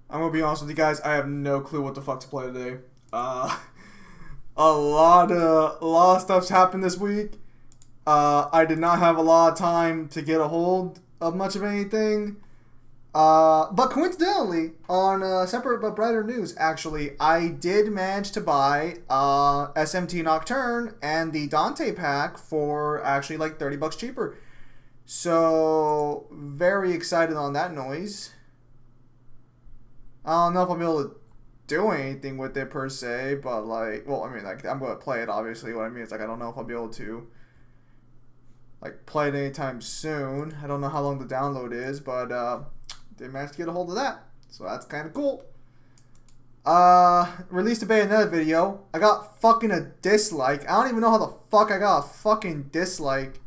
I'm gonna be honest with you guys. I have no clue what the fuck to play today. Uh, a lot of stuff's happened this week. I did not have a lot of time to get a hold of much of anything. But coincidentally, on separate but brighter news, actually, I did manage to buy SMT Nocturne and the Dante pack for actually like $30 cheaper. So very excited on that noise. I don't know if I'll be able to do anything with it per se, but like, well, I mean, like, I'm going to play it, obviously. What I mean is, like, I don't know if I'll be able to, like, play it anytime soon. I don't know how long the download is, but they managed to get a hold of that, so that's kind of cool. Released a Bayonetta video. I got fucking a dislike. I don't even know how the fuck I got a fucking dislike.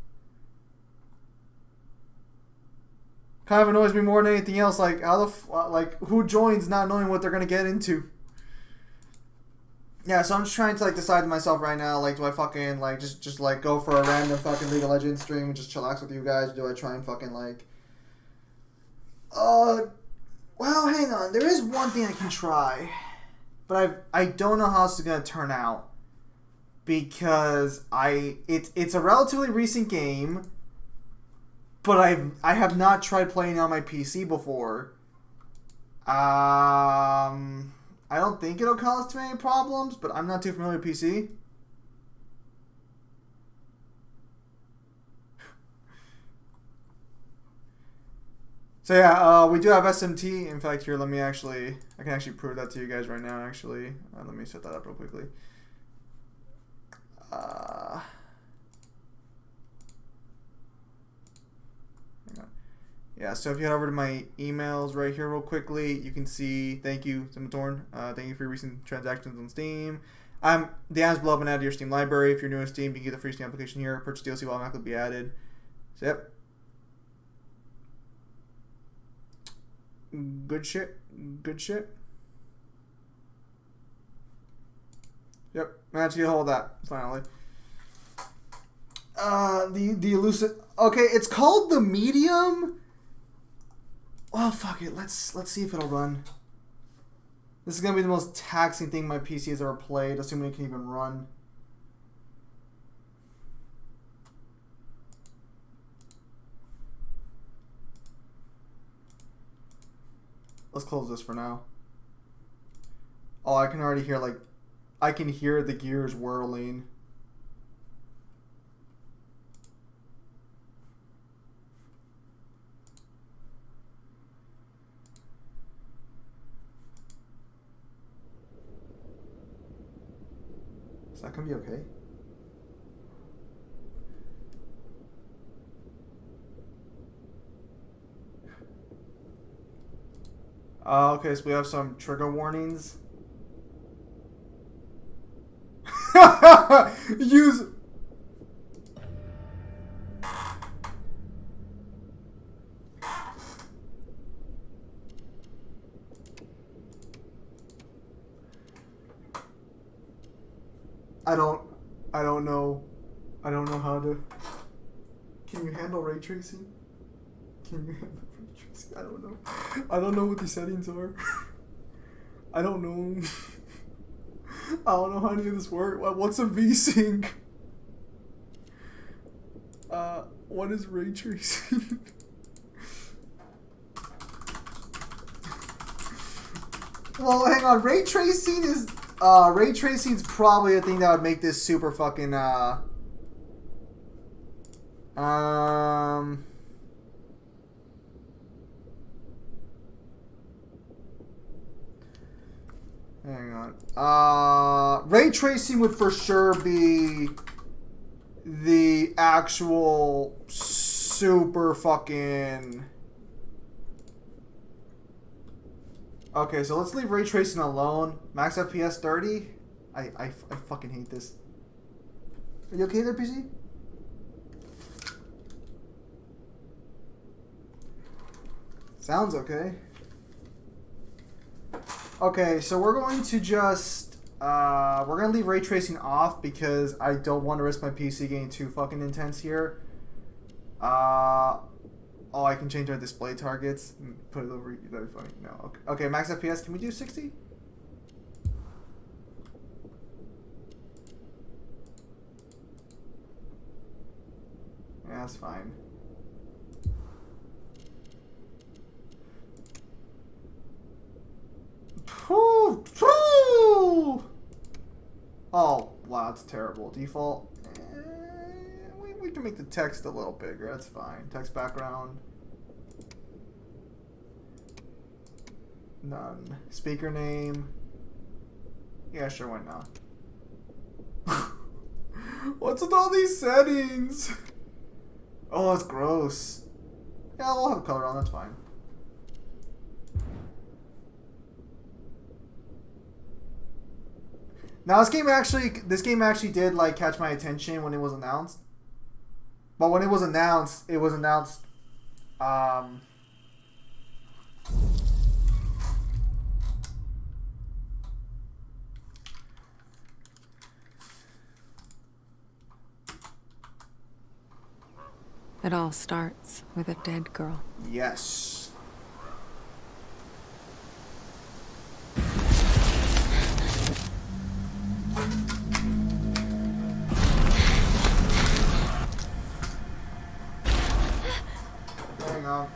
Kind of annoys me more than anything else. Like, how like, who joins not knowing what they're gonna get into? Yeah, so I'm just trying to like decide to myself right now. Like, do I fucking like just like go for a random fucking League of Legends stream and just chillax with you guys? Do I try and fucking like, well, hang on. There is one thing I can try, but I don't know how this is gonna turn out because it's a relatively recent game. But I have not tried playing on my PC before. I don't think it'll cause too many problems, but I'm not too familiar with PC. So yeah, we do have SMT. In fact, here, I can actually prove that to you guys right now, actually. Let me set that up real quickly. Yeah, so if you head over to my emails right here real quickly, you can see, thank you, Simbatorn. Thank you for your recent transactions on Steam. The ads below have been added to your Steam library. If you're new to Steam, you can get the free Steam application here. Purchase DLC will automatically be added. So, yep. Good shit. Good shit. Yep, managed to get a hold of that, finally. The elusive... Okay, it's called the Medium... Well, fuck it. Let's see if it'll run. This is gonna be the most taxing thing my PC has ever played, assuming it can even run. Let's close this for now. Oh, I can already hear I can hear the gears whirling. Is that gonna be okay? Okay, so we have some trigger warnings. Use... I don't know how to... Can you handle ray tracing? Can you handle ray tracing? I don't know. I don't know what the settings are. I don't know. I don't know how any of this works. What's a VSync? What is ray tracing? Well, hang on. Ray tracing is... ray tracing's probably the thing that would make this super fucking, hang on. Ray tracing would for sure be the actual super fucking... Okay, so let's leave ray tracing alone. Max FPS 30? I fucking hate this. Are you okay there, PC? Sounds okay. Okay, so we're going to just... we're going to leave ray tracing off because I don't want to risk my PC getting too fucking intense here. Oh, I can change our display targets and put it over. That'd be funny. No. Okay. Okay, max FPS. Can we do 60? Yeah, that's fine. Oh, wow, that's terrible. Default. We can make the text a little bigger. That's fine. Text background. None. Speaker name. Yeah, sure, why not? What's with all these settings? Oh, it's gross. Yeah, we'll have color on. That's fine. Now this game actually did like catch my attention when it was announced. But when it was announced, It all starts with a dead girl. Yes. Hang on.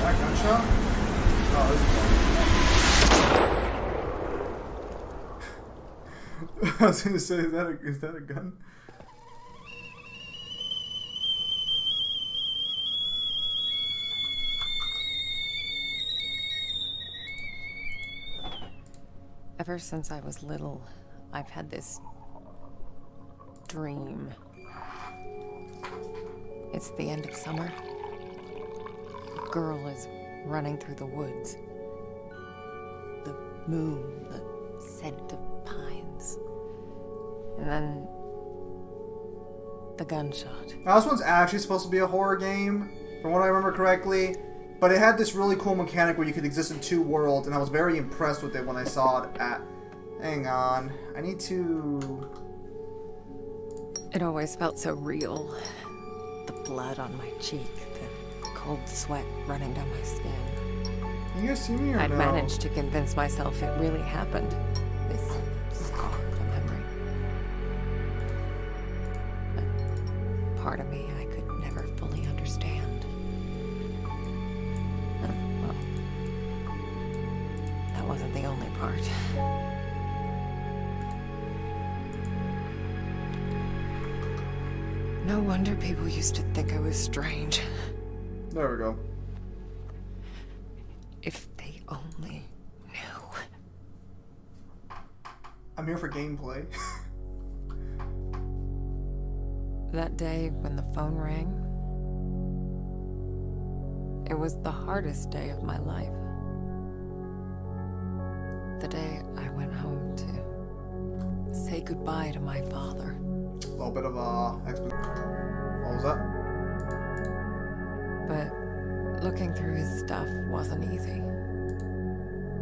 That gunshot? Oh, this is I was gonna say, is that a gun? Ever since I was little, I've had this dream. It's the end of summer. A girl is running through the woods. The moon, the scent of pines. And then the gunshot. Now this one's actually supposed to be a horror game, from what I remember correctly. But it had this really cool mechanic where you could exist in two worlds, and I was very impressed with it when I saw it at... Hang on. I need to... It always felt so real. The blood on my cheek, the cold sweat running down my skin. You guys see me or I'd no? managed to convince myself it really happened. This scar of a memory. But part of me I could never fully understand. Well, that wasn't the only part. No wonder people used to think I was strange. There we go. If they only knew. I'm here for gameplay. That day when the phone rang, it was the hardest day of my life. The day I went home to say goodbye to my father. A little bit of what was that? But looking through his stuff wasn't easy.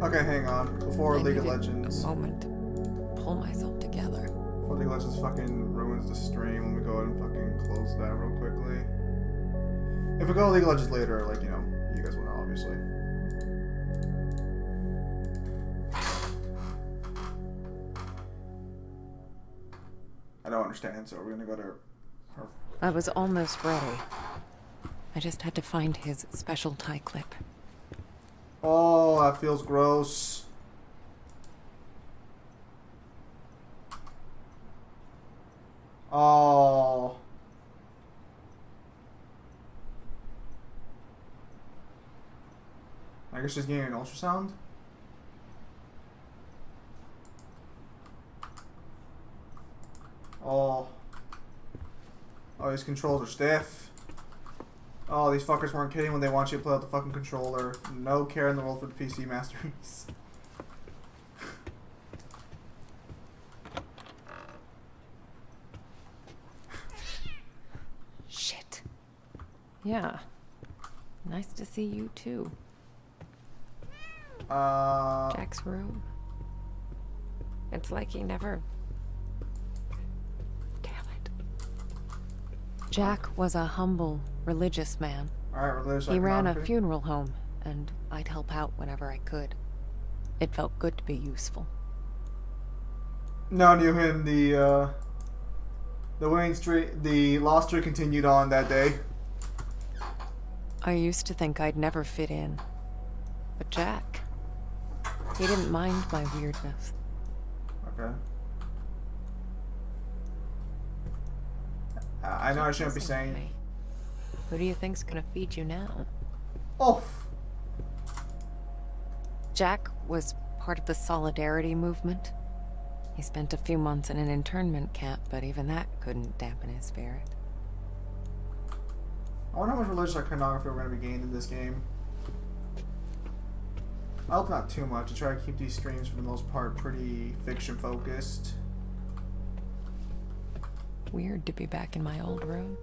Okay, hang on. Before I League of needed Legends. a moment to pull myself together. Before League of Legends fucking ruins the stream, let me go ahead and fucking close that real quickly. If we go to League of Legends later, like, you know, you guys will know, obviously. I don't understand, so we're gonna go to her. I was almost ready. I just had to find his special tie clip. Oh, that feels gross. Oh. I guess she's getting an ultrasound. Oh. Oh, these controls are stiff. Oh, these fuckers weren't kidding when they want you to play with the fucking controller. No care in the world for the PC Master Race. Shit. Yeah. Nice to see you too. Jack's room. It's like he never... Damn it. Jack was a humble, religious man. Alright, religious. He ran a funeral home, and I'd help out whenever I could. It felt good to be useful. No, knew him. The lost streak continued on that day. I used to think I'd never fit in. But Jack, he didn't mind my weirdness. Okay. I know I shouldn't be saying... Me. Who do you think's gonna feed you now? Oh! Jack was part of the Solidarity movement. He spent a few months in an internment camp, but even that couldn't dampen his spirit. I wonder how much religious iconography we're going to be gaining in this game. I hope not too much. I try to keep these streams, for the most part, pretty fiction-focused. Weird to be back in my old room.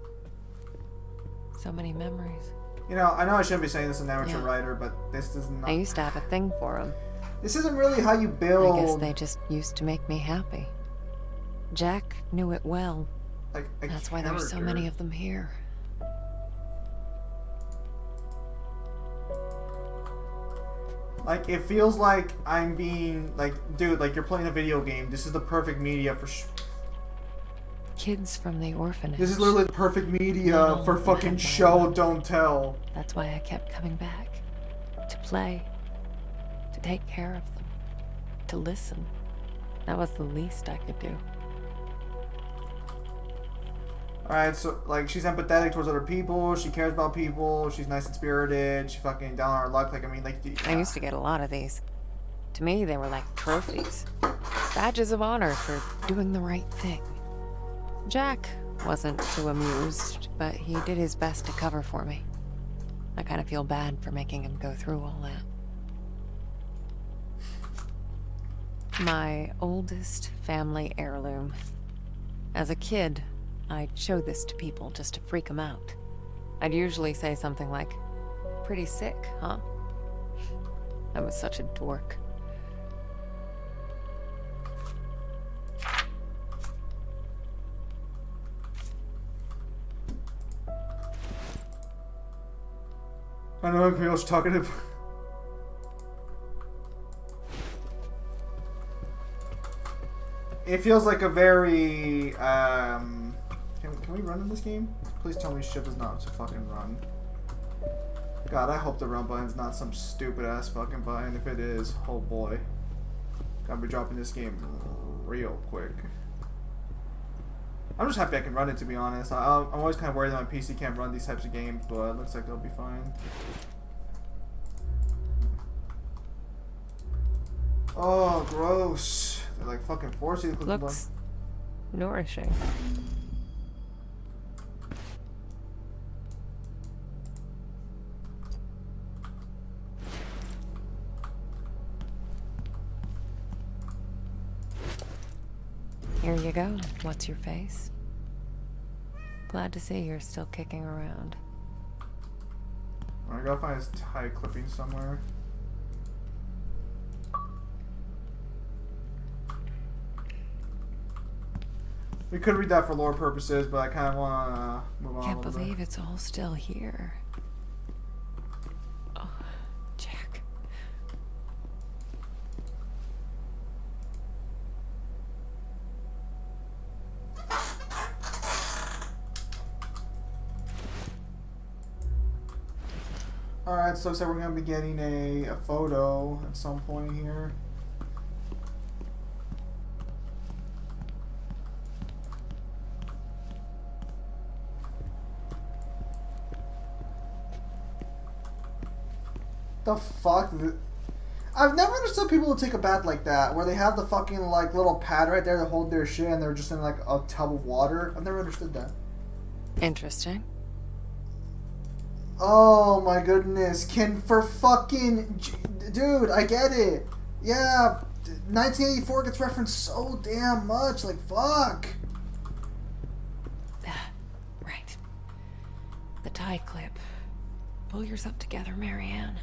So many memories. You know I shouldn't be saying this as an amateur writer, but this is not... I used to have a thing for him. This isn't really how you build... I guess they just used to make me happy. Jack knew it well. Like a That's why there's so many of them here. Like, it feels like I'm being... Like, dude, like, you're playing a video game. This is the perfect media for... Kids from the orphanage. This is literally the perfect media for fucking show, don't tell. That's why I kept coming back. To play. To take care of them. To listen. That was the least I could do. Alright, so, like, she's empathetic towards other people, she cares about people, she's nice and spirited, she's fucking down on her luck, like, I mean, like... I used to get a lot of these. To me, they were like trophies. Badges of honor for doing the right thing. Jack wasn't too amused, but he did his best to cover for me. I kind of feel bad for making him go through all that. My oldest family heirloom. As a kid, I'd show this to people just to freak them out. I'd usually say something like, "Pretty sick, huh?" I was such a dork. I know Camille's talkative. It feels like a very, Can we run in this game? Please tell me shit does not to fucking run. God, I hope the run button's not some stupid ass fucking button. If it is, oh boy. Gotta be dropping this game real quick. I'm just happy I can run it, to be honest. I'm always kind of worried that my PC can't run these types of games, but it looks like they'll be fine. Oh, gross. They're like fucking forcing the Looks nourishing. Here you go. What's your face? Glad to see you're still kicking around. I gotta find his tie clipping somewhere. We could read that for lore purposes, but I kind of want to move on. Can't believe it's all still here. Oh, Jack. Alright, so looks like we're going to be getting a photo at some point here. The fuck? I've never understood people who take a bath like that, where they have the fucking like little pad right there to hold their shit and they're just in like a tub of water. I've never understood that. Interesting. Oh my goodness. For fucking... Dude, I get it. Yeah, 1984 gets referenced so damn much. Like, fuck. Right. The tie clip. Pull yourself together, Marianne.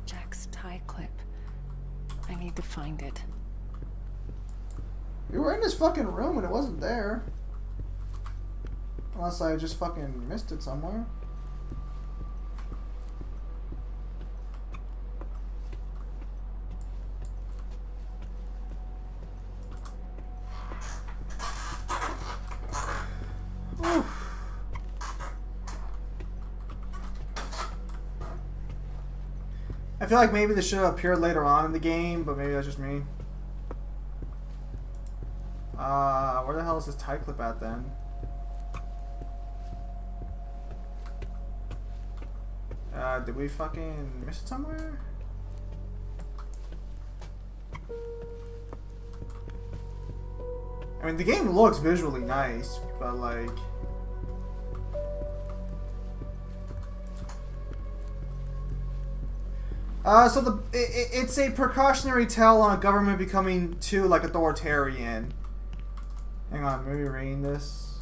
Jack's tie clip. I need to find it. We were in this fucking room and it wasn't there. Unless I just fucking missed it somewhere. I feel like maybe this should have appeared later on in the game, but maybe that's just me. Where the hell is this tie clip at then? Did we fucking miss it somewhere? I mean, the game looks visually nice, but like... So it's a precautionary tale on a government becoming too, like, authoritarian. Hang on, maybe reading this.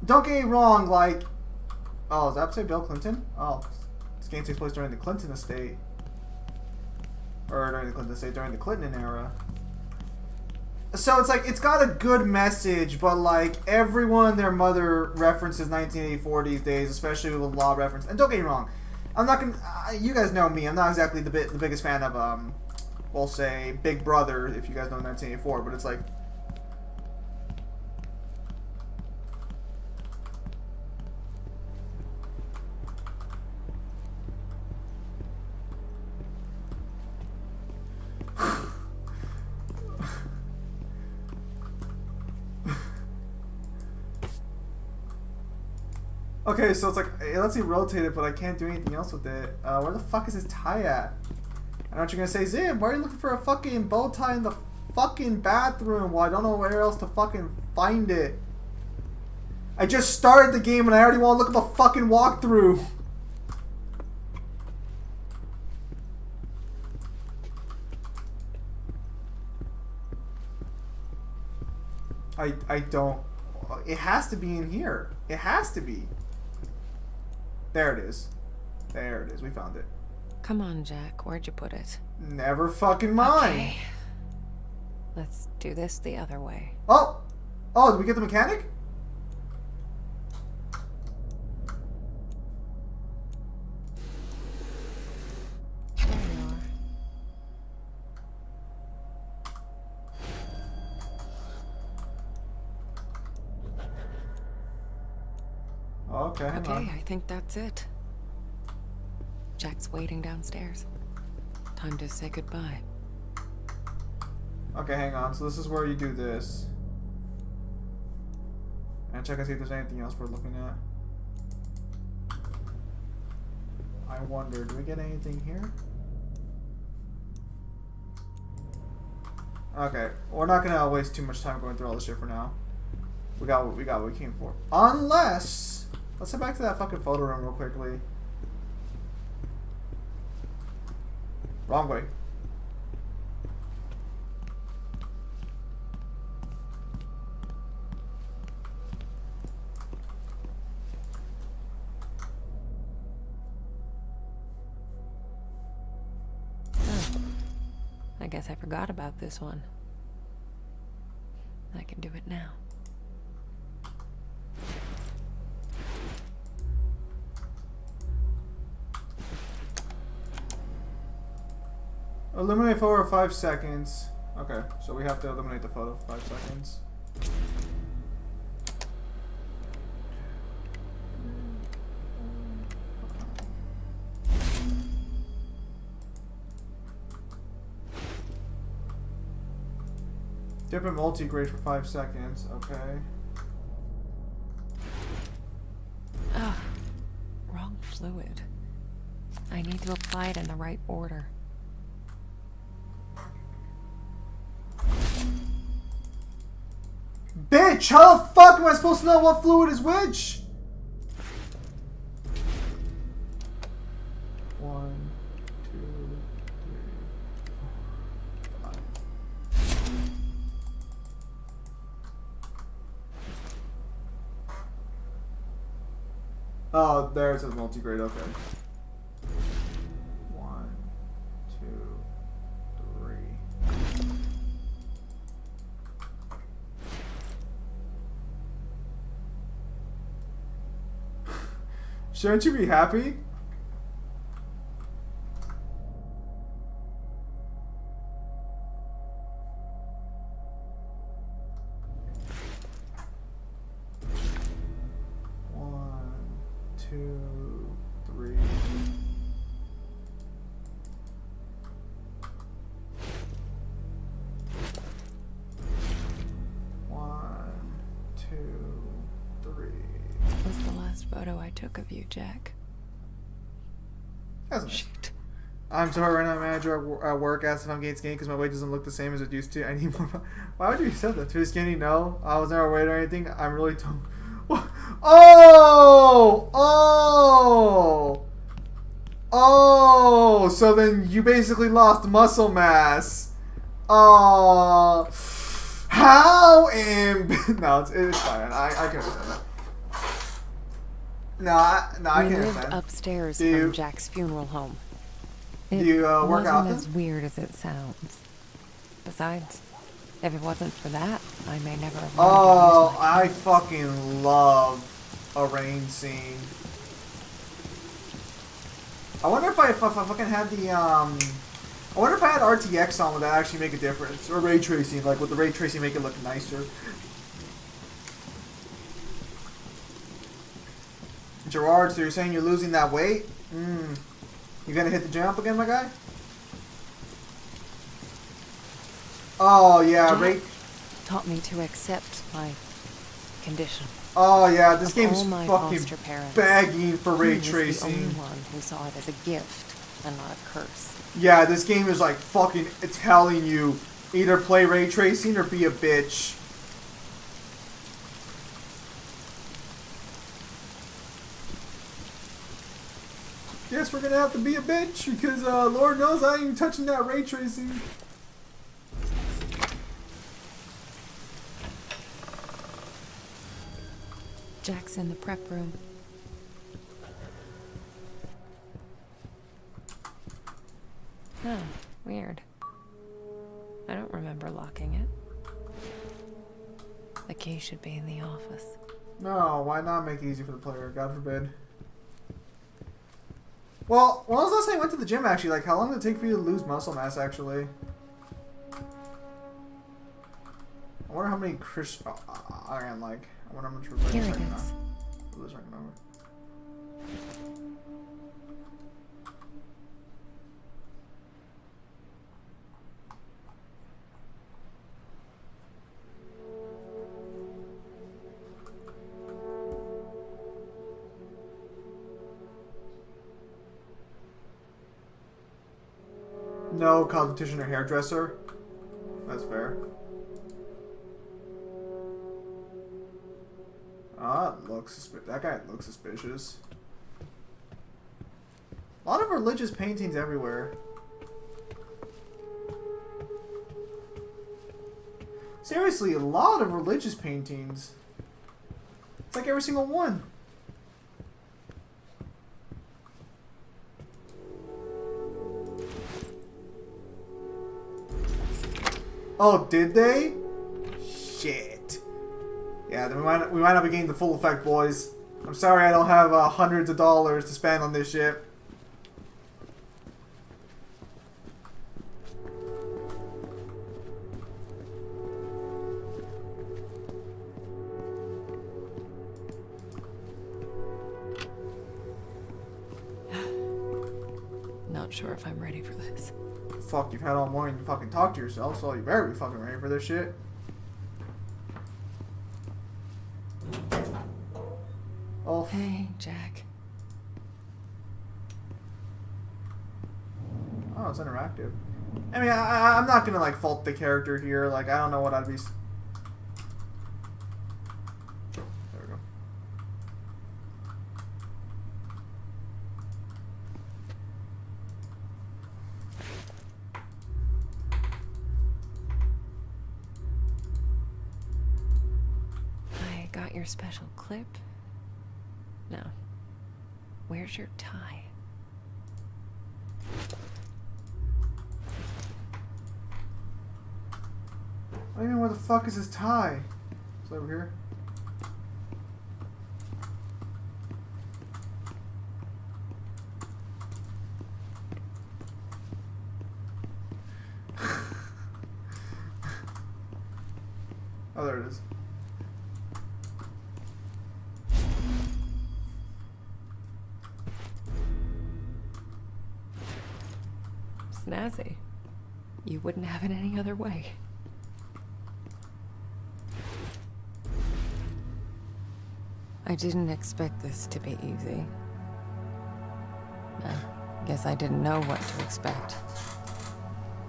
Don't get me wrong, like... Oh, does that say Bill Clinton? Oh, this game takes place during the Clinton estate. Or during the Clinton estate, during the Clinton era. So it's like, it's got a good message, but like, everyone and their mother references 1984 these days, especially with law reference. And don't get me wrong, I'm not gonna, you guys know me, I'm not exactly the biggest fan of, we'll say, Big Brother, if you guys know 1984, but it's like, okay, so it's like, it lets me rotate it, but I can't do anything else with it. Where the fuck is this tie at? I know what you're gonna say, Zim, why are you looking for a fucking bow tie in the fucking bathroom? Well, I don't know where else to fucking find it. I just started the game and I already want to look at the fucking walkthrough. I don't... It has to be in here. It has to be. There it is. There it is. We found it. Come on, Jack. Where'd you put it? Never fucking mind. Okay. Let's do this the other way. Oh! Oh, did we get the mechanic? There you are. Okay, hang on. Okay, I think that's it. Jack's waiting downstairs. Time to say goodbye. Okay, hang on. So this is where you do this. And check and see if there's anything else we're looking at. I wonder, do we get anything here? Okay, we're not gonna waste too much time going through all this shit for now. We got what we came for. Unless, let's head back to that fucking photo room real quickly. Wrong way. Oh, I guess I forgot about this one. I can do it now. Eliminate photo for 5 seconds. Okay, so we have to eliminate the photo for 5 seconds. Dip in multi-grade for 5 seconds. Okay. Ugh. Wrong fluid. I need to apply it in the right order. Bitch, how the fuck am I supposed to know what fluid is which? 1, 2, 3, 4, 5. Oh, there it says multi-grade, okay. 1, 2, 3. Shouldn't you be happy? One, two, three. One, two, three. That was the last photo I took of you, Jack. That's nice. Shoot. I'm sorry, right now, my manager at work asked if I'm getting skinny because my weight doesn't look the same as it used to. I need more. Why would you say that? Too skinny? No. I was never weight or anything. I'm really too. Oh! Oh! Oh! So then you basically lost muscle mass. Oh. How No, it's fine. I can understand that. No, I We can't lived understand. upstairs Do you- from Jack's funeral home. It you, work wasn't out as then? weird as it sounds. Besides, if it wasn't for that, I may never have learned Oh, to use my I fucking love a rain scene. I wonder if I fucking had the I wonder if I had RTX on, would that actually make a difference? Or ray tracing, like would the ray tracing make it look nicer? Gerard, so you're saying you're losing that weight? You gonna hit the gym up again, my guy? Oh yeah, Jack ray. taught me to accept my condition. Oh yeah, this Of game's all my fucking foster parents, begging for he ray was the tracing. only one who saw it as a gift and not a curse. Yeah, this game is like fucking telling you either play ray tracing or be a bitch. Guess we're gonna have to be a bitch because Lord knows I ain't touching that ray tracing. Jack's in the prep room. Oh, weird. I don't remember locking it. The key should be in the office. No, why not make it easy for the player? God forbid. Well, when was the last time I went to the gym actually? Like, how long did it take for you to lose muscle mass actually? I wonder how many I am like. I wonder how much we're Here playing it right now. is. We'll lose right now. No cosmetician or hairdresser. That's fair. That guy looks suspicious. A lot of religious paintings everywhere. Seriously, a lot of religious paintings. It's like every single one. Oh, did they? Shit. Yeah, then we might not be getting the full effect, boys. I'm sorry I don't have hundreds of dollars to spend on this shit. Not sure if I'm ready for this. Fuck, you've had all morning to fucking talk to yourself, so you better be fucking ready for this shit. Oh. Hey, Jack. Oh, it's interactive. I mean, I'm not gonna like fault the character here. Like, I don't know what I'd be. got your special clip? No. Where's your tie? I don't even know where the fuck is his tie. It's over here. Oh, there it is. Snazzy. You wouldn't have it any other way. I didn't expect this to be easy. I guess I didn't know what to expect.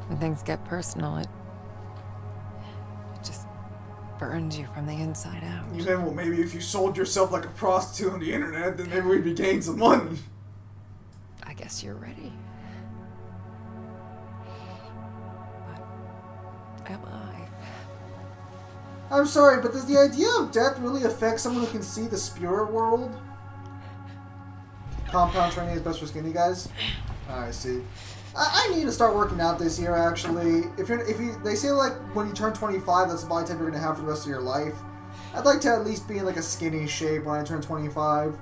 When things get personal, it just burns you from the inside out. You said, well, maybe if you sold yourself like a prostitute on the internet, then maybe we'd be gaining some money. I guess you're ready. But am I? I'm sorry, but does the idea of death really affect someone who can see the spirit world? Compound training is best for skinny guys. I see. I need to start working out this year. Actually, they say like when you turn 25, that's the body type you're gonna have for the rest of your life. I'd like to at least be in like a skinny shape when I turn 25.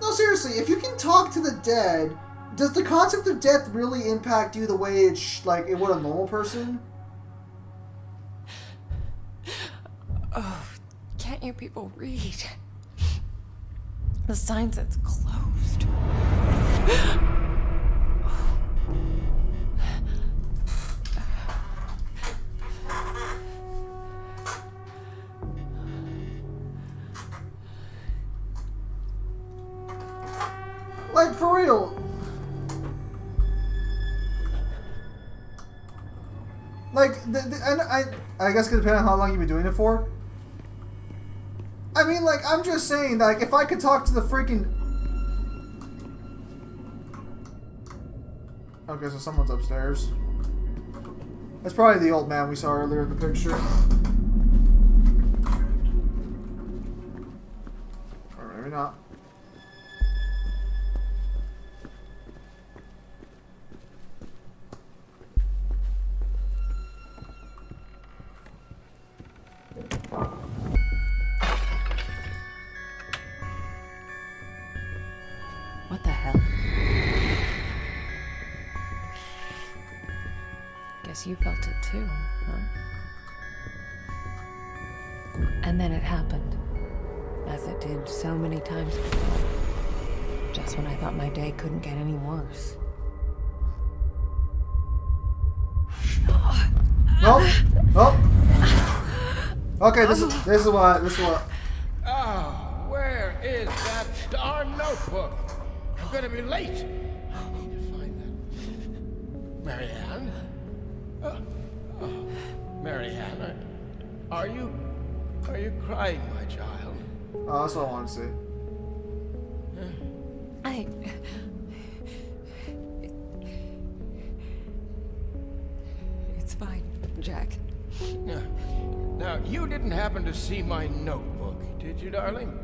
No, seriously, if you can talk to the dead, does the concept of death really impact you the way it would a normal person? Oh, can't you people read? The sign says closed. Like, for real. Like, and I guess it could depend on how long you've been doing it for. I mean, like, I'm just saying, like, if I could talk to the freaking... Okay, so someone's upstairs. That's probably the old man we saw earlier in the picture. Or maybe not. What the hell? Guess you felt it too, huh? And then it happened, as it did so many times before. Just when I thought my day couldn't get any worse. Nope. Nope. Okay, this is what. Oh, where is that darn notebook? I'm gonna be late. I need to find that. Marianne? Marianne, are you crying, my child? Oh, that's what I want to see. It's fine, Jack. Now, you didn't happen to see my notebook, did you, darling?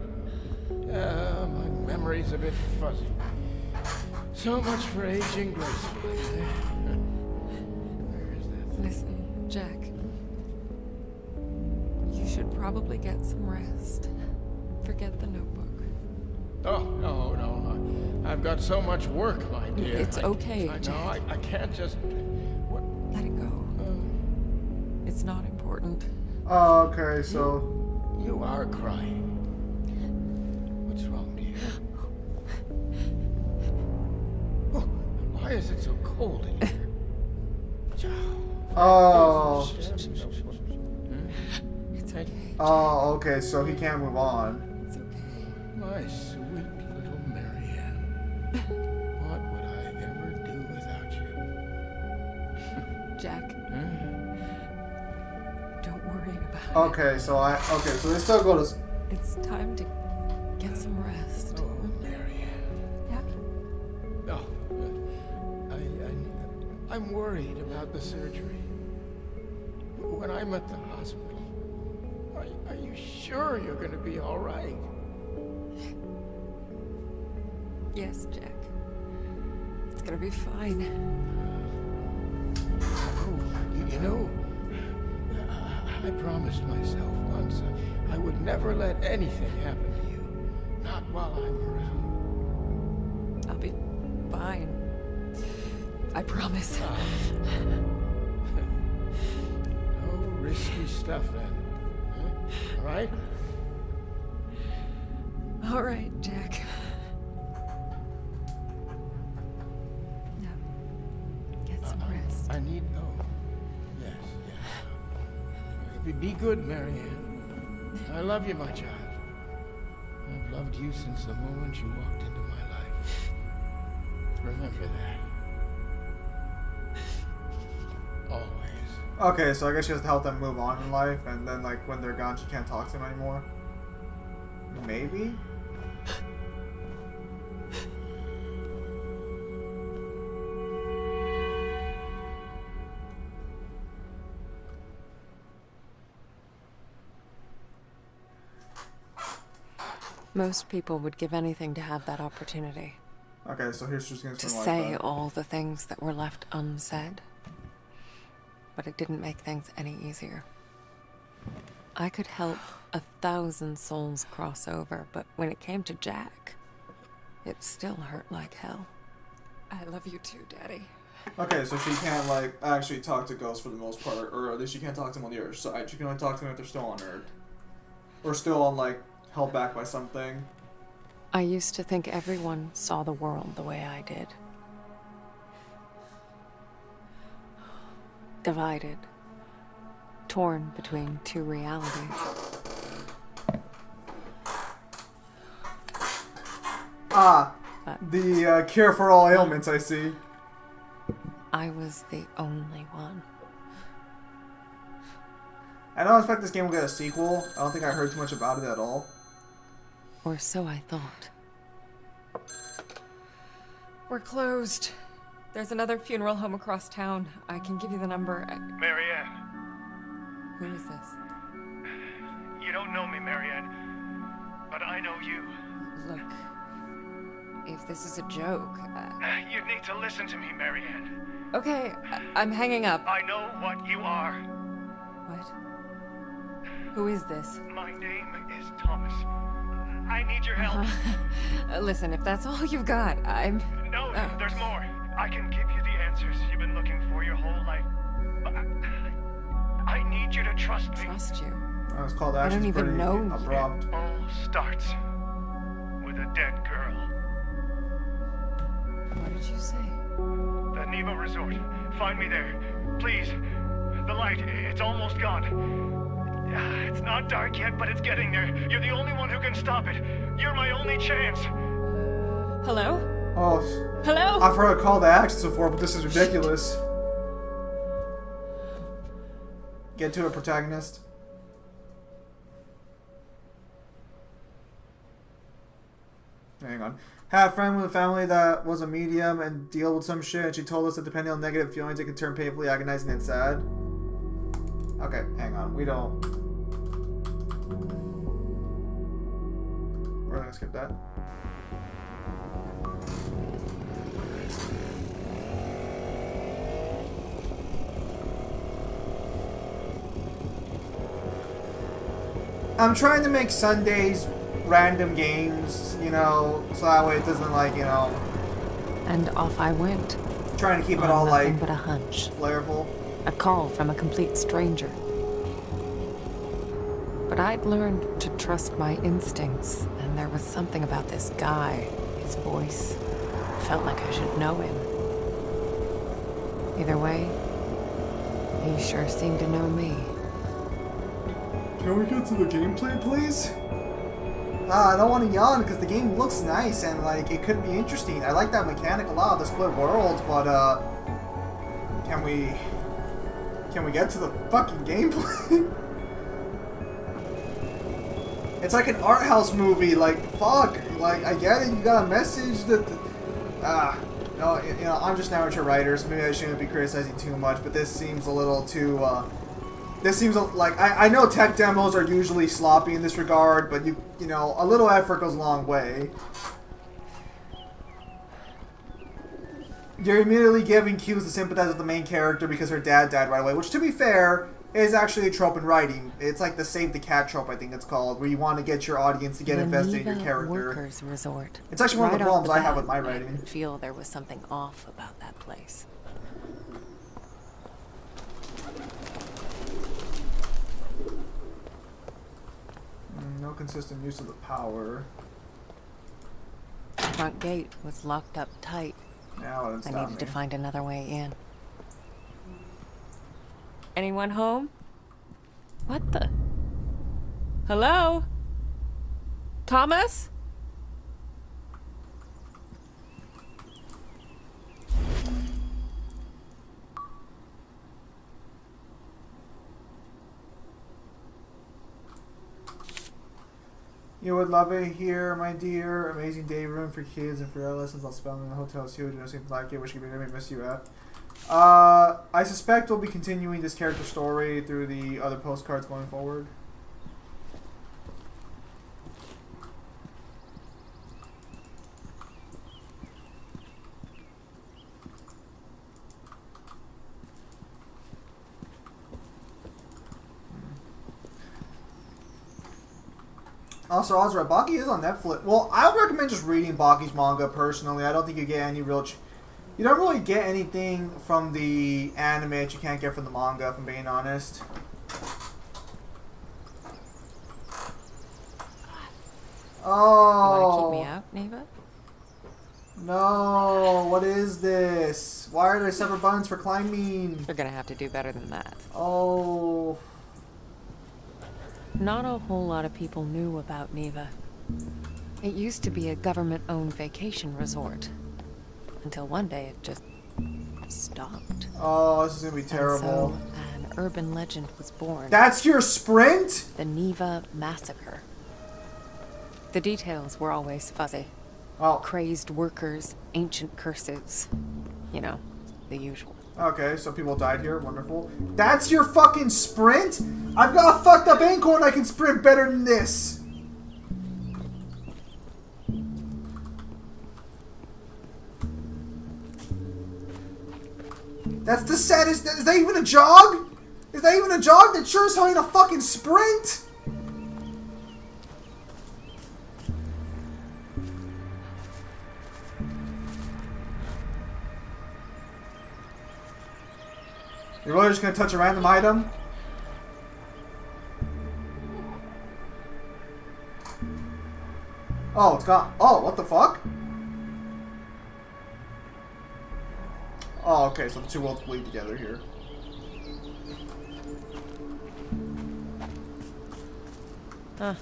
My memory's a bit fuzzy. So much for aging gracefully. Where is that? Listen, Jack. You should probably get some rest. Forget the notebook. Oh, no. I've got so much work, my dear. It's okay, I Jack. know, I can't just... What? Let it go. It's not important. Oh, okay, so... You are crying. What's wrong, dear? Oh, why is it so cold in here? Oh. It's okay. Oh, okay, so he can't move on. It's okay. My sweet little Marianne. What would I ever do without you? Jack. Don't worry about it. Okay, so they still go to... It's time to get some rest. Oh, Marianne. Yeah. Oh, I'm worried about the surgery. When I'm at the hospital, I you sure you're gonna be all right? Yes, Jack. It's gonna be fine. Oh, you know, I promised myself once I would never let anything happen to you. Not while I'm around. I'll be fine. I promise. No risky stuff then. Huh? All right? All right, Jack. Now, get some rest. I need no. Yes, yes. Be good, Marianne. I love you, my child. I've loved you since the moment you walked into my life. Remember that. Always. Okay, so I guess she has to help them move on in life, and then like when they're gone, she can't talk to them anymore. Maybe. Most people would give anything to have that opportunity. Okay, so here's just gonna To swing say like that. all the things that were left unsaid. But it didn't make things any easier. I could help 1,000 souls cross over, but when it came to Jack, it still hurt like hell. I love you too, Daddy. Okay, so she can't like actually talk to ghosts for the most part, or at least she can't talk to them on the Earth side. She can only talk to them if they're still on Earth, or still on like held back by something. I used to think everyone saw the world the way I did. Divided. Torn between two realities. Ah, But the cure for all ailments. I see. I was the only one. I don't expect this game will get a sequel. I don't think I heard too much about it at all. Or so I thought. We're closed. There's another funeral home across town. I can give you the number. Marianne, Who is this? you don't know me, Marianne, but I know you. Look, if this is a joke... You need to listen to me, Marianne. Okay, I'm hanging up. I know what you are. What? Who is this? My name is Thomas. I need your help. Listen, if that's all you've got, I'm... No, there's more. I can give you the answers you've been looking for your whole life. But I need you to trust me. Trust you. I was called I Ash. don't It's even pretty know you. abrupt. It all starts with a dead girl. What did you say? The Neva Resort. Find me there. Please. The light, it's almost gone. It's not dark yet, but it's getting there. You're the only one who can stop it. You're my only chance. Hello? Oh, Hello? I've heard a call to actions before, but this is ridiculous. Get to it, protagonist. Hang on. Had a friend with a family that was a medium and deal with some shit, and she told us that depending on negative feelings, it can turn painfully agonizing and sad. Okay, hang on. We don't... We're gonna skip that. I'm trying to make Sundays random games, you know, so that way it doesn't like, you know, And off I went. trying to keep it on all nothing like but a hunch. flavorful. A call from a complete stranger. But I'd learned to trust my instincts, and there was something about this guy, his voice. Felt like I should know him. Either way, he sure seemed to know me. Can we get to the gameplay, please? I don't want to yawn because the game looks nice and like it could be interesting. I like that mechanic a lot, the split worlds, but can we get to the fucking gameplay? It's like an art house movie. Like fuck. Like I get it. You got a message that. No, you know, I'm just an amateur writer, so maybe I shouldn't be criticizing too much. But this seems a little too This seems like I know tech demos are usually sloppy in this regard, but you know, a little effort goes a long way. You're immediately giving cues to sympathize with the main character because her dad died right away, which, to be fair, is actually a trope in writing. It's like the Save the Cat trope, I think it's called, where you want to get your audience to get invested in your character. Workers Resort. It's actually one of the Right off problems I have bat, with my I writing. could feel there was something off about that place. No consistent use of the power. The front gate was locked up tight. Now it's I needed to find another way in. Anyone home? What the? Hello? Thomas? You would love it here, my dear. Amazing day room for kids and for adolescents. I'll spell in the hotels here. Do not seem like it. Wish you could be miss you, F. I suspect we'll be continuing this character story through the other postcards going forward. Also, Azra, Baki is on Netflix. Well, I would recommend just reading Baki's manga personally. I don't think you get any real... You don't really get anything from the anime that you can't get from the manga, if I'm being honest. Oh. You want to keep me out, Neva? No. What is this? Why are there separate buttons for climbing? You're gonna have to do better than that. Oh. Not a whole lot of people knew about Neva. It used to be a government-owned vacation resort. Until one day it just stopped. Oh, this is gonna be terrible. And so an urban legend was born. That's your sprint? The Neva Massacre. The details were always fuzzy. Oh. Crazed workers, ancient curses. You know, the usual. Okay, so people died here. Wonderful. That's your fucking sprint? I've got a fucked up ankle and I can sprint better than this. That's the saddest. Is that even a jog? Is that even a jog? That sure as hell ain't a fucking sprint. You're really just gonna touch a random item? Oh, it's gone. Oh, what the fuck? Oh, okay, so the two worlds bleed together here. Huh.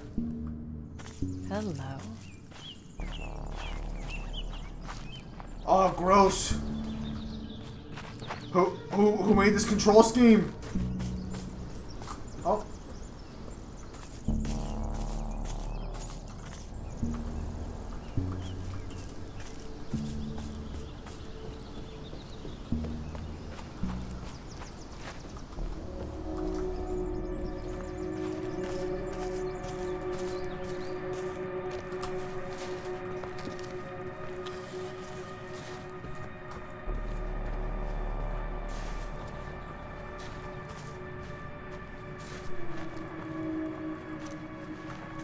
Hello. Oh, gross. Who made this control scheme? Oh.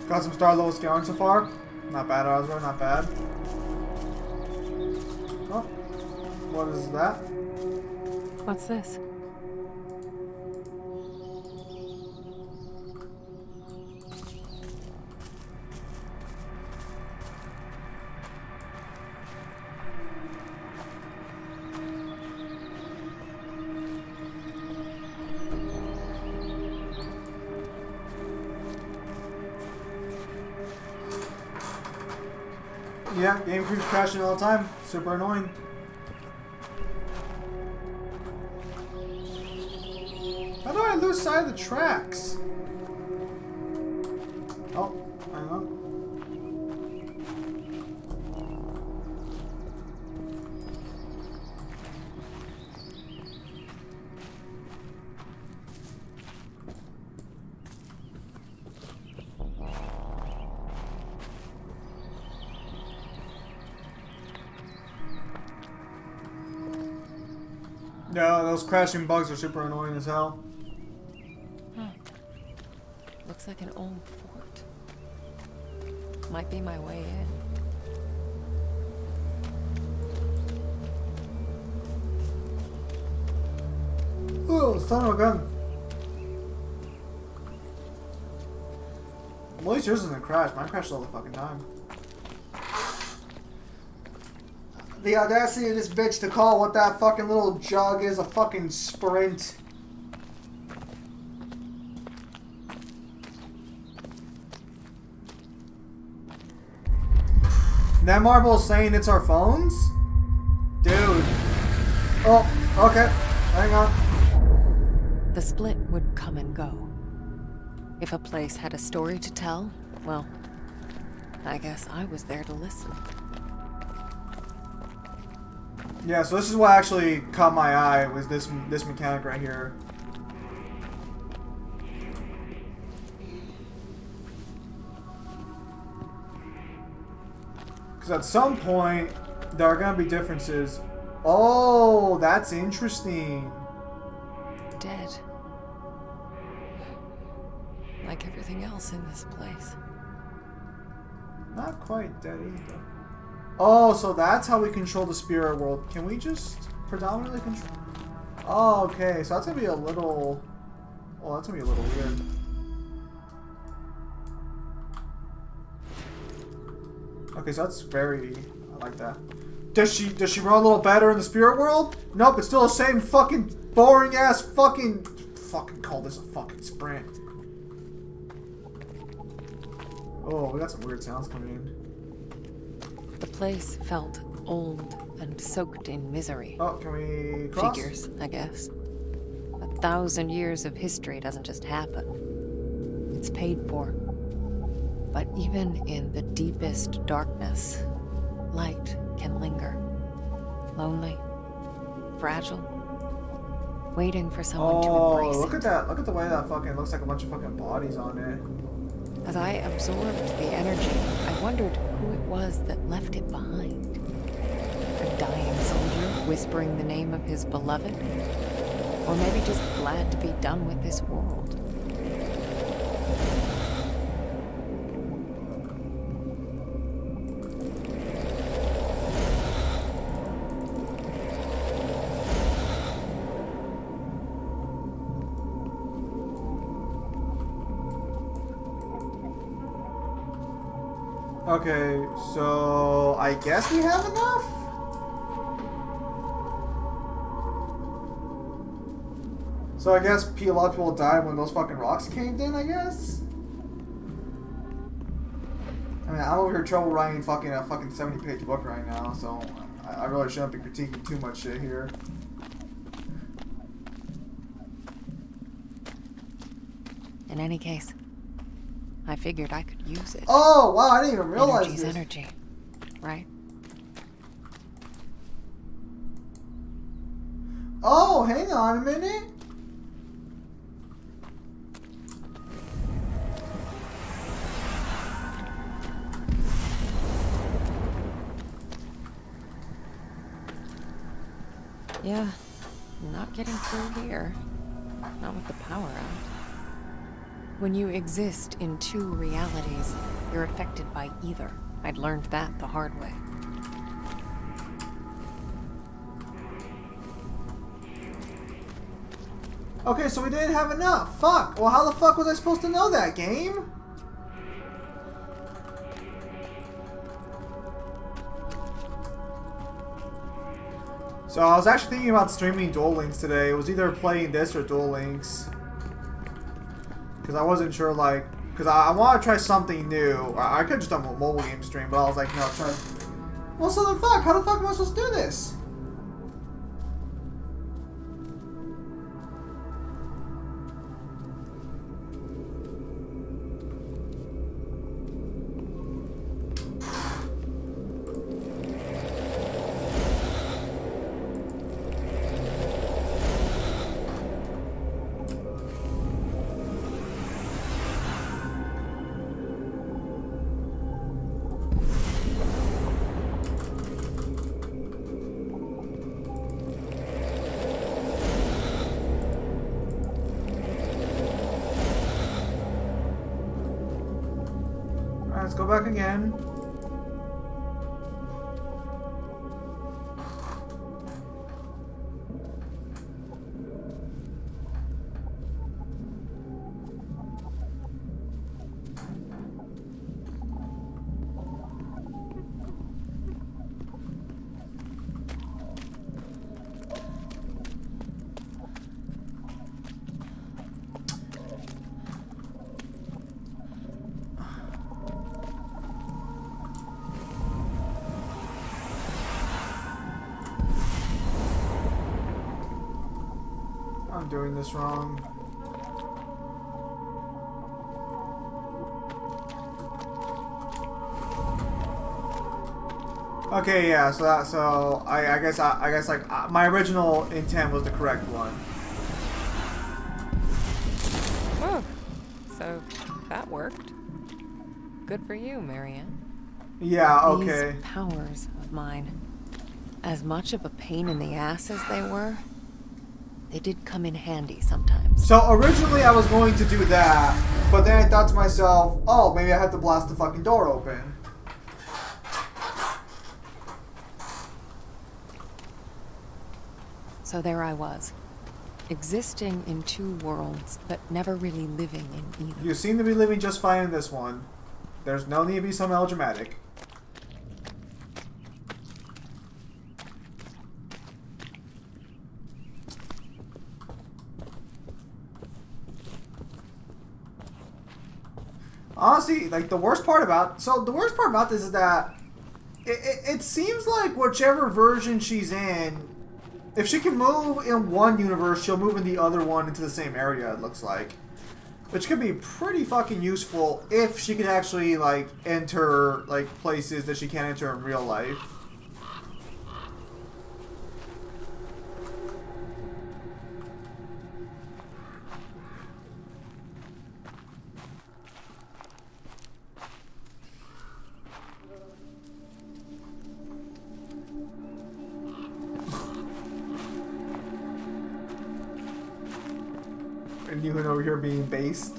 Got some star level scaling so far. Not bad, Osro, not bad. Oh, what is that? What's this? Yeah, game keeps crashing all the time. Super annoying. How do I lose sight of the tracks? Oh, hang on. No, those crashing bugs are super annoying as hell. Looks like an old fort. Might be my way in. Ooh, son of a gun. At least yours doesn't crash. Mine crashes all the fucking time. The audacity of this bitch to call what that fucking little jug is a fucking sprint. That Marble's saying it's our phones? Dude. Oh, okay. Hang on. The split would come and go. If a place had a story to tell, well, I guess I was there to listen. Yeah, so this is what actually caught my eye, was this mechanic right here. Because at some point, there are going to be differences. Oh, that's interesting. Dead. Like everything else in this place. Not quite dead either. Oh, so that's how we control the spirit world. Can we just predominantly control? Oh, okay. So that's going to be a little... Oh, that's going to be a little weird. Okay, so that's very... I like that. Does she run a little better in the spirit world? Nope, it's still the same fucking boring ass fucking... Fucking call this a fucking sprint. Oh, we got some weird sounds coming in. The place felt old and soaked in misery. Oh, can we cross? Figures, I guess. 1,000 years of history doesn't just happen. It's paid for. But even in the deepest darkness, light can linger. Lonely, fragile, waiting for someone to embrace look it. at that. Look at the way that fucking looks like a bunch of fucking bodies on it. As I absorbed the energy, I wondered who it was that left it behind. A dying soldier whispering the name of his beloved? Or maybe just glad to be done with this world. Okay, so I guess we have enough? So I guess a lot of people died when those fucking rocks caved in, I guess? I mean, I'm over here trouble writing a fucking 70-page book right now, so I really shouldn't be critiquing too much shit here. In any case, I figured I could use it. Oh, wow, I didn't even realize Energy's this. energy, right? Oh, hang on a minute. Yeah, not getting through here. Not with the power out. When you exist in two realities, you're affected by either. I'd learned that the hard way. Okay, so we didn't have enough. Fuck. Well, how the fuck was I supposed to know that, game? So I was actually thinking about streaming Duel Links today. It was either playing this or Duel Links. Because I wasn't sure, like... Because I want to try something new. I could have just done a mobile game stream, but I was like, no, try... Well, so then fuck. How the fuck am I supposed to do this? Alright, let's go back again. I'm doing this wrong. Okay, yeah. So I guess like my original intent was the correct one. Oh, so that worked. Good for you, Marianne. Yeah. Okay. These powers of mine, as much of a pain in the ass as they were, they did come in handy sometimes. So originally I was going to do that, but then I thought to myself, oh, maybe I have to blast the fucking door open. So there I was, existing in two worlds, but never really living in either. You seem to be living just fine in this one. There's no need to be so melodramatic. Honestly, like the worst part about this is that it seems like whichever version she's in, if she can move in one universe, she'll move in the other one into the same area, it looks like. Which could be pretty fucking useful if she could actually like enter like places that she can't enter in real life. And you over here being based.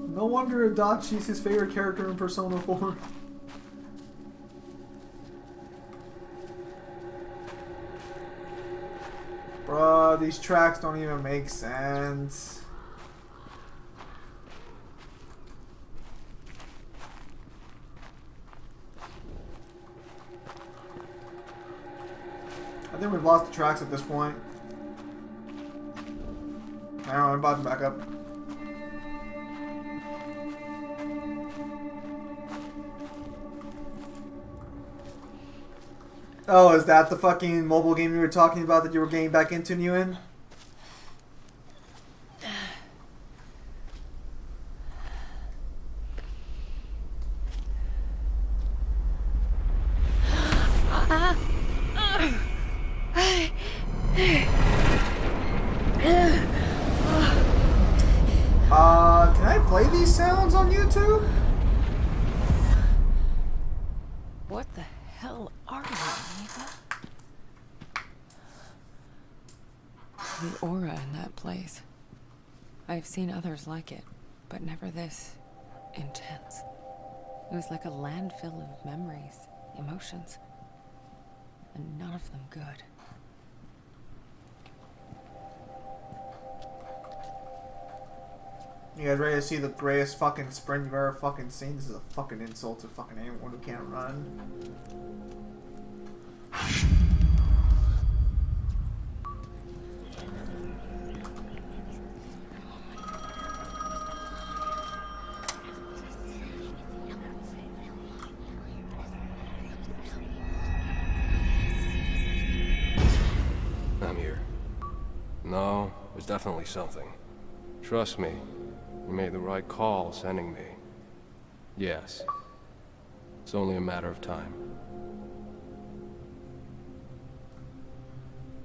No wonder Adachi's his favorite character in Persona 4. Bruh, these tracks don't even make sense. I think we've lost the tracks at this point. Now I'm about to back up. Oh, is that the fucking mobile game you were talking about that you were getting back into, Nguyen? Can I play these sounds on YouTube? What the hell are you, Eva? The aura in that place. I've seen others like it, but never this intense. It was like a landfill of memories, emotions, and none of them good. You guys ready to see the greatest fucking sprint you've ever fucking seen? This is a fucking insult to fucking anyone who can't run. I'm here. No, there's definitely something. Trust me, you made the right call sending me. Yes. It's only a matter of time.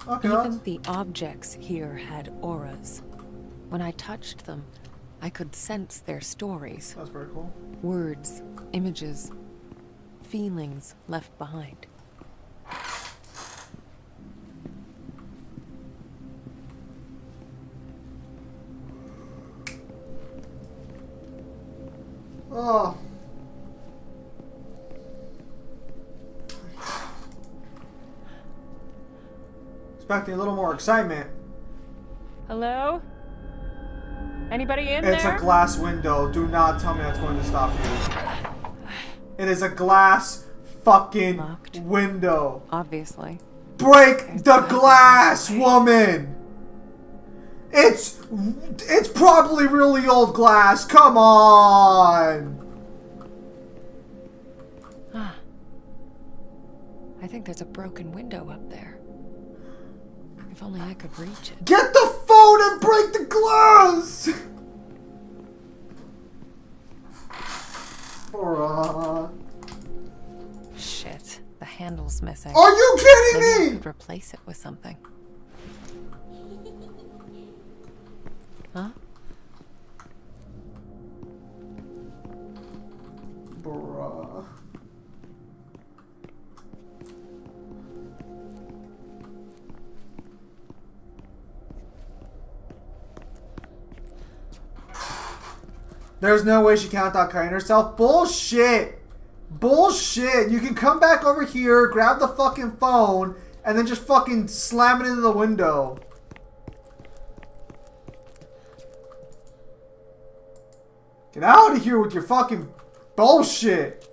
Okay, Even the objects here had auras. When I touched them, I could sense their stories. that's pretty cool. Words, images, feelings left behind. Oh. Expecting a little more excitement. Hello? Anybody in It's there? a glass window. Do not tell me that's going to stop you. It is a glass fucking Locked. window. Obviously. Break the glass, woman! It's probably really old glass. Come on! I think there's a broken window up there. If only I could reach it. Get the phone and break the glass! Bruh. Shit, the handle's missing. Are you Maybe I kidding me? could replace it with something. Huh? Bruh. There's no way she can't out-kind herself. Bullshit! Bullshit! You can come back over here, grab the fucking phone, and then just fucking slam it into the window. Get out of here with your fucking bullshit!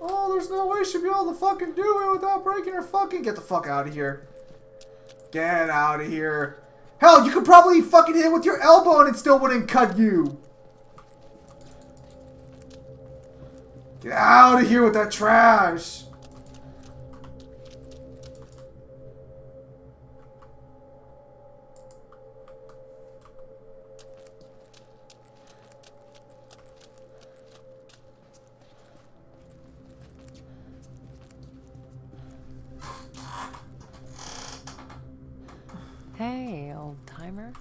Oh, there's no way she'll be able to fucking do it without breaking her fucking... Get the fuck out of here. Get out of here. Hell, you could probably fucking hit it with your elbow and it still wouldn't cut you. Get out of here with that trash. Hey, old timer.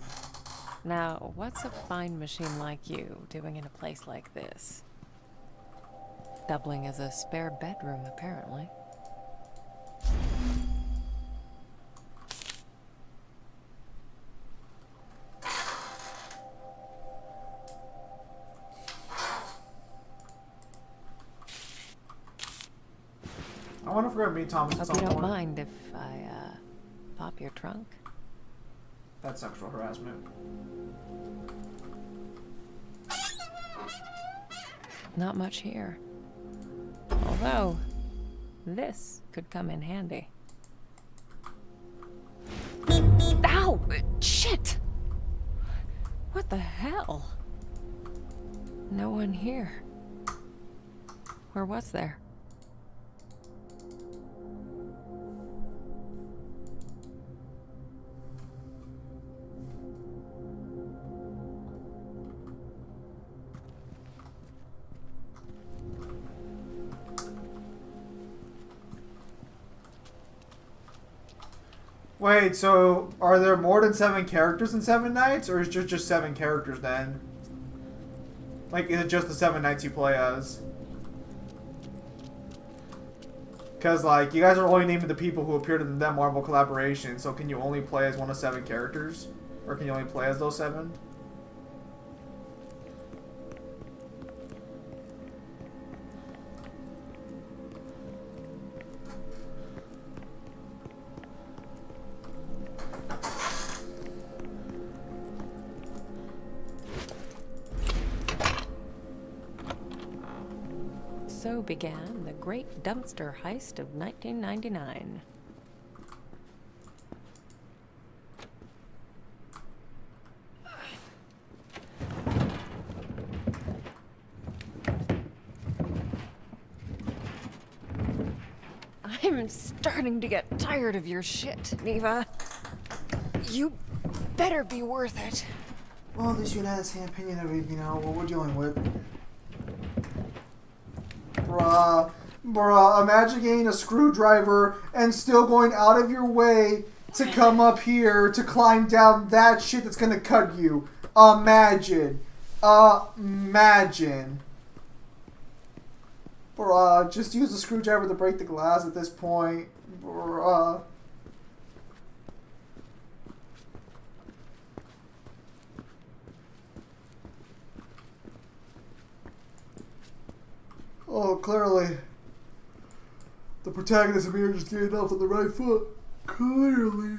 Now, what's a fine machine like you doing in a place like this? Doubling as a spare bedroom, apparently. I wonder if we're gonna meet Thomas at Hope some you don't point. mind if I, pop your trunk? That's sexual harassment. Not much here. Although, this could come in handy. Ow! Shit! What the hell? No one here. Where was there? Wait, so are there more than 7 characters in Seven Nights, or is it just 7 characters then? Like, is it just the 7 Nights you play as? Because, like, you guys are only naming the people who appeared in that Marvel collaboration, so can you only play as one of 7 characters? Or can you only play as those 7? So began the great dumpster heist of 1999. I'm starting to get tired of your shit, Neva. You better be worth it. Well, at least you had the same opinion of, you know, what we're dealing with. Bruh, imagine getting a screwdriver and still going out of your way to come up here to climb down that shit that's gonna cut you. Imagine. Imagine. Bruh, just use the screwdriver to break the glass at this point. Bruh. clearly, the protagonist of here just getting off on the right foot. Clearly.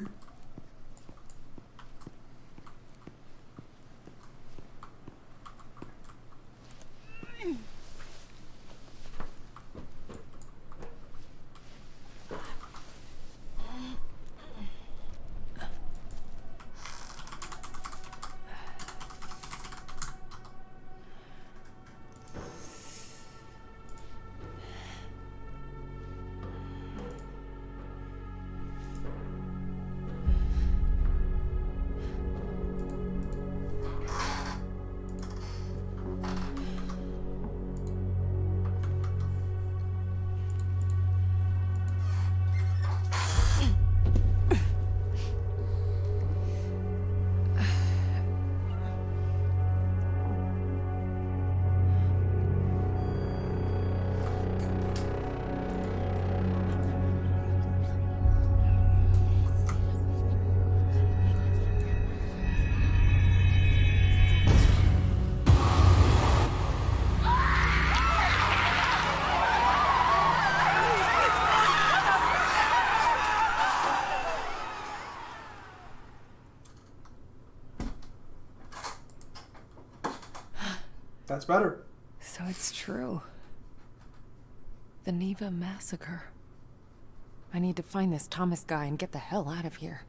That's better. So it's true. The Neva massacre. I need to find this Thomas guy and get the hell out of here.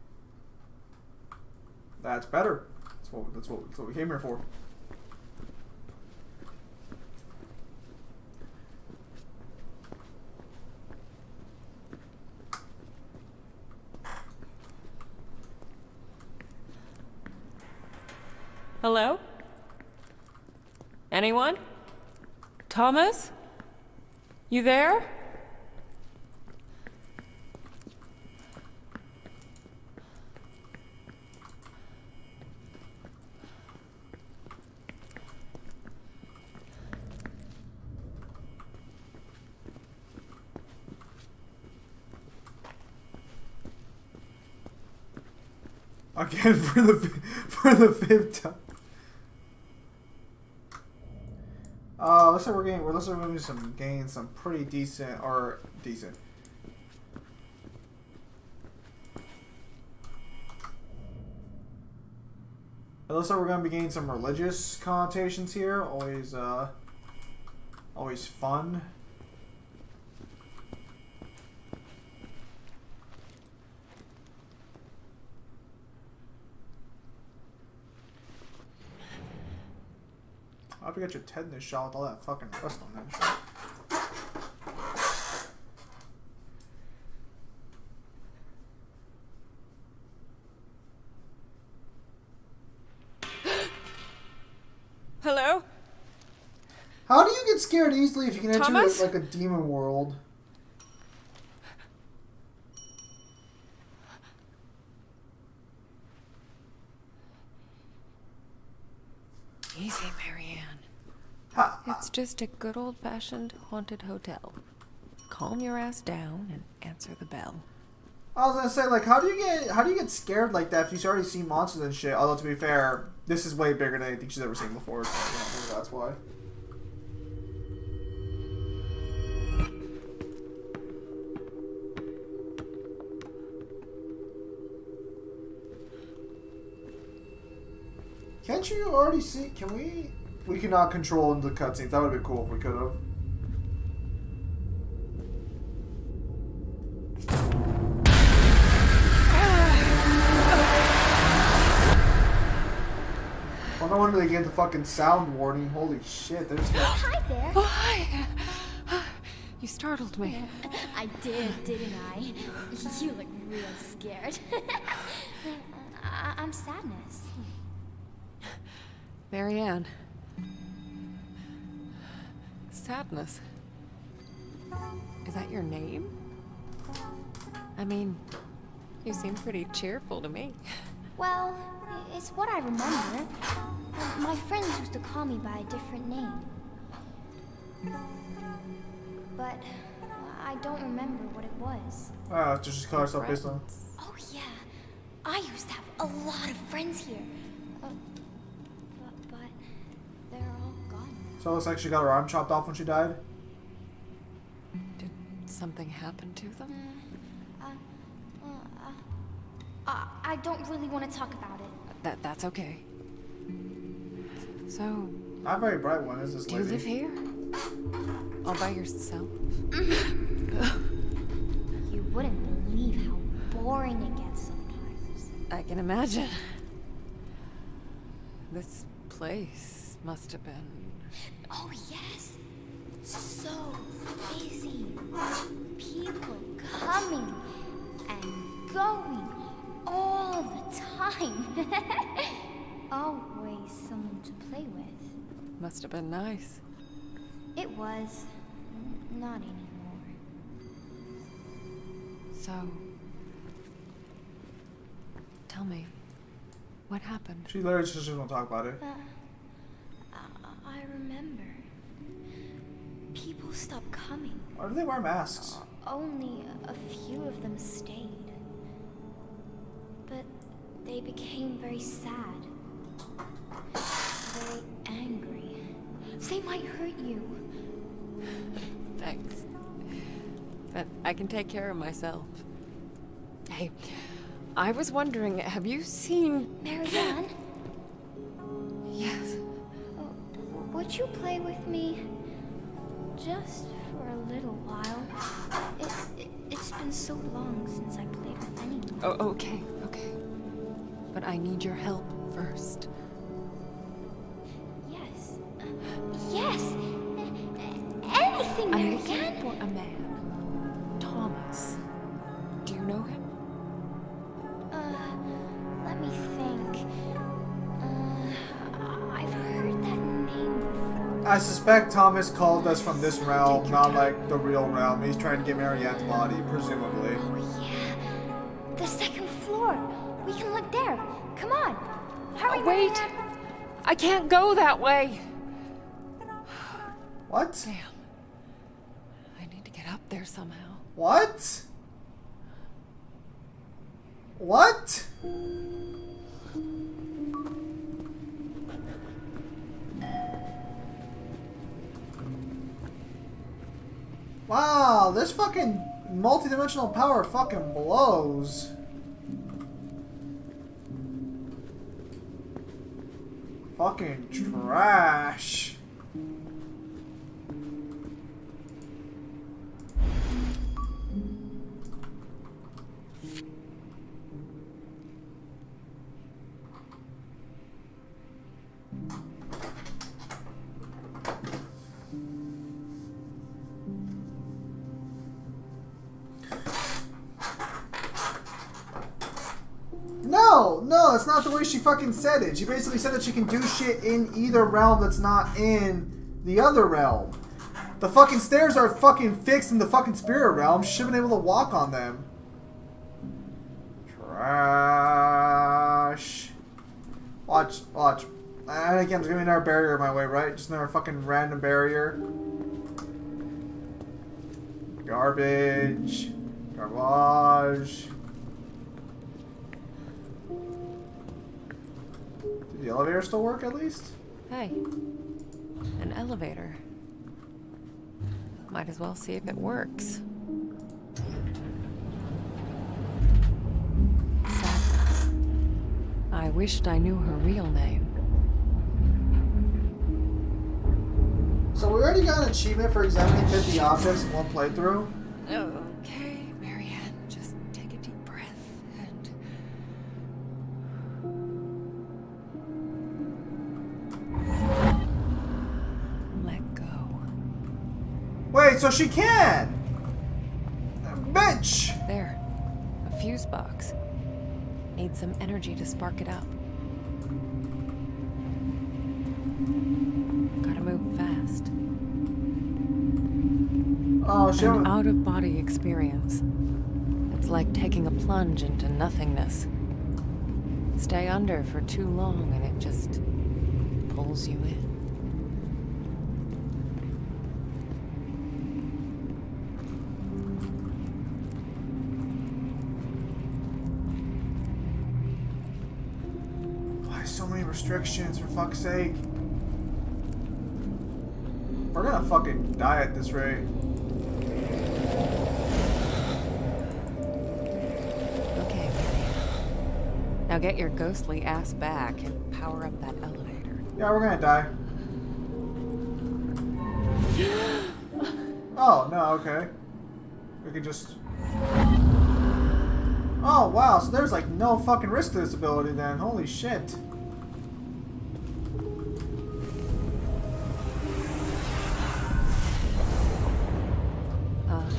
That's better. That's what we came here for. Hello? Anyone? Thomas? You there? Again for the fifth time. Looks like we're getting some pretty decent. It looks like we're gonna be getting some religious connotations here. Always fun. I hope you got your tetanus shot with all that fucking rust on that shit. Hello? How do you get scared easily if you can enter Thomas? like a demon world? Easy, Marianne. Ha- It's just a good old-fashioned haunted hotel. Calm your ass down and answer the bell. I was gonna say, like, how do you get scared like that if you've already seen monsters and shit? Although to be fair, this is way bigger than anything she's ever seen before, so maybe that's why. Can't you already see? Can we? We cannot control the cutscenes. That would have been cool if we could have. Well, no wonder they gave the fucking sound warning. Holy shit, there's Oh, hi there. Oh, hi. You startled me. I did, didn't I? You look real scared. I'm Sadness. Marianne. Sadness. Is that your name? I mean, you seem pretty cheerful to me. Well, it's what I remember. My friends used to call me by a different name. But I don't remember what it was. Just call herself based on. Oh yeah, I used to have a lot of friends here. But they're all gone. So it looks like she got her arm chopped off when she died. something happened to them? I don't really want to talk about it. That's okay. So, Not a very bright one, is this do you lady? live here? All by yourself? You wouldn't believe how boring it gets sometimes. I can imagine. This place must have been... Oh, yes. So busy. People coming and going all the time. Always someone to play with. Must have been nice. It was. Not anymore. So... Tell me, what happened? She literally just doesn't talk about it. I remember. People stopped coming. Why do they wear masks? Only a few of them stayed. But they became very sad. Very angry. They might hurt you. Thanks. But I can take care of myself. Hey, I was wondering, have you seen... Marianne, Yes. would you play with me? Just for a little while. It's been so long since I played with anyone. Oh, okay. But I need your help first. Yes. Yes! Anything, I'm looking Marianne! for a man. Thomas. Do you know him? Let me think. I've heard that name before. I suspect Thomas called us from this realm, not like the real realm. He's trying to get Marianne's body, presumably. Oh, yeah. The second floor. We can look there. Come on. Hurry, Wait! Marianne. I can't go that way! What? Damn. I need to get up there somehow. What? What? Wow, this fucking multi-dimensional power fucking blows. Fucking trash. No, that's not the way she fucking said it. She basically said that she can do shit in either realm that's not in the other realm. The fucking stairs are fucking fixed in the fucking spirit realm. She should have been able to walk on them. Trash. Watch. And again, there's gonna be another barrier in my way, right? Just another fucking random barrier. Garbage. Garbage. Did the elevator still work at least? Hey. An elevator. Might as well see if it works. Sadly, I wished I knew her real name. So we already got an achievement for examining 50 objects in one playthrough. Okay, Marianne, just take a deep breath and... let go. Wait, so she can! Bitch! There. A fuse box. Need some energy to spark it up. Gotta move fast. Oh, she An out-of-body experience. It's like taking a plunge into nothingness. Stay under for too long and it just pulls you in. Why so many restrictions, for fuck's sake? We're gonna fucking die at this rate. Now get your ghostly ass back and power up that elevator. Yeah, we're gonna die. Oh, no, okay. We can just... Oh, wow, so there's like no fucking risk to this ability then. Holy shit. Uh-huh.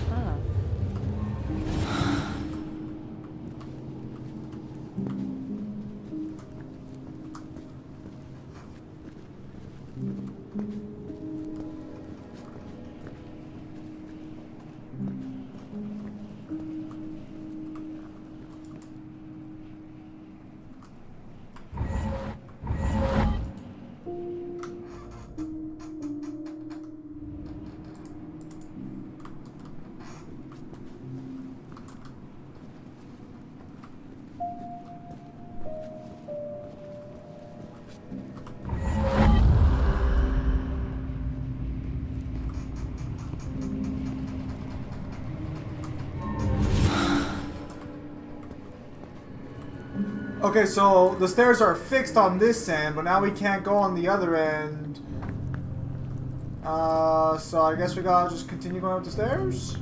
Okay, so the stairs are fixed on this end, but now we can't go on the other end. So I guess we gotta just continue going up the stairs?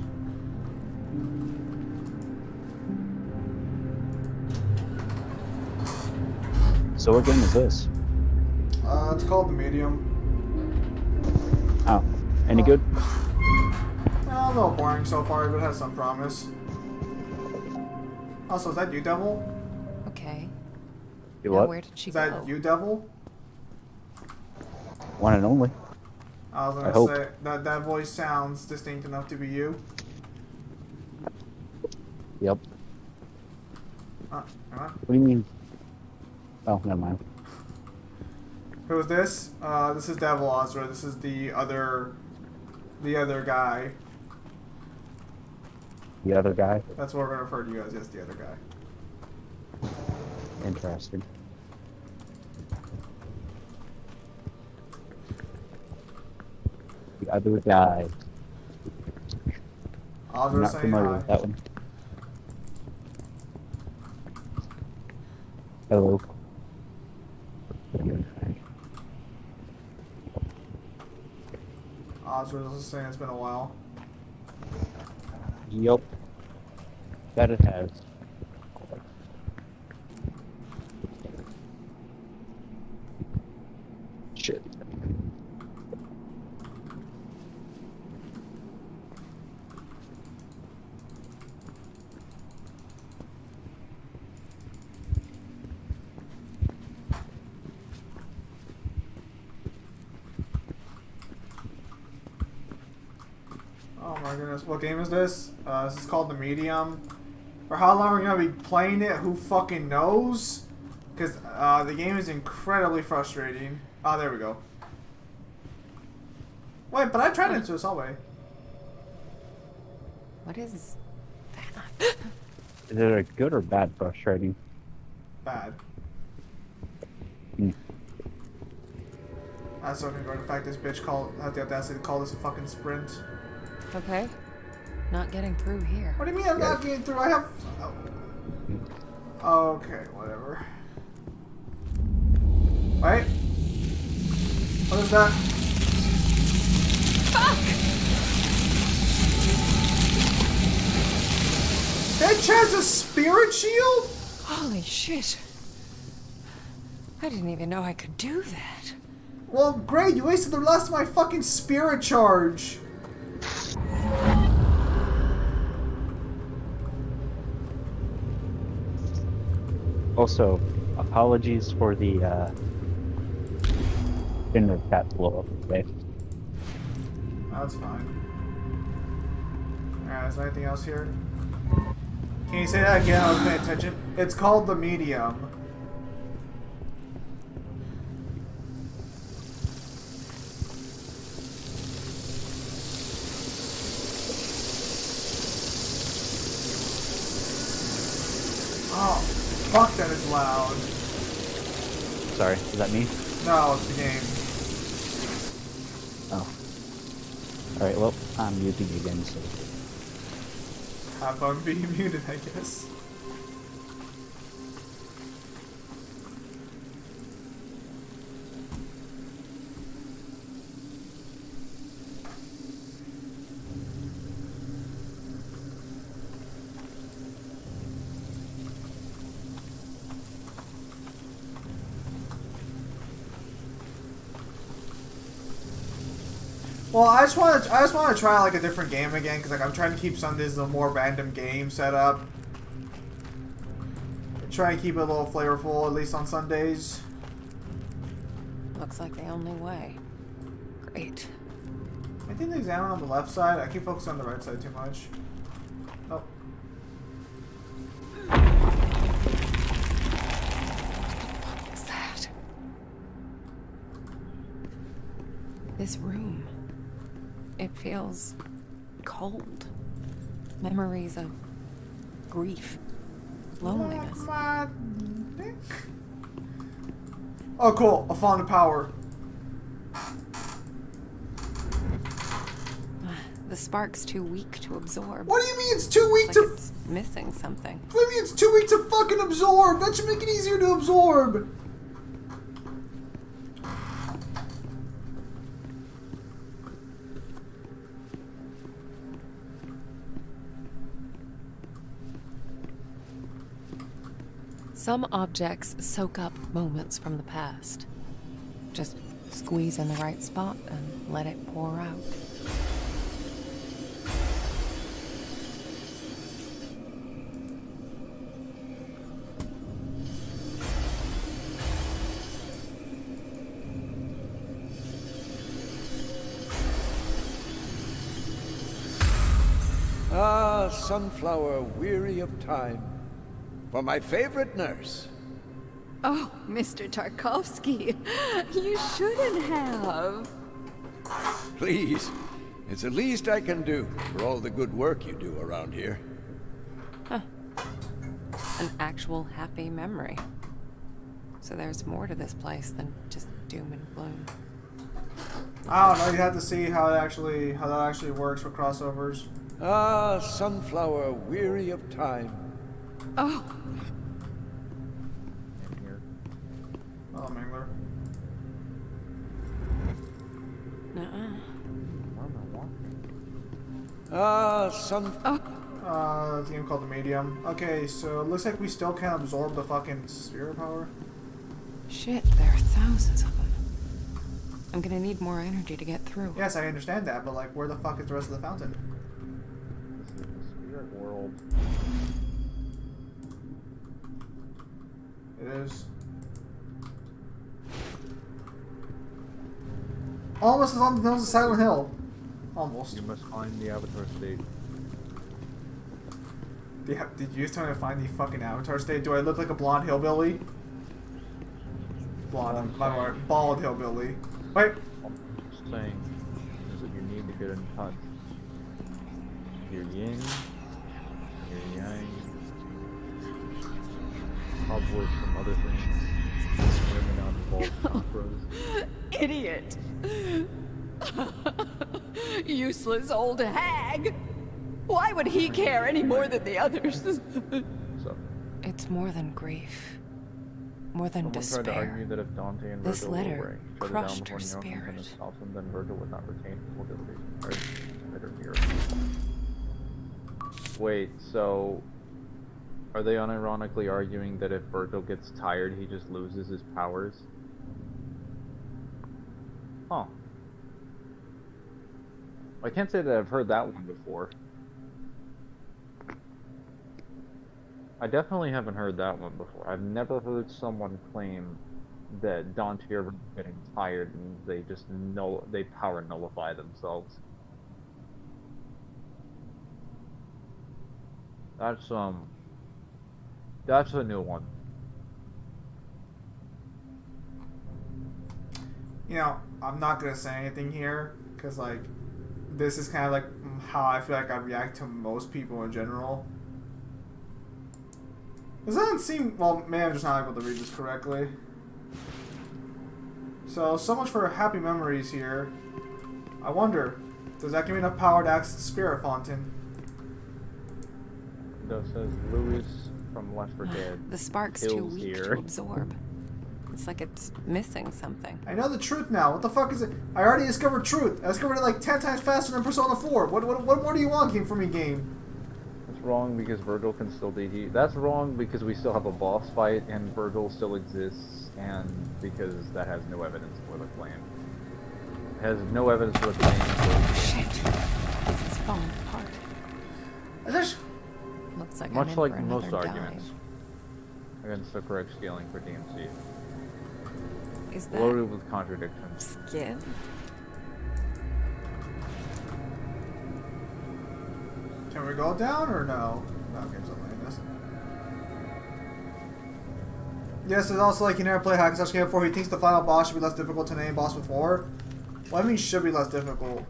So what game is this? It's called The Medium. Oh, any good? A little boring so far, but it has some promise. Also, is that you, Devil? Okay. You Now what? where did she Is go? that you, Devil? One and only. I was I gonna hope. say that voice sounds distinct enough to be you. Yep. Huh? What do you mean? Oh, never mind. Who is this? This is Devil Ozra. This is the other guy. The other guy? That's what we're gonna refer to you as. Yes, the other guy. Interesting. The other guy. I'm Ozra not saying familiar hi. with that one. Hello. Ozra's just saying it's been a while. Yup. That it has. Shit. Oh my goodness, what game is this? This is called The Medium. For how long we're gonna be playing it, who fucking knows? Because the game is incredibly frustrating. Oh, there we go. Wait, but I tried into this hallway. What is that? Is it a good or bad frustrating? Bad. Hmm. I still can ignore the fact this bitch had the audacity to call this a fucking sprint. Okay. Not getting through here. What do you mean I'm not getting through? I have... Oh. Okay, whatever. Wait. What is that? Fuck! Bitch has a spirit shield? Holy shit. I didn't even know I could do that. Well, great, you wasted the rest of my fucking spirit charge. Also, apologies for the dinner cat blow up today. That's fine. Alright, is there anything else here? Can you say that again? I was paying attention. It's called The Medium. Oh, fuck, that is loud. Sorry, is that me? No, it's the game. Oh. Alright, well, I'm muting again, so... Have fun being muted, I guess. Well, I just want to try like a different game again because like I'm trying to keep Sundays a more random game set up. Try and keep it a little flavorful, at least on Sundays. Looks like the only way. Great. I think the examiner on the left side. I keep focusing on the right side too much. Oh. What's that? This room. It feels cold. Memories of grief, loneliness. Oh, cool. A font of power. The spark's too weak to absorb. What do you mean it's too weak Like to... it's missing something. What do you mean it's too weak to fucking absorb? That should make it easier to absorb. Some objects soak up moments from the past. Just squeeze in the right spot and let it pour out. Ah, sunflower, weary of time. For my favorite nurse. Oh, Mr. Tarkovsky, you shouldn't have. Please, it's the least I can do for all the good work you do around here. An actual happy memory. So there's more to this place than just doom and gloom. I don't know. You have to see how that actually works with crossovers. Ah, sunflower, weary of time. Oh, Oh, Mangler. Nuh-uh. Ah, It's a game called The Medium. Okay, so it looks like we still can't absorb the fucking sphere power. Shit, there are thousands of them. I'm gonna need more energy to get through. Yes, I understand that, but like, where the fuck is the rest of the fountain? This is the spirit world. It is. Almost as on the nose of Silent Hill. Almost. You must find the Avatar state. Did you just try to find the fucking Avatar state? Do I look like a blonde hillbilly? Blonde, my word, bald hillbilly. Wait. I'm just saying is that you need to get in touch. Your yin, your yang, probably some other things. Women on chakras. idiot. Useless old hag. Why would he care any more than the others? So, It's more than grief. More than someone tried to argue despair. that if Dante and This Virgil letter were wearing each other down crushed before her Neo comes in spirit. and stops him, then Virgil would not retain full ability. Wait, so are they unironically arguing that if Virgil gets tired, he just loses his powers? Huh. I can't say that I've heard that one before. I definitely haven't heard that one before. I've never heard someone claim that Dante or Virgil getting tired and they just they power nullify themselves. That's a new one. You know, I'm not gonna say anything here, because, like, this is kind of like how I feel like I react to most people in general. This doesn't seem... Well, maybe I'm just not able to read this correctly. So much for happy memories here. I wonder, does that give me enough power to access the Spirit Fountain? It says Louis from Left 4 Dead. The spark's too Hills weak here. to absorb. It's like it's missing something. I know the truth now. What the fuck is it? I already discovered truth. I discovered it like 10 times faster than Persona 4. What more do you want from me, game? That's wrong because Virgil can still DD. That's wrong because we still have a boss fight and Virgil still exists, and because that has no evidence for the plan. has no evidence for the claim. Shit. This is falling apart. Is this? Looks like I'm Much in like for most another arguments against the correct scaling for DMC. dive. Is that Loaded with contradictions. skin? Can we go down or no? No, game's not letting us. Yes, it's also like you never play Hack and Slash game before. He thinks the final boss should be less difficult to name boss before. Well, I mean, should be less difficult.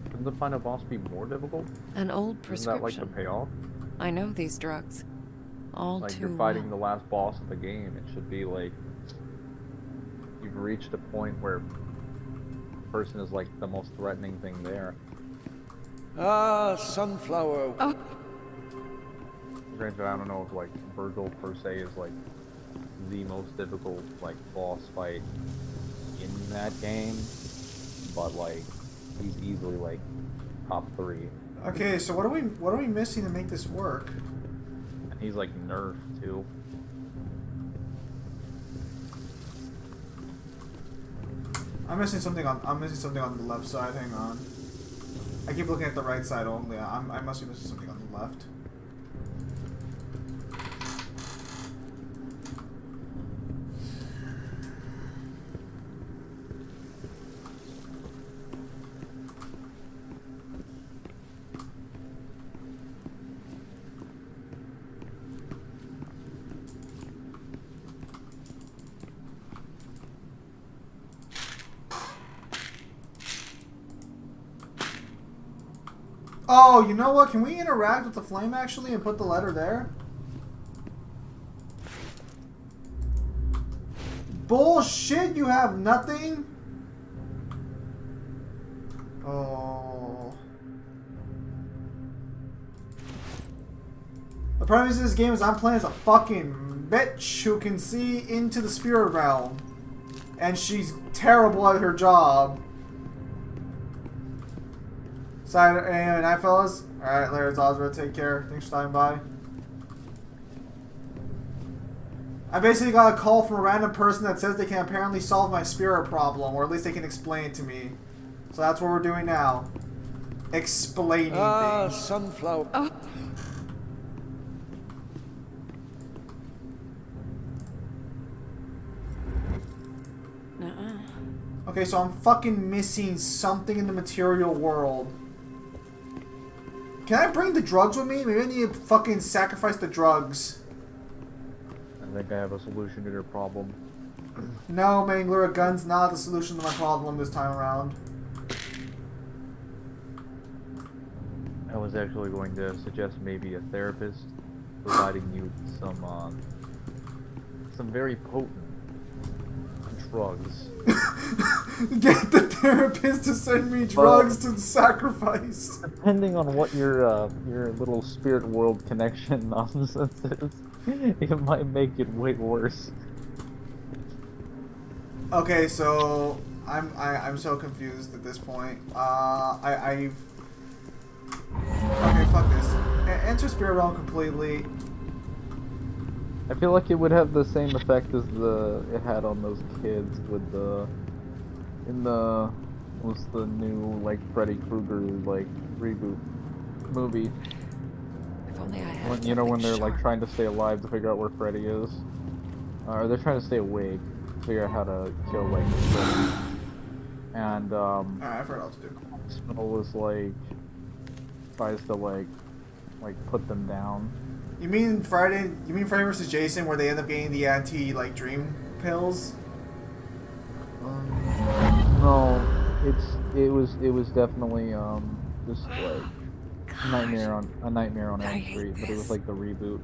Shouldn't the final boss be more difficult? An old Isn't that like prescription. the payoff? I know these drugs. All Like too you're fighting well. the last boss of the game. It should be like you've reached a point where the person is like the most threatening thing there. Ah, Sunflower. Oh, Granted, I don't know if like Virgil per se is like the most difficult like boss fight in that game, but like he's easily like top 3. Okay, so what are we missing to make this work? And he's like nerfed too. I'm missing something on the left side. Hang on. I keep looking at the right side only. I must be missing something on the left. Oh, you know what? Can we interact with the flame actually and put the letter there? Bullshit, you have nothing? Oh. The premise of this game is I'm playing as a fucking bitch who can see into the spirit realm. And she's terrible at her job. Anyway, night fellas. Alright, Larry Osra, take care. Thanks for stopping by. I basically got a call from a random person that says they can apparently solve my spirit problem, or at least they can explain it to me. So that's what we're doing now. Explaining things. Sunflower. oh. Nuh-uh. Okay, so I'm fucking missing something in the material world. Can I bring the drugs with me? Maybe I need to fucking sacrifice the drugs. I think I have a solution to your problem. No, Mangler, a gun's not the solution to my problem this time around. I was actually going to suggest maybe a therapist providing you some very potent drugs. Get the therapist to send me drugs to sacrifice. Depending on what your little spirit world connection nonsense is, it might make it way worse. Okay, so I'm so confused at this point. Okay, fuck this. Enter spirit realm completely. I feel like it would have the same effect as it had on those kids with what's the new like Freddy Krueger like reboot movie. If only I had When, you know, when they're something like trying to stay alive to figure out where Freddy is, or they're trying to stay awake to figure out how to kill like Freddy. And Alright, I've heard what to do. Hospital was like tries to like put them down. You mean Friday vs. Jason, where they end up getting the anti dream pills? No, it was definitely just like a Nightmare on I Elm hate Street, but it was this. like the reboot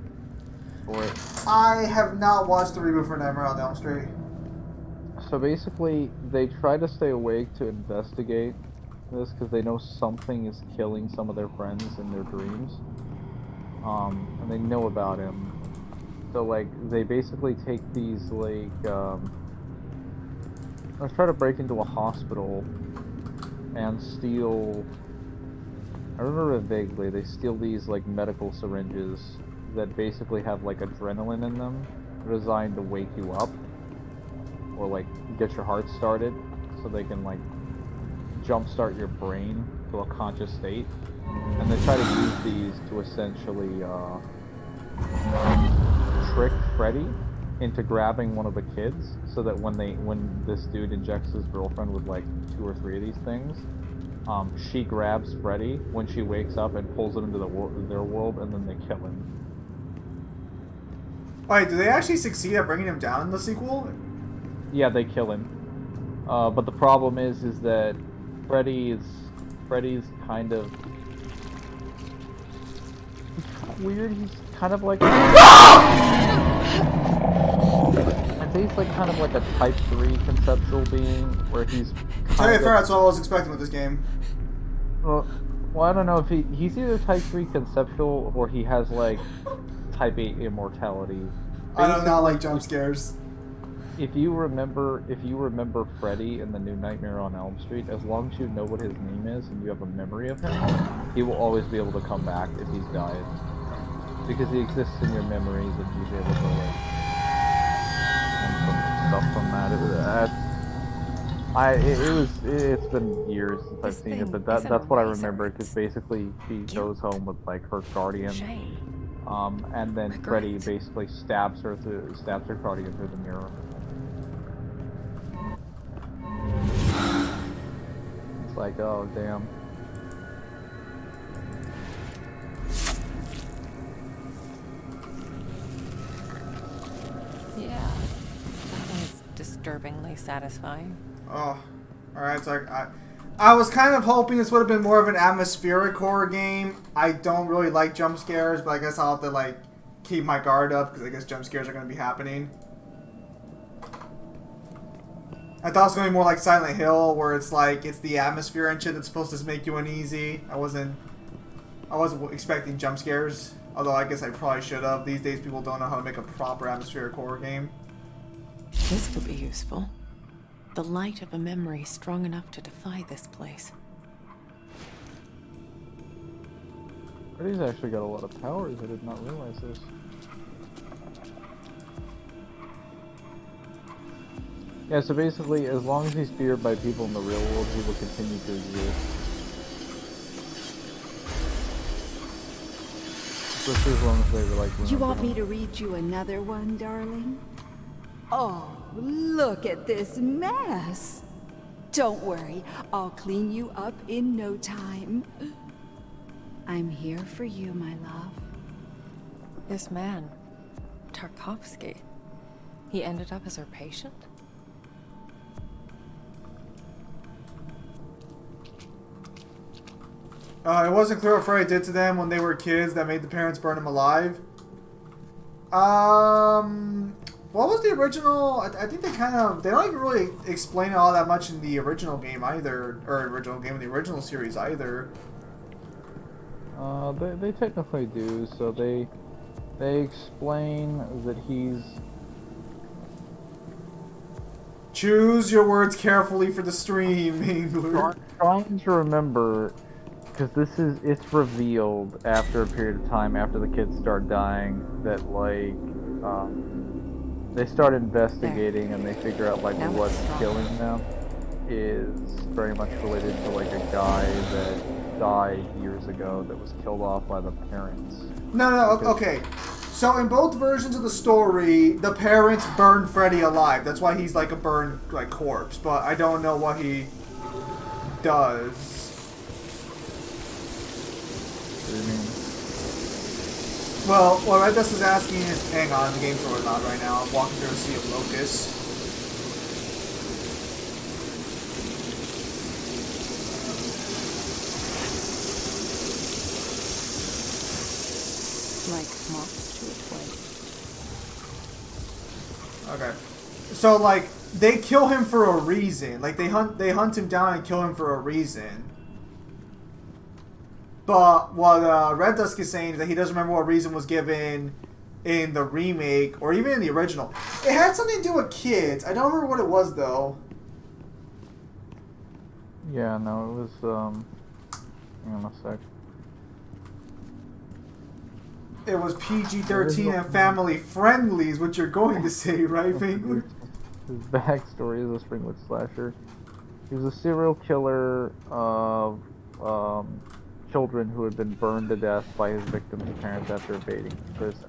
for it. I have not watched the reboot for Nightmare on Elm Street. So basically, they try to stay awake to investigate this because they know something is killing some of their friends in their dreams. And they know about him. So like, they basically take these like, let's try to break into a hospital and steal, I remember it vaguely, they steal these like medical syringes that basically have like adrenaline in them, designed to wake you up, or like get your heart started. so they can like jumpstart your brain to a conscious state, and they try to use these to essentially trick Freddy into grabbing one of the kids, so that when this dude injects his girlfriend with like 2 or 3 of these things, she grabs Freddy when she wakes up and pulls him into their world, and then they kill him. Wait, do they actually succeed at bringing him down in the sequel? Yeah, they kill him. But the problem is that Freddy's kind of weird. He's kind of like I'd say he's like kind of like a Type 3 conceptual being, where he's To be fair, that's what I was expecting with this game. Well, I don't know if he's either Type 3 conceptual or he has like Type 8 immortality. I do not like jump scares. If you remember Freddy in the new Nightmare on Elm Street, as long as you know what his name is and you have a memory of him, he will always be able to come back if he's died. Because he exists in your memories and you'll be able to like stuff from that. It's been years since I've seen it, but that's what I remember, because basically she goes home with like her guardian. And then Freddy basically stabs her guardian through the mirror. It's like, oh damn. Yeah, that was disturbingly satisfying. Oh, alright, so I was kind of hoping this would have been more of an atmospheric horror game. I don't really like jump scares, but I guess I'll have to like keep my guard up, because I guess jump scares are going to be happening. I thought it was going to be more like Silent Hill, where it's like, it's the atmosphere and shit that's supposed to make you uneasy. I wasn't expecting jump scares, although I guess I probably should have. These days people don't know how to make a proper atmospheric horror game. This could be useful. The light of a memory strong enough to defy this place. Freddy's actually got a lot of powers. I did not realize this. Yeah, so basically, as long as he's feared by people in the real world, he will continue to exist. Especially as long as they like. You want me to read you another one, darling? Oh, look at this mess. Don't worry, I'll clean you up in no time. I'm here for you, my love. This man, Tarkovsky, he ended up as her patient? It wasn't clear what Freddy did to them when they were kids that made the parents burn him alive. What was the original? I think they don't even really explain it all that much in the original game either, or the original series either. They technically do. So they explain that he's. Choose your words carefully for the stream, Engler. Trying to remember, because it's revealed after a period of time, after the kids start dying, that like they start investigating and they figure out like what's killing them is very much related to like a guy that died years ago that was killed off by the parents. Okay. So in both versions of the story, the parents burned Freddy alive. That's why he's like a burned like corpse. But I don't know what he does. What do you mean? Well, what Red Dust is asking is, hang on, the game's rolling on right now. I'm walking through a sea of locusts. Like moths to a flame. Okay. So like they kill him for a reason. Like they hunt him down and kill him for a reason. But what Red Dusk is saying is that he doesn't remember what reason was given in the remake or even in the original. It had something to do with kids. I don't remember what it was though. Yeah, no, it was hang on a sec. It was PG-13 and family friendly is what you're going to say, right, Fingler? His backstory is a Springwood slasher. He was a serial killer of children who had been burned to death by his victims' parents after evading prison.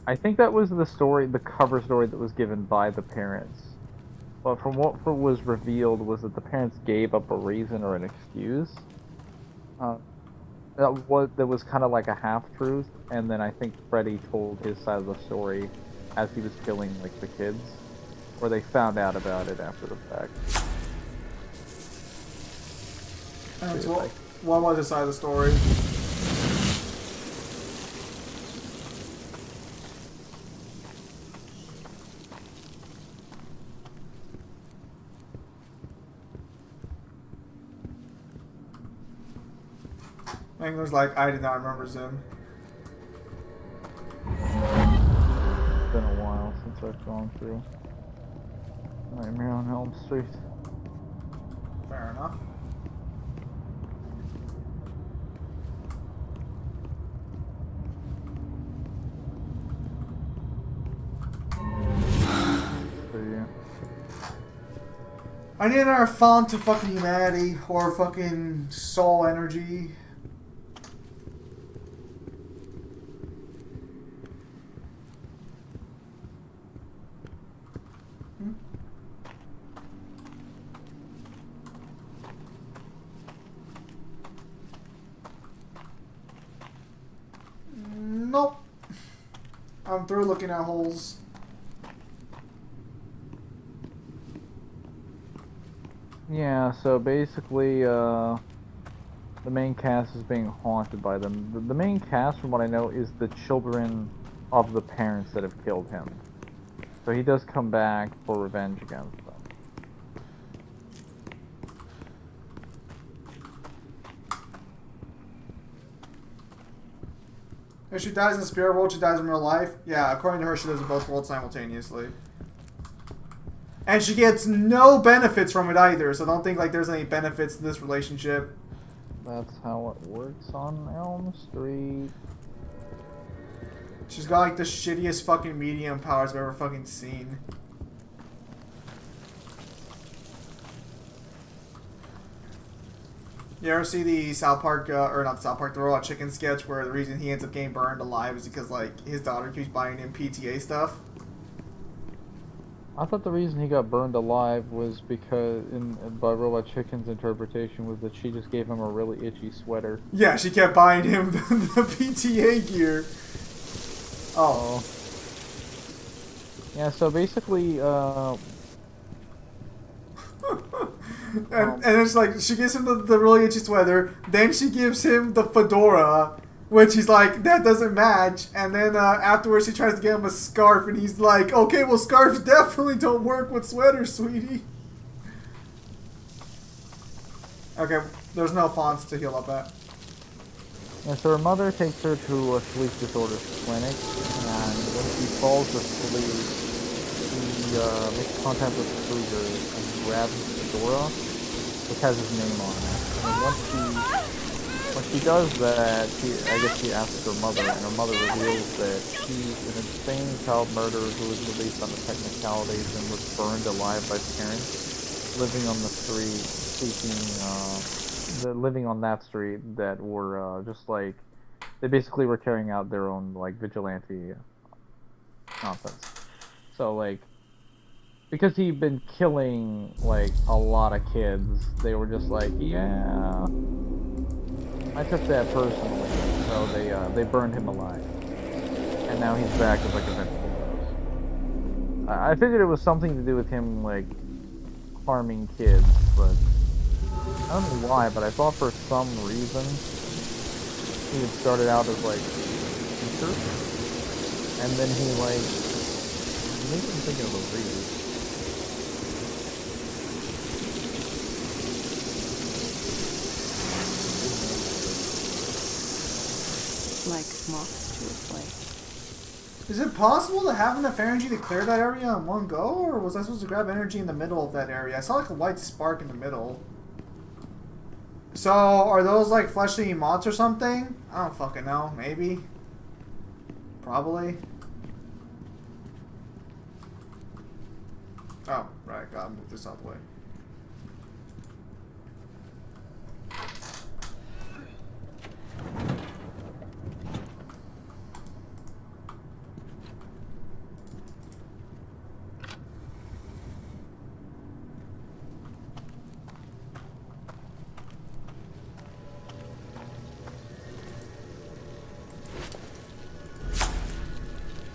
I think that was the story, the cover story that was given by the parents. But from what was revealed was that the parents gave up a reason or an excuse. That was kind of like a half-truth, and then I think Freddy told his side of the story as he was killing like the kids, or they found out about it after the fact. And so what was his side of the story? Angler's like, I did not remember Zim. It's been a while since I've gone through Nightmare on Elm Street. Fair enough. So yeah. I need another font to fucking humanity or fucking soul energy. Nope. I'm through looking at holes. Yeah, so basically, the main cast is being haunted by them. The main cast, from what I know, is the children of the parents that have killed him. So he does come back for revenge against them. If she dies in the spirit world, she dies in real life. Yeah, according to her, she lives in both worlds simultaneously. And she gets no benefits from it either, so don't think like there's any benefits to this relationship. That's how it works on Elm Street. She's got like the shittiest fucking medium powers I've ever fucking seen. You ever see the South Park, or not South Park, the Robot Chicken sketch where the reason he ends up getting burned alive is because like his daughter keeps buying him PTA stuff? I thought the reason he got burned alive was because, by Robot Chicken's interpretation, was that she just gave him a really itchy sweater. Yeah, she kept buying him the PTA gear. Oh. Yeah, so basically, and it's like, she gives him the really itchy sweater, then she gives him the fedora, which he's like, that doesn't match, and then afterwards she tries to get him a scarf, and he's like, okay, well scarves definitely don't work with sweaters, sweetie. Okay, there's no fonts to heal up at. yeah, so her mother takes her to a sleep disorder clinic, and when she falls asleep, she makes contact with Krueger and grabs Fedora, which has his name on it. And once she does that, I guess she asks her mother, and her mother reveals that she's an insane child murderer who was released on the technicalities and was burned alive by parents living on the street, living on that street that were just like, they basically were carrying out their own like vigilante nonsense. So like, because he'd been killing like a lot of kids, they were just like, yeah, I took that personally, so they burned him alive, and now he's back as like a vengeful ghost. I figured it was something to do with him like harming kids, but I don't know why. But I thought for some reason he had started out as like a teacher, and then he like maybe I'm thinking of a read. Like moths to a flame. Is it possible to have enough energy to clear that area in one go, or was I supposed to grab energy in the middle of that area? I saw like a white spark in the middle. So, are those like fleshly moths or something? I don't fucking know. Maybe. Probably. Oh, right. Gotta move this out of the way.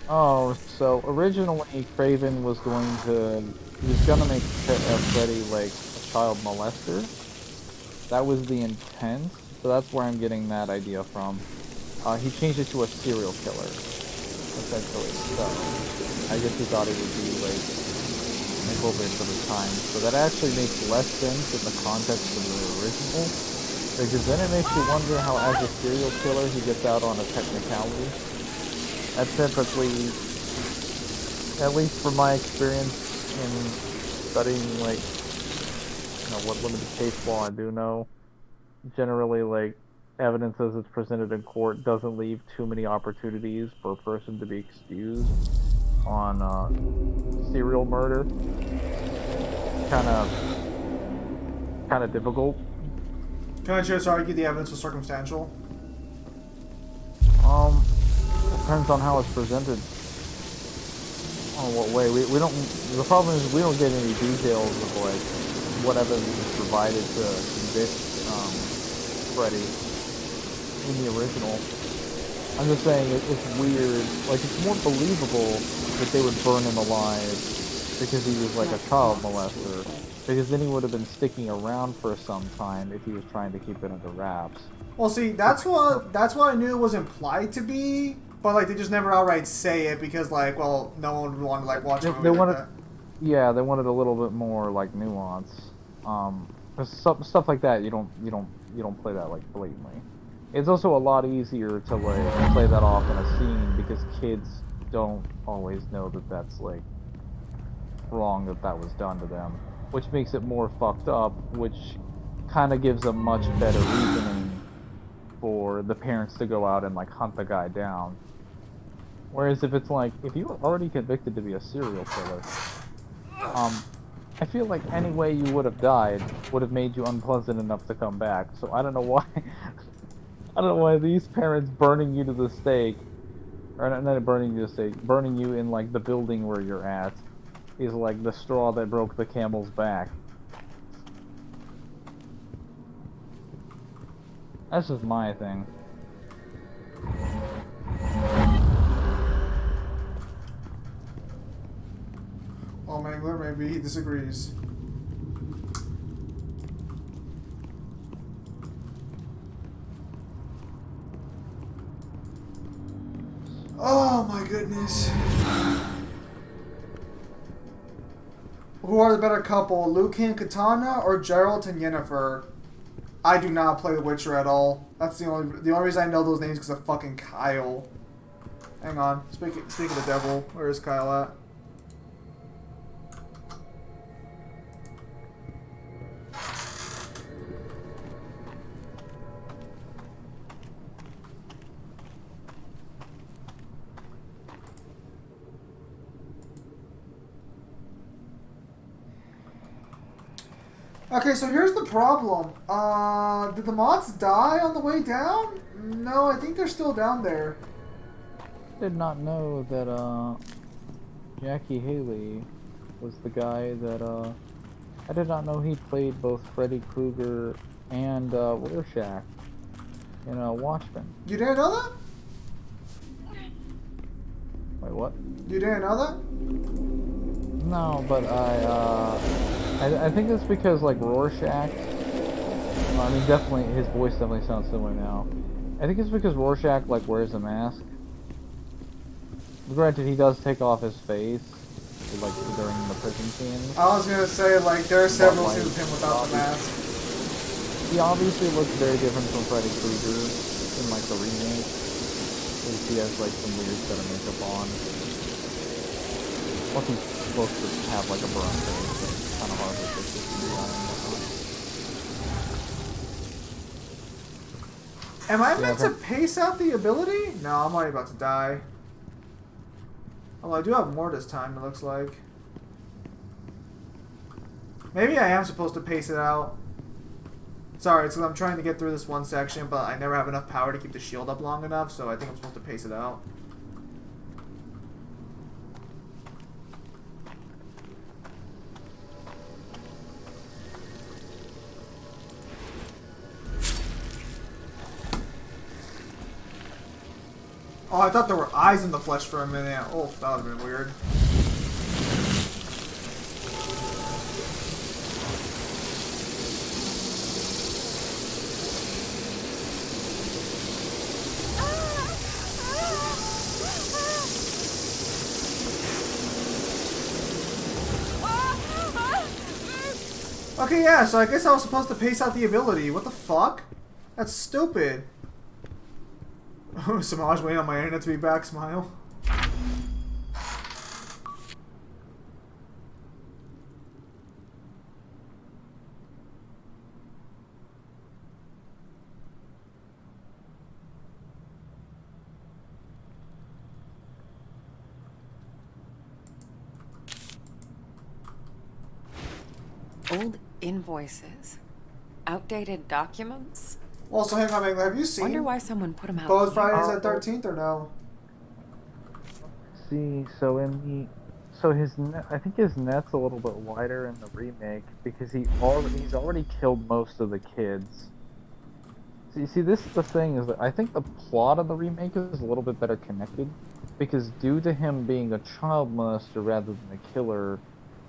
Oh, so originally Craven was going to, he was gonna make Freddy like a child molester. That was the intent, so that's where I'm getting that idea from. He changed it to a serial killer, essentially. So I guess he thought it would be like appropriate for the time. So that actually makes less sense in the context of the original, because then it makes you wonder how, as a serial killer, he gets out on a technicality. That typically, at least from my experience in studying, like, you know, what limited case law I do know, generally, like, evidence as it's presented in court doesn't leave too many opportunities for a person to be excused on serial murder. Kind of difficult. Can I just argue the evidence was circumstantial? Depends on how it's presented. Oh, what way? We don't. The problem is we don't get any details of like what evidence is provided to convict Freddy in the original. I'm just saying it's weird. Like, it's more believable that they would burn him alive because he was like a child molester. Because then he would have been sticking around for some time if he was trying to keep it under wraps. Well, see, that's what I knew it was implied to be, but like they just never outright say it because like, well, no one would want to like watch it. They wanted, yeah, they wanted a little bit more like nuance. 'Cause stuff like that you don't play that like blatantly. It's also a lot easier to like play that off in a scene because kids don't always know that that's like wrong, that was done to them, which makes it more fucked up, which kind of gives a much better reasoning for the parents to go out and like hunt the guy down. Whereas if it's like, if you were already convicted to be a serial killer, I feel like any way you would have died would have made you unpleasant enough to come back. So I don't know why. I don't know why these parents burning you to the stake, or not burning you to the stake, burning you in like the building where you're at, is like the straw that broke the camel's back. That's just my thing. Oh, Mangler, maybe he disagrees. Oh my goodness. Who are the better couple, Luke and Katana or Geralt and Yennefer? I do not play The Witcher at all. That's the only reason I know those names because of fucking Kyle. Hang on. Speaking of the devil, where is Kyle at? Okay, so here's the problem. Did the mods die on the way down? No, I think they're still down there. Did not know that Jackie Haley was the guy that I did not know he played both Freddy Krueger and Rorschach in Watchmen. You didn't know that? Wait, what? You didn't know that? No, but I think it's because like Rorschach. I mean, definitely his voice definitely sounds similar now. I think it's because Rorschach like wears a mask. Granted, he does take off his face, like during the prison scenes. I was gonna say like there are several scenes of him without the mask. He obviously looks very different from Freddy Krueger in like the remake. He has like some weird set of makeup on. Plus he's supposed to have like a burn face, so it's kind of hard to fix this CGI. Am I meant to pace out the ability? No, I'm already about to die. Although I do have more this time, it looks like. Maybe I am supposed to pace it out. Sorry, it's because I'm trying to get through this one section, but I never have enough power to keep the shield up long enough, so I think I'm supposed to pace it out. Oh, I thought there were eyes in the flesh for a minute. Oh, that would have been weird. Okay, yeah, so I guess I was supposed to pace out the ability. What the fuck? That's stupid. Samaj waiting on my internet to be back, smile. Old invoices. Outdated documents. Also, hang on, Megla, have you seen Wonder why someone put them out. both here. Fridays at 13th or no? See, so in the, so his net, I think his net's a little bit wider in the remake because he's already killed most of the kids. So you see, this is the thing is that I think the plot of the remake is a little bit better connected because due to him being a child molester rather than a killer,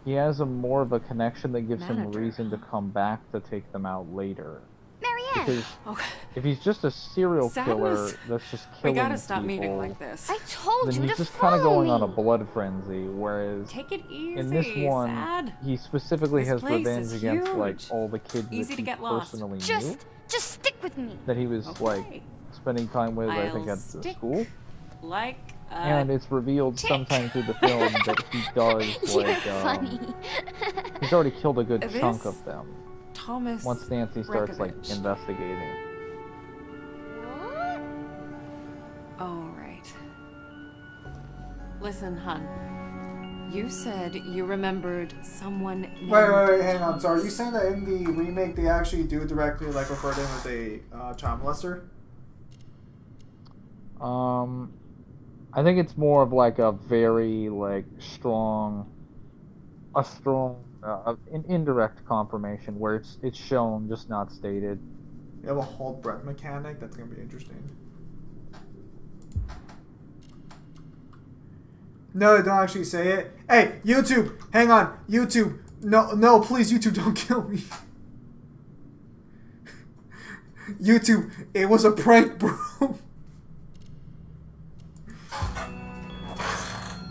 he has a more of a connection that gives him a Manager. reason to come back to take them out later. Marianne! Because Oh, if he's just a serial killer Sadness. that's just we killing gotta stop people, meeting like this. I told then you he's to just kind of follow going me. on a blood frenzy. Whereas Take it easy. in this one, Sad. he specifically This has place revenge is against like huge. all the kids Easy that to he get lost. personally knew Just stick with me. that he was like Okay. spending time with. I think I'll at the stick. school, Like and it's revealed tick. sometime through the film that he does You're like funny. he's already killed a good This chunk of them. Thomas. Once Nancy starts like Rekovich. investigating. What? Oh, right. Listen, hun. You said you remembered someone named Wait, hang on. So are you saying that in the remake they actually do directly like refer to him as a child molester? I think it's more of like a very like strong, an indirect confirmation where it's shown just not stated. You have a hold breath mechanic. That's gonna be interesting. No, they don't actually say it. Hey, YouTube, hang on, YouTube. No, please, YouTube, don't kill me. YouTube, it was a prank, bro.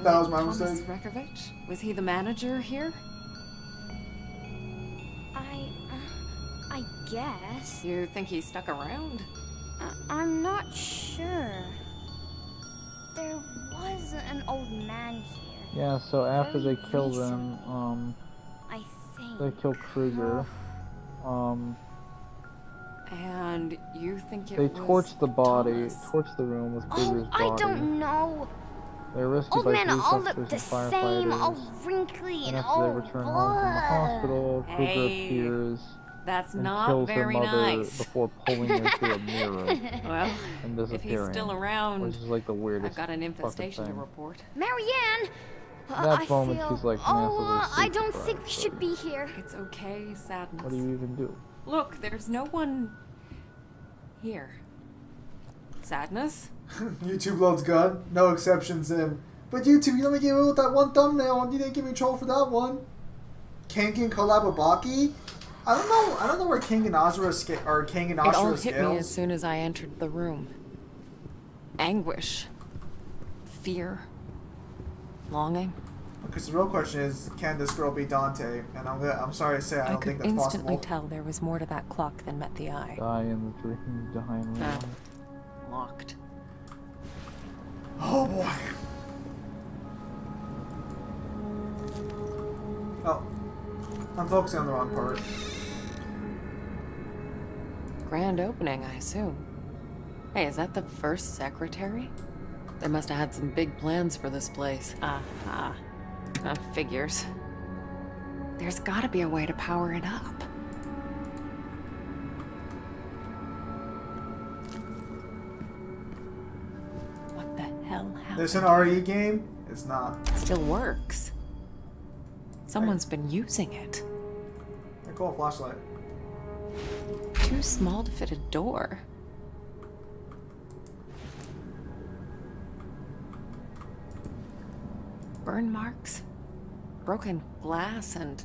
That was my Thomas mistake. Rekovich? Was he the manager here? I guess. You think he stuck around? I'm not sure. There was an old man here. Yeah. So after they Very kill recently. them, I think. they kill Kruger. And you think it They was torch the body, Thomas? torch the room with Kruger's Oh, I body. don't know. They're rescued Old by men police all officers look the and same, all firefighters. wrinkly And and after all they return home from the hospital, Kruger Hey. appears That's and not kills her very mother nice. before pulling her through a mirror Well, and if he's disappearing. still around, Which is like the weirdest. I've got an fucking infestation to thing. report. Marianne! That I moment, feel... she's, like, oh, massively I don't sleep think we deprived, should so- be here. It's okay, Sadness. What do you even do? Look, there's no one here. Sadness? YouTube loves gun. No exceptions in. But YouTube, you let me get away with that one thumbnail and you didn't give me a troll for that one. Kangen collab with Baki? I don't know where King and Azura King and It all Ashura hit me as scales. soon as I entered the room. Anguish. Fear. Longing. Because the real question is, can this girl be Dante? And I'm sorry to say, I I don't could think that's instantly possible. tell there was more to that clock than met the eye. Die in the dream, die in Ah, room. locked. Oh boy. Oh. I'm focusing on the wrong part. Grand opening, I assume. Hey, is that the first secretary? They must have had some big plans for this place. Figures. There's gotta be a way to power it up. What the hell happened? There's an RE game? It's not. Still works. Someone's been using it. I call a flashlight. Too small to fit a door. burn marks, broken glass, and...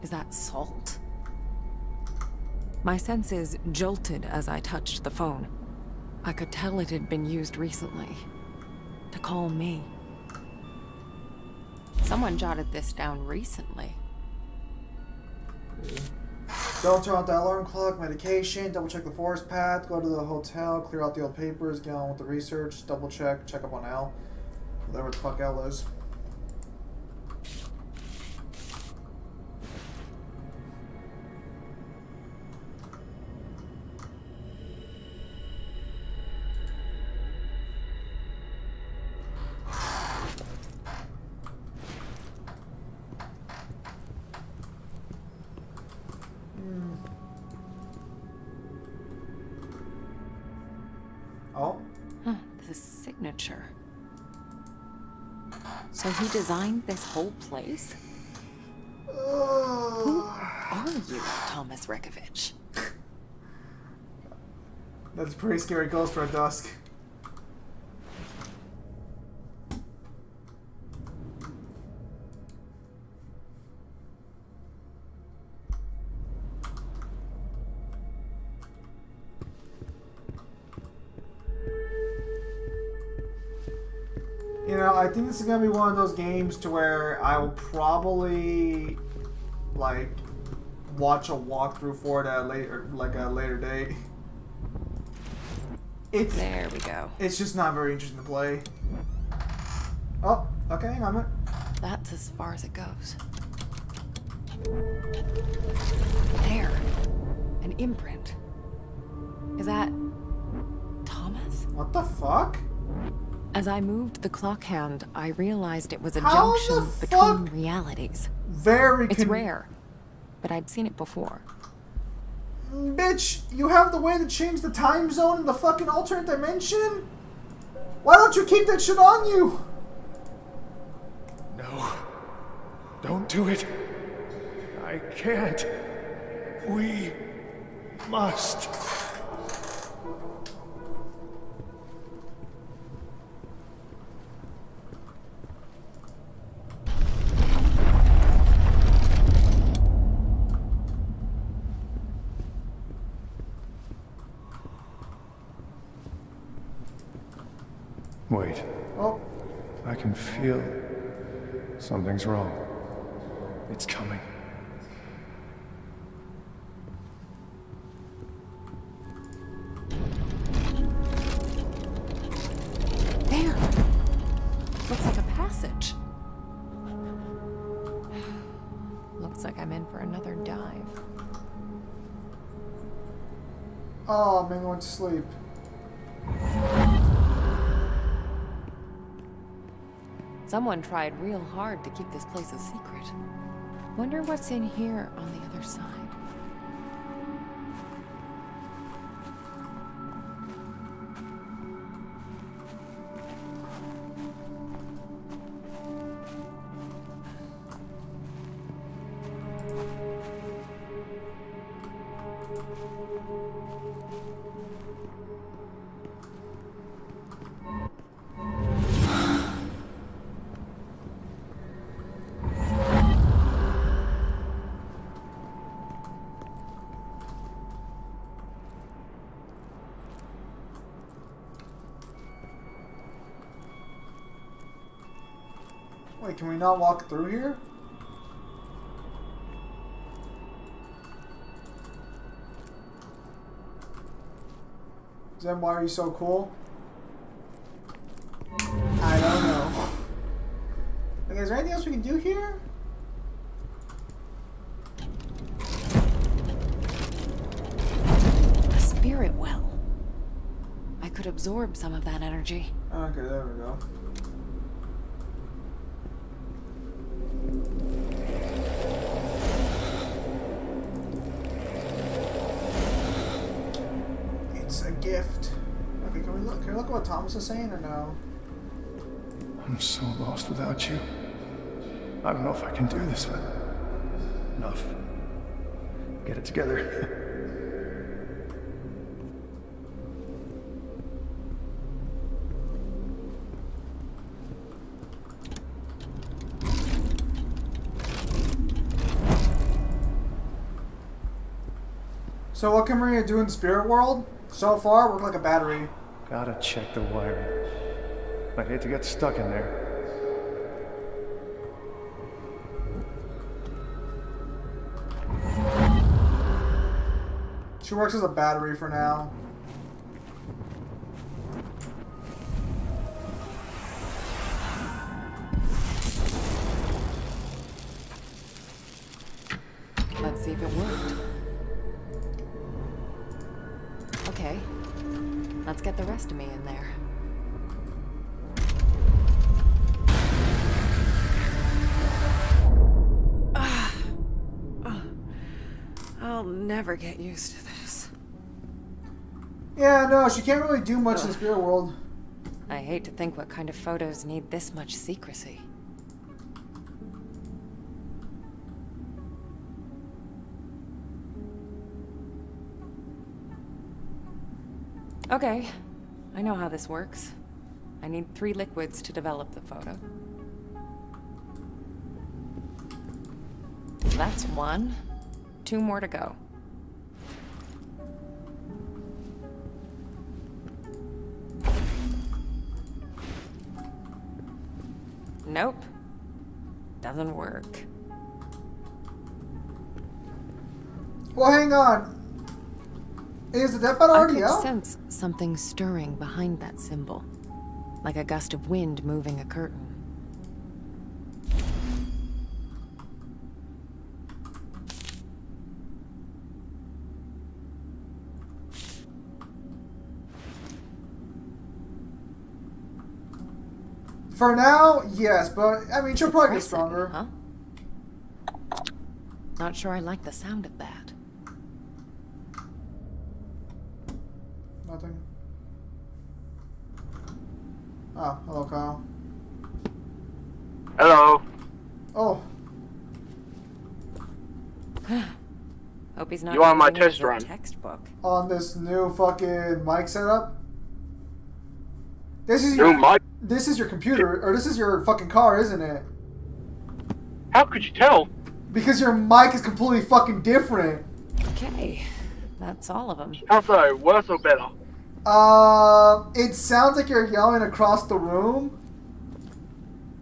is that salt? My senses jolted as I touched the phone. I could tell it had been used recently. To call me. Someone jotted this down recently. Don't turn off the alarm clock, medication, double check the forest path, go to the hotel, clear out the old papers, get on with the research, double check up on Al. Whatever the fuck Al is. Oh? Huh, this signature. So he designed this whole place? Who are you, Thomas Rekovich? That's a pretty scary ghost for a dusk. You know, I think this is gonna be one of those games to where I will probably like watch a walkthrough for it at a later date. There we go. It's just not very interesting to play. Oh, okay, hang on a minute. That's as far as it goes. There. An imprint. Is that Thomas? What the fuck? As I moved the clock hand, I realized it was a How the junction fuck? between realities. Very It's rare, but I'd seen it before. Bitch, you have the way to change the time zone in the fucking alternate dimension? Why don't you keep that shit on you? No. Don't do it. I can't. We must. Wait. Oh, I can feel something's wrong. It's coming. There! Looks like a passage. Looks like I'm in for another dive. oh man, I went to sleep. Someone tried real hard to keep this place a secret. Wonder what's in here on the other side. Wait, can we not walk through here? Zen, why are you so cool? I don't know. Okay, is there anything else we can do here? A spirit well. I could absorb some of that energy. Okay, there we go. It's a gift. Okay, can we look at what Thomas is saying or no? I'm so lost without you. I don't know if I can do this, but enough. Get it together. So what can we do in the spirit world? So far, work like a battery. Gotta check the wiring. I hate to get stuck in there. She works as a battery for now. Let's see if it worked. Okay. Let's get the rest of me in there. I'll never get used to this. Yeah, no, she can't really do much in the spirit world. I hate to think what kind of photos need this much secrecy. Okay, I know how this works. I need 3 liquids to develop the photo. That's 1. 2 more to go. Nope. Doesn't work. Well, hang on. Is the death battle I already could out? sense something stirring behind that symbol. Like a gust of wind moving a curtain. For now, yes, but I mean, she'll probably get Suppress it, stronger. huh? Not sure I like the sound of that. Nothing. Oh, hello, Kyle. Hello. Oh, Hope he's not You on my using it as test a run? textbook. on this new fucking mic setup. This is New your, mic? this is your computer, or this is your fucking car, isn't it? How could you tell? Because your mic is completely fucking different. Okay, that's all of them. How so? Worse or better? It sounds like you're yelling across the room,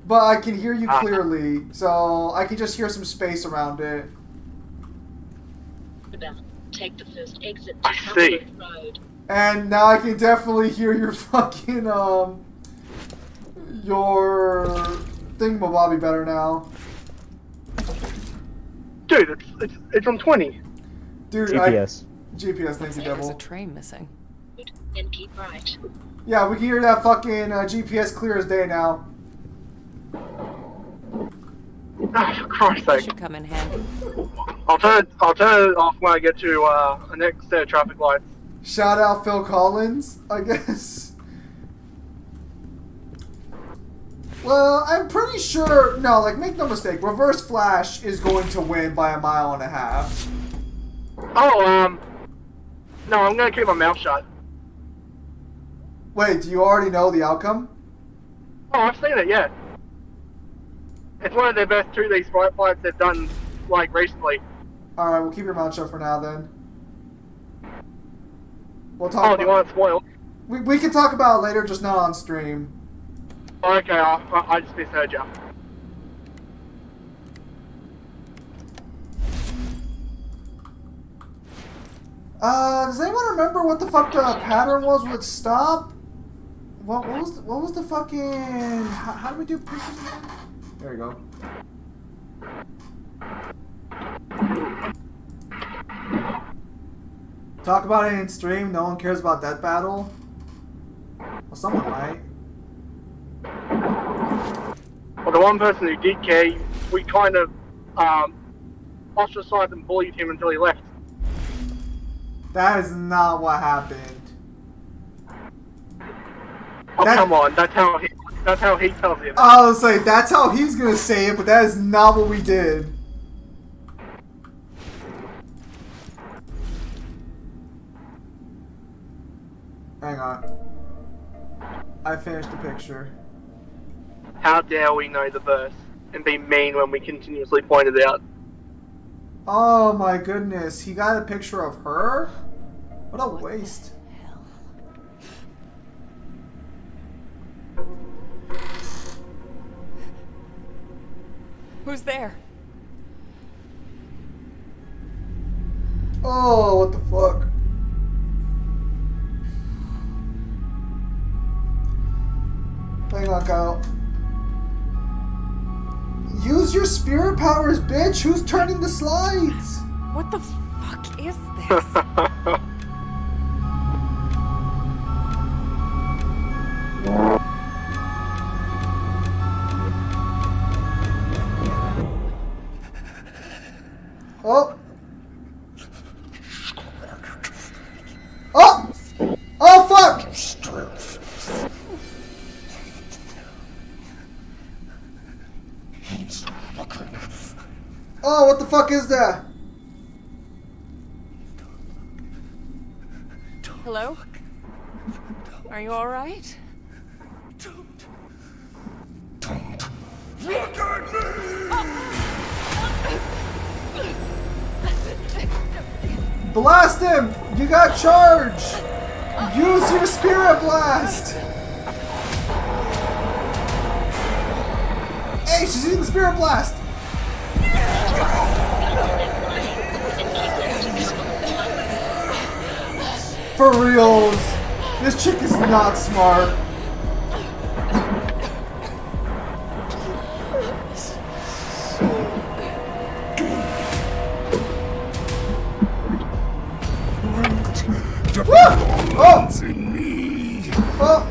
but I can hear you clearly, so I can just hear some space around it. Take the first exit I to see. Hamlet Road. And now I can definitely hear your fucking, your thingamabobby better now. Dude, it's on 20. Dude, GPS. GPS, thanks you, There's a devil. train missing. Then keep right. Yeah, we can hear that fucking GPS clear as day now. Ah, for Christ's That sake. should come in handy. I'll turn it off when I get to the next set of traffic lights. Shout out Phil Collins, I guess. Well, I'm pretty sure. No, like, make no mistake. Reverse Flash is going to win by 1.5 miles. Oh, no, I'm gonna keep my mouth shut. Wait, do you already know the outcome? Oh, I've seen it, yeah. It's one of their best 2D sprite fights they've done, like, recently. Alright, we'll keep your mouth shut for now then. We'll talk Oh, about do you want it spoiled? we can talk about it later, just not on stream. Okay, I just misheard you. Does anyone remember what the fuck the pattern was with stop? What was the fucking... How do we do pictures again? There we go. Talk about it in stream, no one cares about that battle? Well, someone might. Well, the one person who did care, we kind of ostracized and bullied him until he left. That is not what happened. Oh, come on, that's how he tells you. I was like, that's how he's gonna say it, but that is not what we did. Hang on. I finished the picture. How dare we know the verse and be mean when we continuously point it out? Oh my goodness, he got a picture of her? What a waste. Who's there? Oh, what the fuck? Hang on, Kyle. Use your spirit powers, bitch! Who's turning the slides? What the fuck is this? Oh! Oh! Oh, fuck! Oh, what the fuck is that? Hello? Are you alright? Don't look at me! Blast him! You got charged! Use your spirit blast! Hey, she's using the spirit blast! For reals! This chick is not smart. Oh! In me. Oh!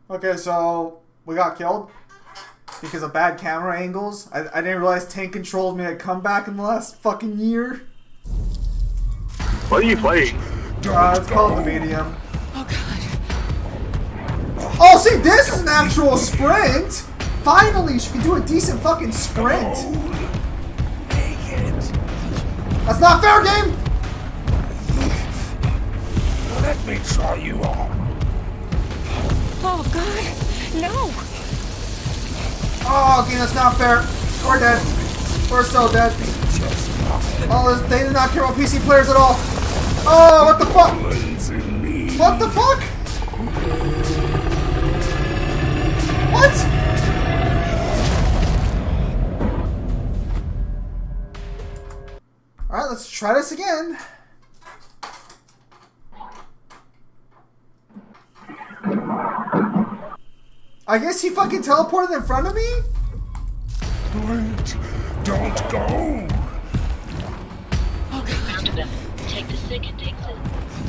Okay, so we got killed because of bad camera angles. I didn't realize tank controls made a comeback in the last fucking year. What are you playing? It's called the medium. Oh god. Oh, see, this is an actual sprint! Finally, she can do a decent fucking sprint. That's not fair, game! Let me try you on. Oh god. No. Oh, okay, that's not fair. We're dead. We're so dead. Oh, they did not care about PC players at all. Oh, what the fuck? What the fuck? What? Alright, let's try this again. I guess he fucking teleported in front of me? Wait, don't go. Roundabout. Take the second exit.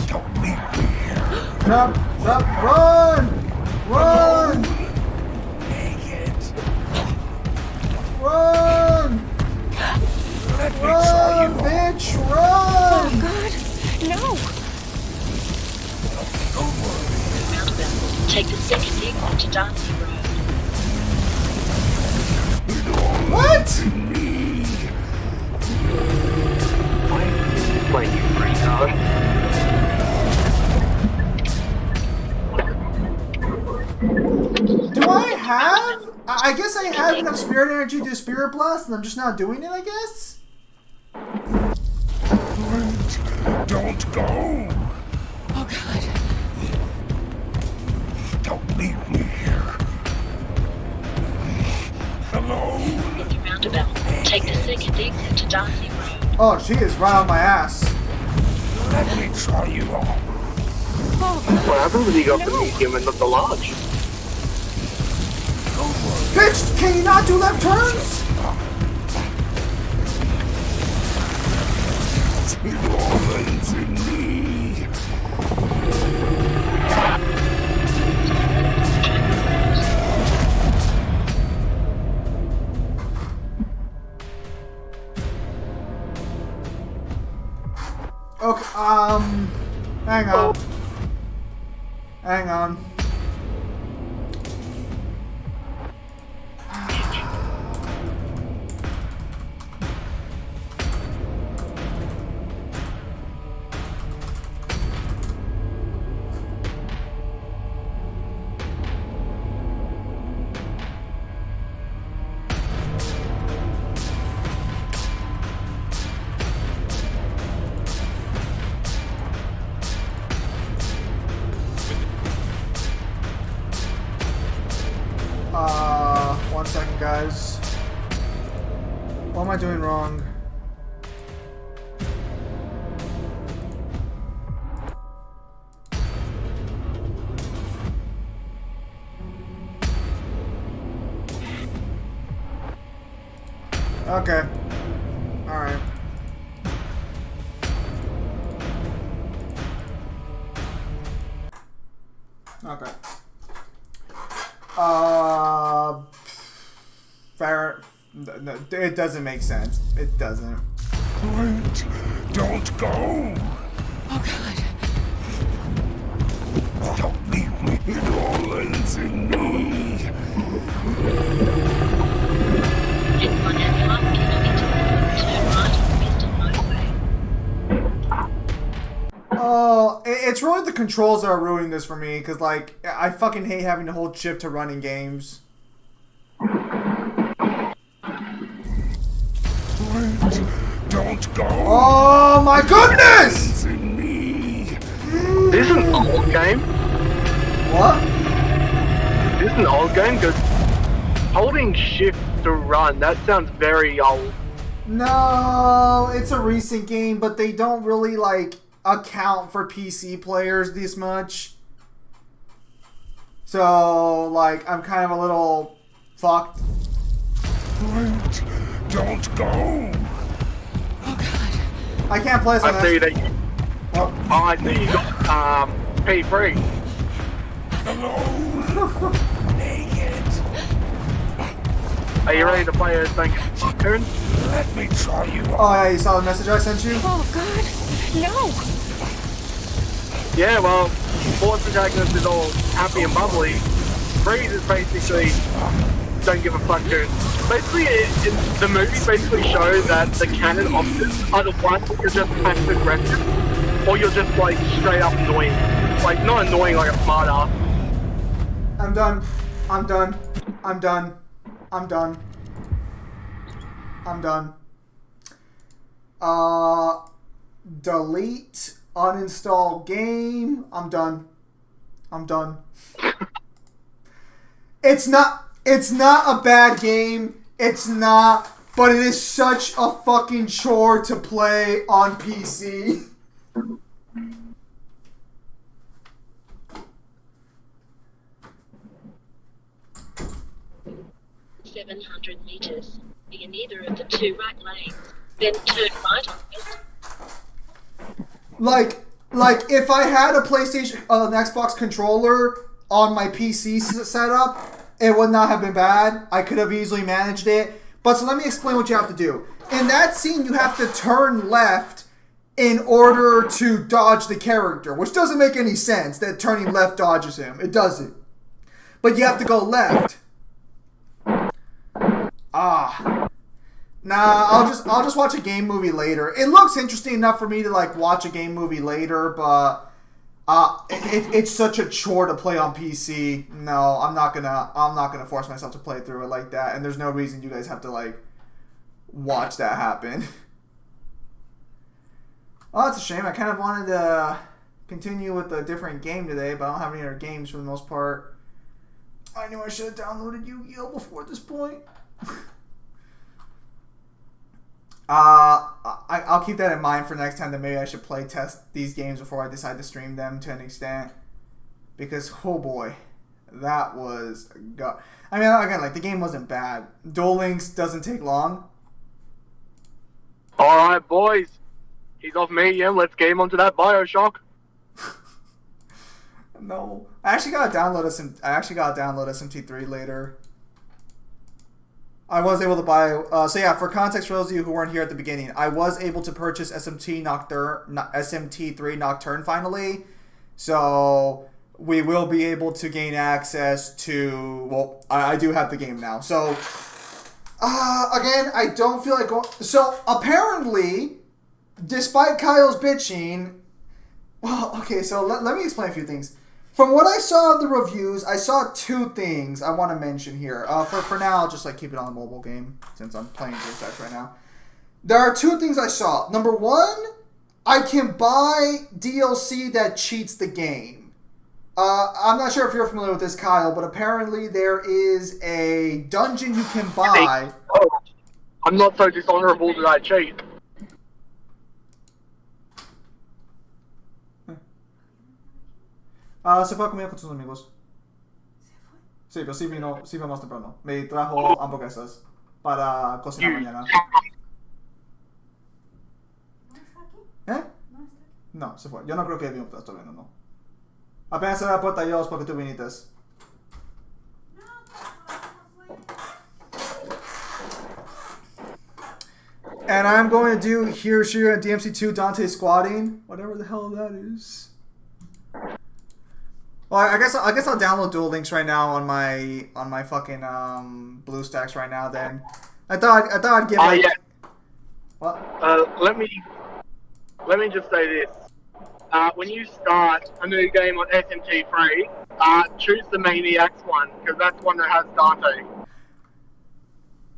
Don't leave me here. Jump, jump, run! Run! Make it. Run! Let me try Run, you on. bitch, run! Oh god. No. Roundabout. Take the second exit to Darcy Road. What? Playing you pretty hard. Do I have? I guess I have enough spirit energy to do spirit blast, and I'm just not doing it, I guess? Wait, don't go. Oh god. Don't leave me here. Hello? Roundabout. Take the second exit to Darcy Road. Oh, she is right on my ass. Let me try you on. What happens when you go for the medium and not the large? Bitch, can you not do left turns? Norman's in me. Okay, hang on. Hang on. am I doing wrong? Okay. Alright. Okay. Fair. No, it doesn't make sense. It doesn't. Wait, don't go. Oh God. Don't leave me. It all ends in me. In 1.5 kilometers, turn right on Eastern Highway. Oh, it's really the controls that are ruining this for me, because, like, I fucking hate having to hold shift to run in games. Wait, don't go. Oh my goodness! It's in me. This is an old game. What? This is an old game because holding shift to run, that sounds very old. No, it's a recent game, but they don't really, like, account for PC players this much. So, like, I'm kind of a little fucked. Wait, don't go. Oh God. I can't play this on I see that. Oh. I see you got P3. Hello. Naked. Are you ready to play a thing? Turn? Let me try you on. Oh, yeah, you saw the message I sent you? Oh God. No. Yeah, well, Force Protagonist is all happy and bubbly. Freeze is basically don't give a fuck dude. Basically, the movie basically shows that the canon options are the ones that you're just passive aggressive, or you're just like straight up annoying. Like not annoying like a smart ass. I'm done. I'm done. I'm done. I'm done. I'm done. Delete, uninstall game. I'm done. I'm done. It's not a bad game. It's not, but it is such a fucking chore to play on PC. 700 meters. Be in either of the two right lanes. Then turn right on West. Like if I had a PlayStation, an Xbox controller on my PC setup, it would not have been bad. I could have easily managed it. But so let me explain what you have to do. In that scene, you have to turn left in order to dodge the character, which doesn't make any sense that turning left dodges him. It doesn't. But you have to go left. Nah, I'll just watch a game movie later. It looks interesting enough for me to like watch a game movie later, but it's such a chore to play on PC. No, I'm not gonna force myself to play through it like that, and there's no reason you guys have to like watch that happen. Oh, that's a shame. I kind of wanted to continue with a different game today, but I don't have any other games for the most part. I knew I should have downloaded Yu-Gi-Oh before this point. I'll keep that in mind for next time, that maybe I should play test these games before I decide to stream them to an extent. Because, oh boy, that was... I mean, again, like, the game wasn't bad. Duel Links doesn't take long. Alright, boys. He's off medium. Let's game onto that Bioshock. No. I actually gotta download SMT3 later. I was able to buy... so yeah, for context for those of you who weren't here at the beginning, I was able to purchase SMT3 Nocturne finally. So we will be able to gain access to... Well, I do have the game now. So, again, I don't feel like going... So, apparently, despite Kyle's bitching... Well, okay, so let me explain a few things. From what I saw of the reviews, I saw two things I want to mention here. For now, I'll just like keep it on the mobile game since I'm playing Gears X right now. There are two things I saw. Number one, I can buy DLC that cheats the game. I'm not sure if you're familiar with this, Kyle, but apparently there is a dungeon you can buy. I'm not so dishonorable that I cheat. Se fue a comer con sus amigos. Sí, pero sí vino más temprano. Me trajo hamburguesas para cocinar mañana. ¿Eh? No, se fue. Yo no creo que vino todavía, no. Apenas cerré la puerta yo porque tú viniste. And I'm going to do Hiroshima and DMC2 Dante squatting. Whatever the hell that is. Well, I guess I'll download Duel Links right now on my fucking BlueStacks right now. Then I thought I'd give. Yeah. What? Let me just say this. When you start a new game on SMT3, choose the Maniacs one because that's one that has Dante.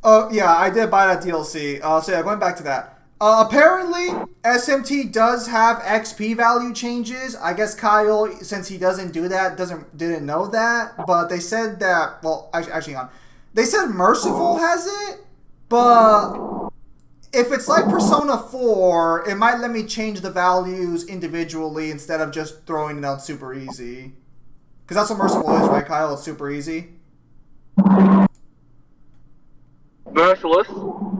Oh yeah, I did buy that DLC. So yeah, going back to that. Apparently, SMT does have XP value changes. I guess Kyle, since he doesn't do that, didn't know that. But they said that. Well, actually, they said Merciful has it, but if it's like Persona 4, it might let me change the values individually instead of just throwing it out super easy. Because that's what Merciful is, right, Kyle? It's super easy. Merciless.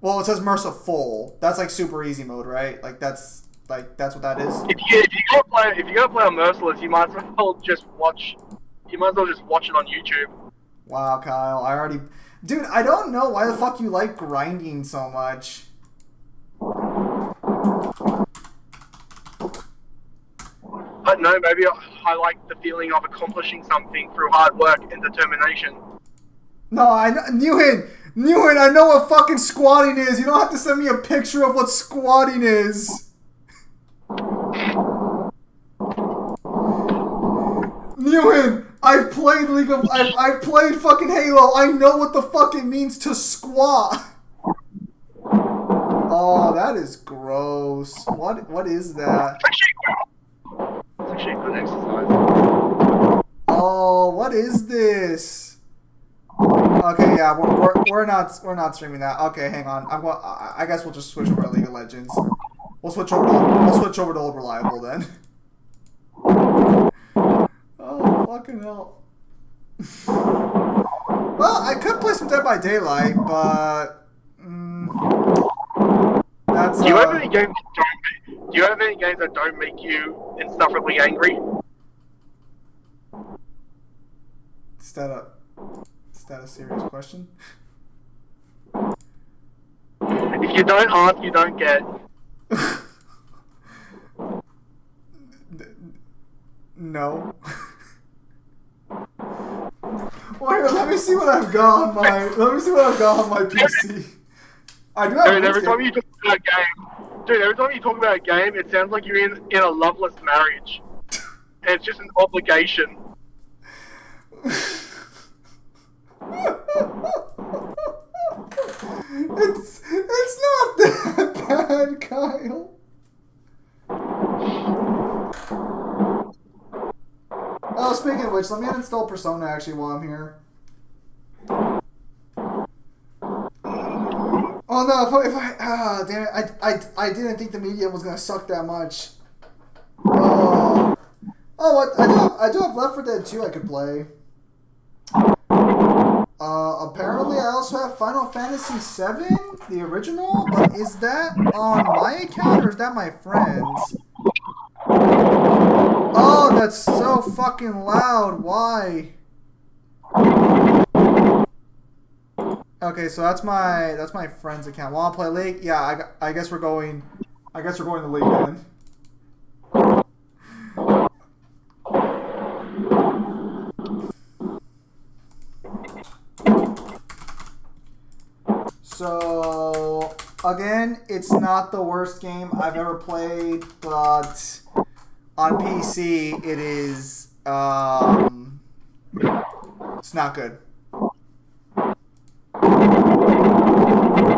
Well, it says Merciful. That's like super easy mode, right? Like that's what that is. If you go play on Merciless, you might as well just watch. You might as well just watch it on YouTube. Wow, Kyle, dude, I don't know why the fuck you like grinding so much. I don't know. Maybe I like the feeling of accomplishing something through hard work and determination. No, I know, Newhan, I know what fucking squatting is. You don't have to send me a picture of what squatting is. Newhan, I've played fucking Halo. I know what the fuck it means to squat. Oh, that is gross. What is that? It's actually a good exercise. Oh, what is this? Okay, yeah, we're not streaming that. Okay, hang on. I guess we'll just switch over to League of Legends. We'll switch over to Old Reliable then. Oh, fucking hell. Well, I could play some Dead by Daylight, but that's. Do you have any games that don't make you insufferably angry? Is that a serious question? If you don't ask, you don't get. No. Well, here, let me see what I've got on my. Let me see what I've got on my PC. I do have. Dude, every time you talk about a game, it sounds like you're in a loveless marriage, and it's just an obligation. It's not that bad, Kyle. Oh, speaking of which, let me uninstall Persona actually while I'm here. Oh no! If I damn it! I didn't think the medium was gonna suck that much. Oh, what I do have Left 4 Dead 2 I could play. Apparently I also have Final Fantasy VII, the original, but is that on my account or is that my friend's? Oh, that's so fucking loud. Why? Okay, so that's my friend's account. Want to play League? Yeah, I guess we're going. I guess we're going to League then. So again, it's not the worst game I've ever played, but on PC it is. It's not good.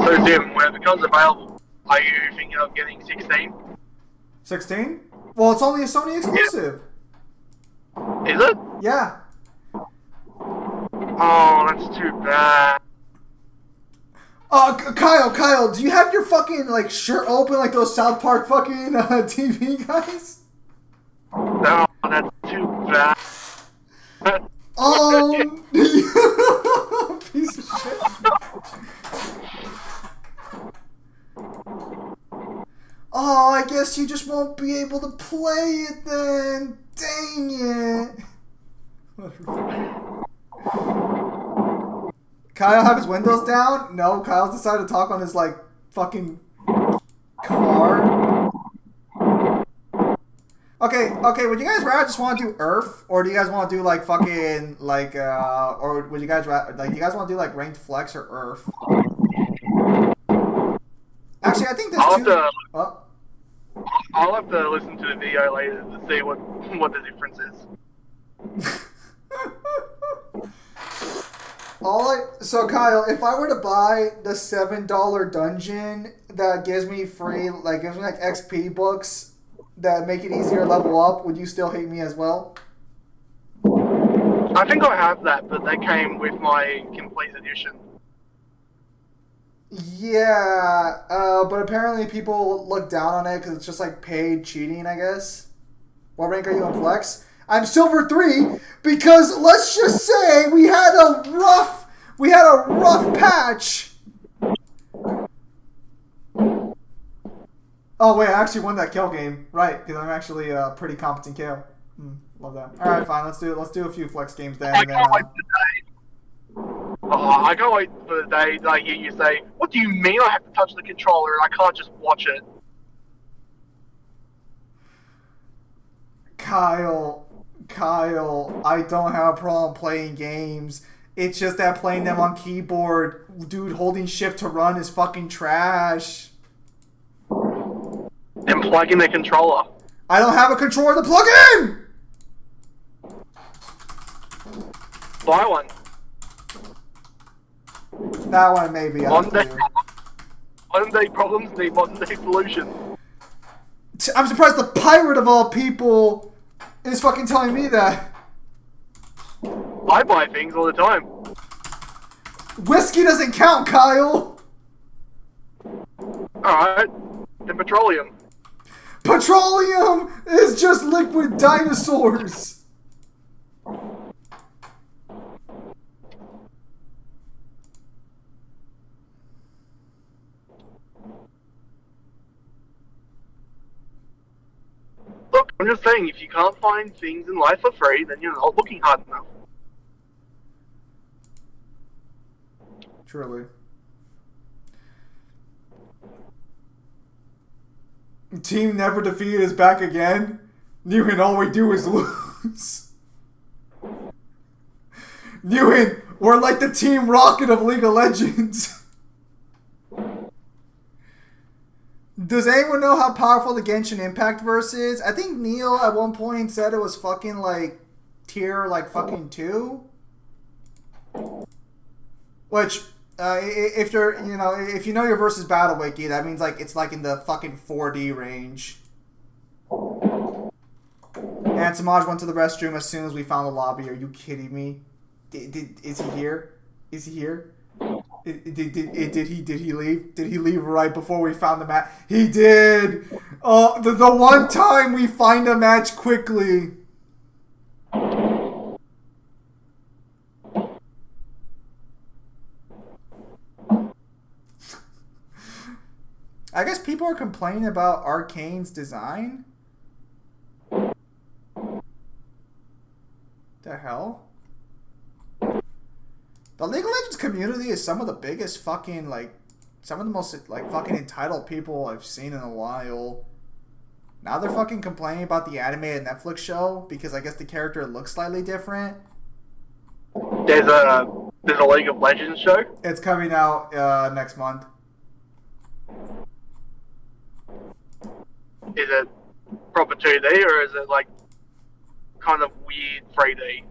So Zim, when it becomes available, are you thinking of getting 16? 16? Well, it's only a Sony exclusive. Is it? Yeah. Oh, that's too bad. Kyle, do you have your fucking like shirt open like those South Park fucking TV guys? No, that's too bad. Piece of shit. Oh, I guess you just won't be able to play it then. Dang it. Kyle have his windows down? No, Kyle's decided to talk on his like fucking car. Okay, would you guys rather just want to do Earth, or do you guys want to do like fucking like or would you guys like you guys want to do like ranked flex or Earth? Actually, I think there's two. I'll have to listen to the video later to see what the difference is. So Kyle, if I were to buy the $7 dungeon that gives me free, like gives me like XP books that make it easier to level up, would you still hate me as well? I think I have that, but they came with my complete edition. Yeah, but apparently people look down on it because it's just like paid cheating, I guess. What rank are you on Flex? I'm Silver 3 because let's just say we had a rough patch. Oh wait, I actually won that kill game, right? Because I'm actually a pretty competent kill. Love that. All right, fine. Let's do a few Flex games then. I can't wait for the day that I hear you say, "What do you mean I have to touch the controller and I can't just watch it?" Kyle, I don't have a problem playing games. It's just that playing them on keyboard, dude, holding shift to run is fucking trash. Then plug in the controller. I don't have a controller to plug in! Buy one. That one maybe. Modern day problems need modern day solutions. I'm surprised the pirate of all people is fucking telling me that. I buy things all the time. Whiskey doesn't count, Kyle. Alright, then petroleum. Petroleum is just liquid dinosaurs. Look, I'm just saying, if you can't find things in life for free, then you're not looking hard enough. Truly. Team never defeated is back again. Newhan, all we do is lose. Newhan, we're like the Team Rocket of League of Legends. Does anyone know how powerful the Genshin Impact verse is? I think Neil at one point said it was fucking like tier like fucking 2. Which, if you're, if you know your versus Battle Wiki, that means like it's like in the fucking 4D range. And Samaj went to the restroom as soon as we found the lobby. Are you kidding me? Is he here? Is he here? Did he leave? Did he leave right before we found the match? He did! Oh, the one time we find a match quickly. I guess people are complaining about Arcane's design. The hell? The League of Legends community is some of the biggest fucking, like, some of the most, like, fucking entitled people I've seen in a while. Now they're fucking complaining about the animated Netflix show because I guess the character looks slightly different. There's a League of Legends show? It's coming out next month. Is it proper 2D or is it like kind of weird 3D?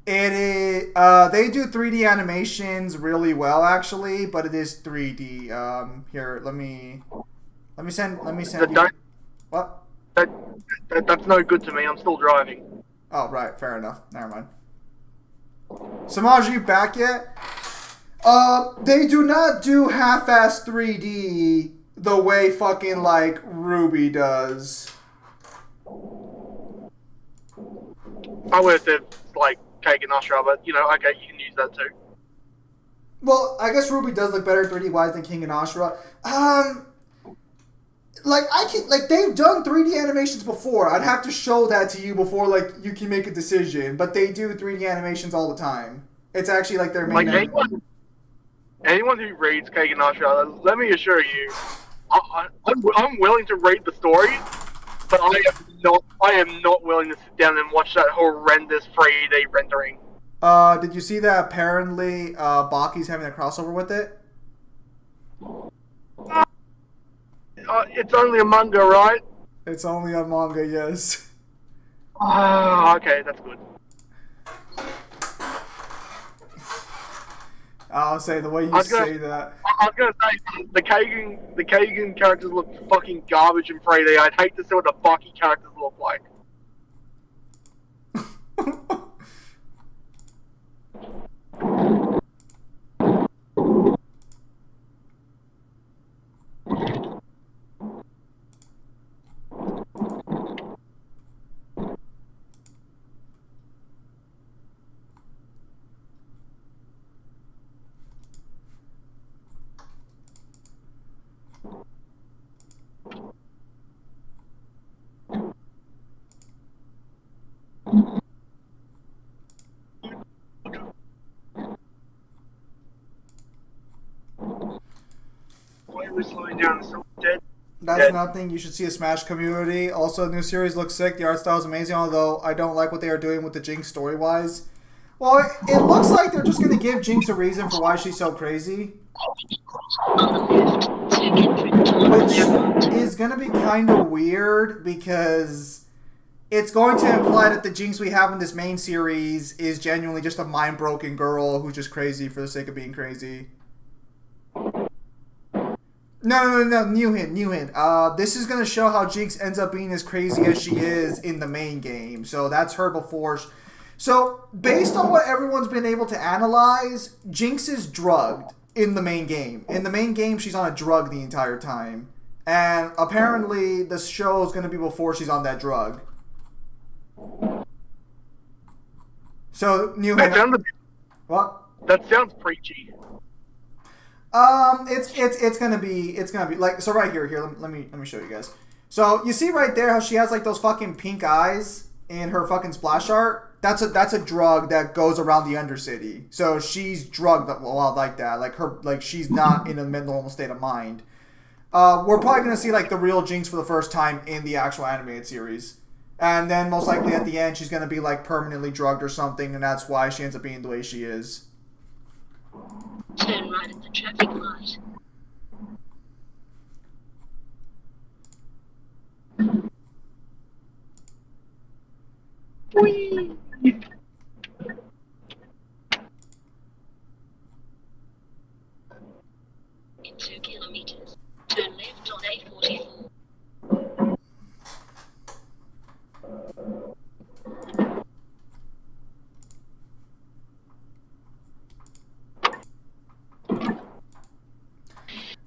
It is. They do 3D animations really well, actually, but it is 3D. Here, let me send you. What? That's no good to me. I'm still driving. Oh, right. Fair enough. Never mind. Samaj, are you back yet? They do not do half-ass 3D the way fucking like Ruby does. I would have said like Kagan Ashra, but you know, okay, you can use that too. Well, I guess Ruby does look better 3D wise than King and Ashra. They've done 3D animations before. I'd have to show that to you before like you can make a decision. But they do 3D animations all the time. It's actually like their main. Like anyone who reads Kagan Ashra, let me assure you, I'm willing to read the story, but I am not willing to sit down and watch that horrendous 3D rendering. Did you see that apparently Baki's having a crossover with it? It's only a manga, right? It's only a manga, yes. Okay, that's good. I'll say the way you say that. I was gonna say the Kagan characters look fucking garbage in 3D. I'd hate to see what the Baki characters look like. Why are we slowing down? So dead. That's nothing. You should see a Smash community. Also, the new series looks sick. The art style is amazing, although I don't like what they are doing with the Jinx story-wise. Well, it looks like they're just going to give Jinx a reason for why she's so crazy. Which is going to be kind of weird, because it's going to imply that the Jinx we have in this main series is genuinely just a mind-broken girl who's just crazy for the sake of being crazy. No, new hint. This is going to show how Jinx ends up being as crazy as she is in the main game. So that's her before. So, based on what everyone's been able to analyze, Jinx is drugged in the main game. In the main game, she's on a drug the entire time. And apparently, the show is going to be before she's on that drug. So, new hint. What? That sounds preachy. It's gonna be like, so right here, let me show you guys. So you see right there how she has like those fucking pink eyes in her fucking splash art? That's a drug that goes around the Undercity. So she's drugged a lot like that. Like she's not in a normal state of mind. We're probably gonna see like the real Jinx for the first time in the actual animated series. And then most likely at the end she's gonna be like permanently drugged or something, and that's why she ends up being the way she is. Turn right at the traffic light. Whee! In 2 kilometers, turn left on A44.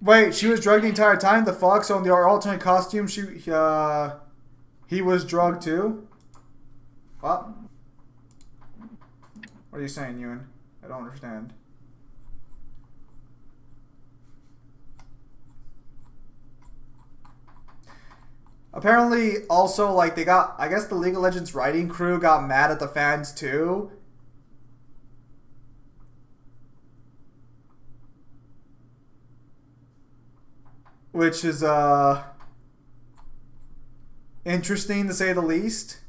Wait, she was drugged the entire time? The fuck? So in the alternate costume, he was drugged too? What? What are you saying, Ewan? I don't understand. Apparently, also, like, I guess the League of Legends writing crew got mad at the fans too. Which is, interesting to say the least.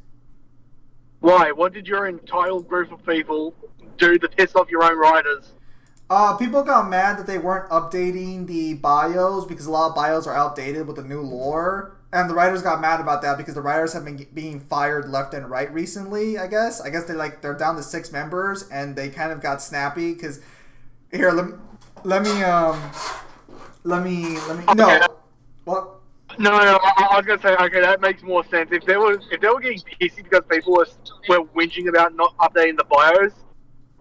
Why? What did your entitled group of people do to piss off your own writers? People got mad that they weren't updating the bios because a lot of bios are outdated with the new lore. And the writers got mad about that because the writers have been being fired left and right recently, I guess. I guess they're down to 6 members and they kind of got snappy because... Here, let me no. What? No, I was gonna say, okay, that makes more sense. If they were getting pissy because people were whinging about not updating the bios,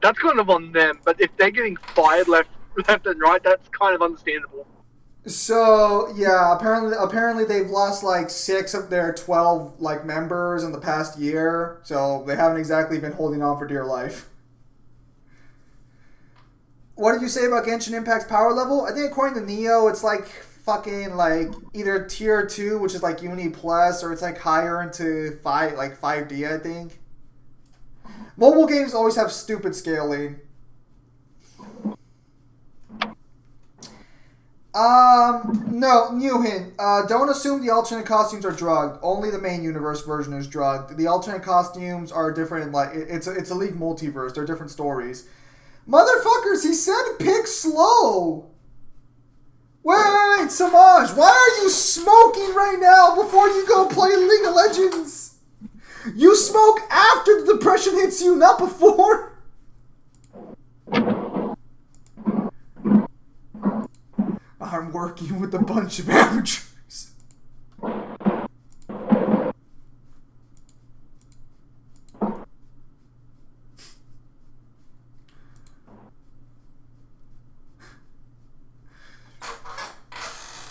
that's kind of on them. But if they're getting fired left left and right, that's kind of understandable. So yeah, apparently they've lost like 6 of their 12 like members in the past year, so they haven't exactly been holding on for dear life. What did you say about Genshin Impact's power level? I think according to Neo, it's like fucking like either tier 2, which is like Uni Plus, or it's like higher into 5D, I think. Mobile games always have stupid scaling. No, new hint. Don't assume the alternate costumes are drugged. Only the main universe version is drugged. The alternate costumes are different. Like it's a League multiverse. They're different stories. Motherfuckers, he said pick slow. Wait, Samaj, why are you smoking right now before you go play League of Legends? You smoke after the depression hits you, not before. I'm working with a bunch of amateurs.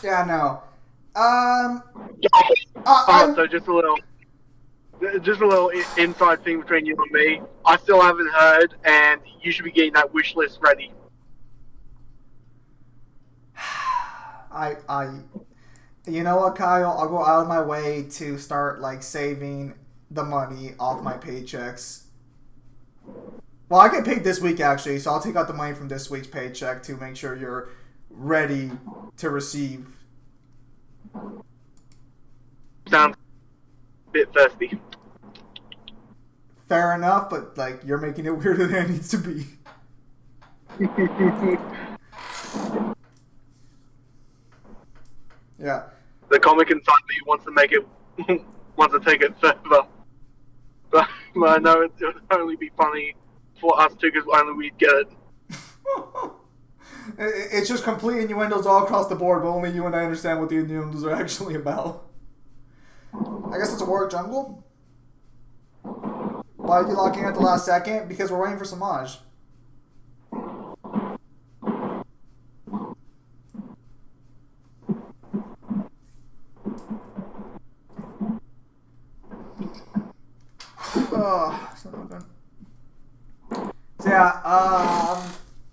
Yeah, no. So just a little inside thing between you and me. I still haven't heard, and you should be getting that wish list ready. You know what, Kyle? I'll go out of my way to start like saving the money off my paychecks. Well, I get paid this week actually, so I'll take out the money from this week's paycheck to make sure you're ready to receive. Sounds a bit thirsty. Fair enough, but like you're making it weirder than it needs to be. Yeah. The comic inside me wants to make it, wants to take it further. But I know it would only be funny for us two because only we'd get it. It's just complete innuendos all across the board, but only you and I understand what the innuendos are actually about. I guess it's a Warwick Jungle. Why are you locking at the last second? Because we're waiting for Samaj. Oh, it's not open. So yeah,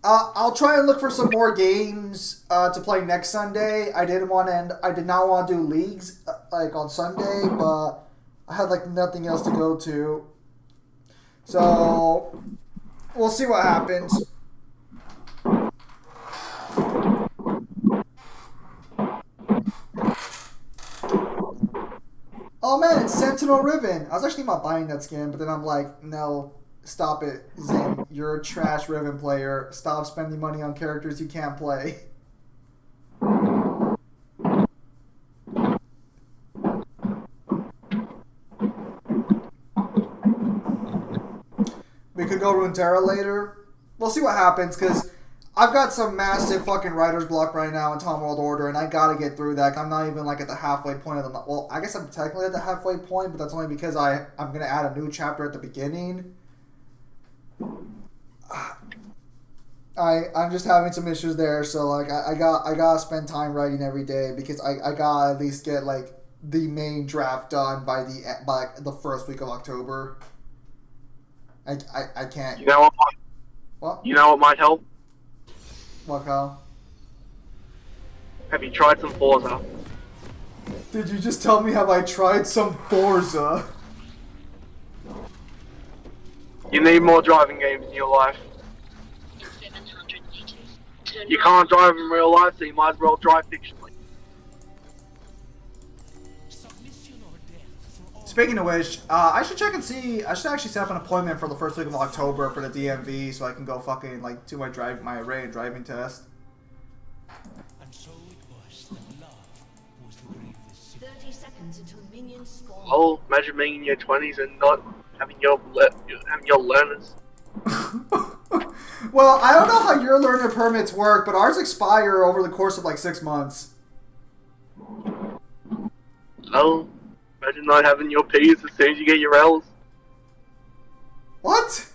I'll try and look for some more games to play next Sunday. I did not want to do leagues like on Sunday, but I had like nothing else to go to. So we'll see what happens. Oh man, it's Sentinel Riven. I was actually not buying that skin, but then I'm like, no, stop it, Zim. You're a trash Riven player. Stop spending money on characters you can't play. We could go Runeterra later. We'll see what happens, because I've got some massive fucking writer's block right now in Tom World Order, and I gotta get through that. I'm not even like at the halfway point of the... Well, I guess I'm technically at the halfway point, but that's only because I'm gonna add a new chapter at the beginning. I'm just having some issues there, so like I gotta spend time writing every day because I gotta at least get like the main draft done by the first week of October. I can't. You know what? What? You know what might help? What, Kyle? Have you tried some Forza? Did you just tell me have I tried some Forza? You need more driving games in your life. 700 meters. You can't drive in real life, so you might as well drive fictionally. Speaking of which, I should check and see. I should actually set up an appointment for the first week of October for the DMV, so I can go fucking like do my array and driving test. And so it was that love was the greatest. 30 seconds until minions spawn. Oh, imagine being in your 20s and not having your learners. Well, I don't know how your learner permits work, but ours expire over the course of like 6 months. Oh, imagine not having your P's as soon as you get your L's. What?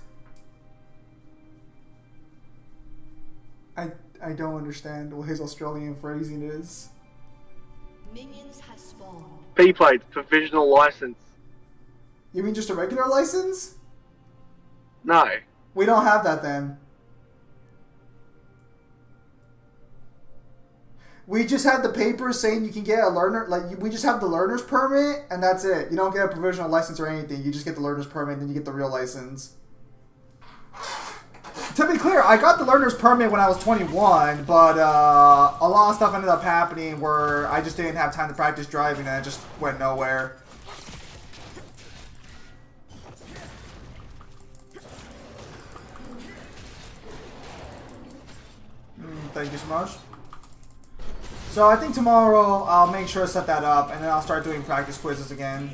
I don't understand what his Australian phrasing is. Minions has spawned. B plates, provisional license. You mean just a regular license? No. We don't have that then. We just have the papers saying you can get a learner, like we just have the learner's permit and that's it. You don't get a provisional license or anything. You just get the learner's permit and then you get the real license. To be clear, I got the learner's permit when I was 21, but a lot of stuff ended up happening where I just didn't have time to practice driving and it just went nowhere. Thank you so much. So I think tomorrow I'll make sure to set that up and then I'll start doing practice quizzes again.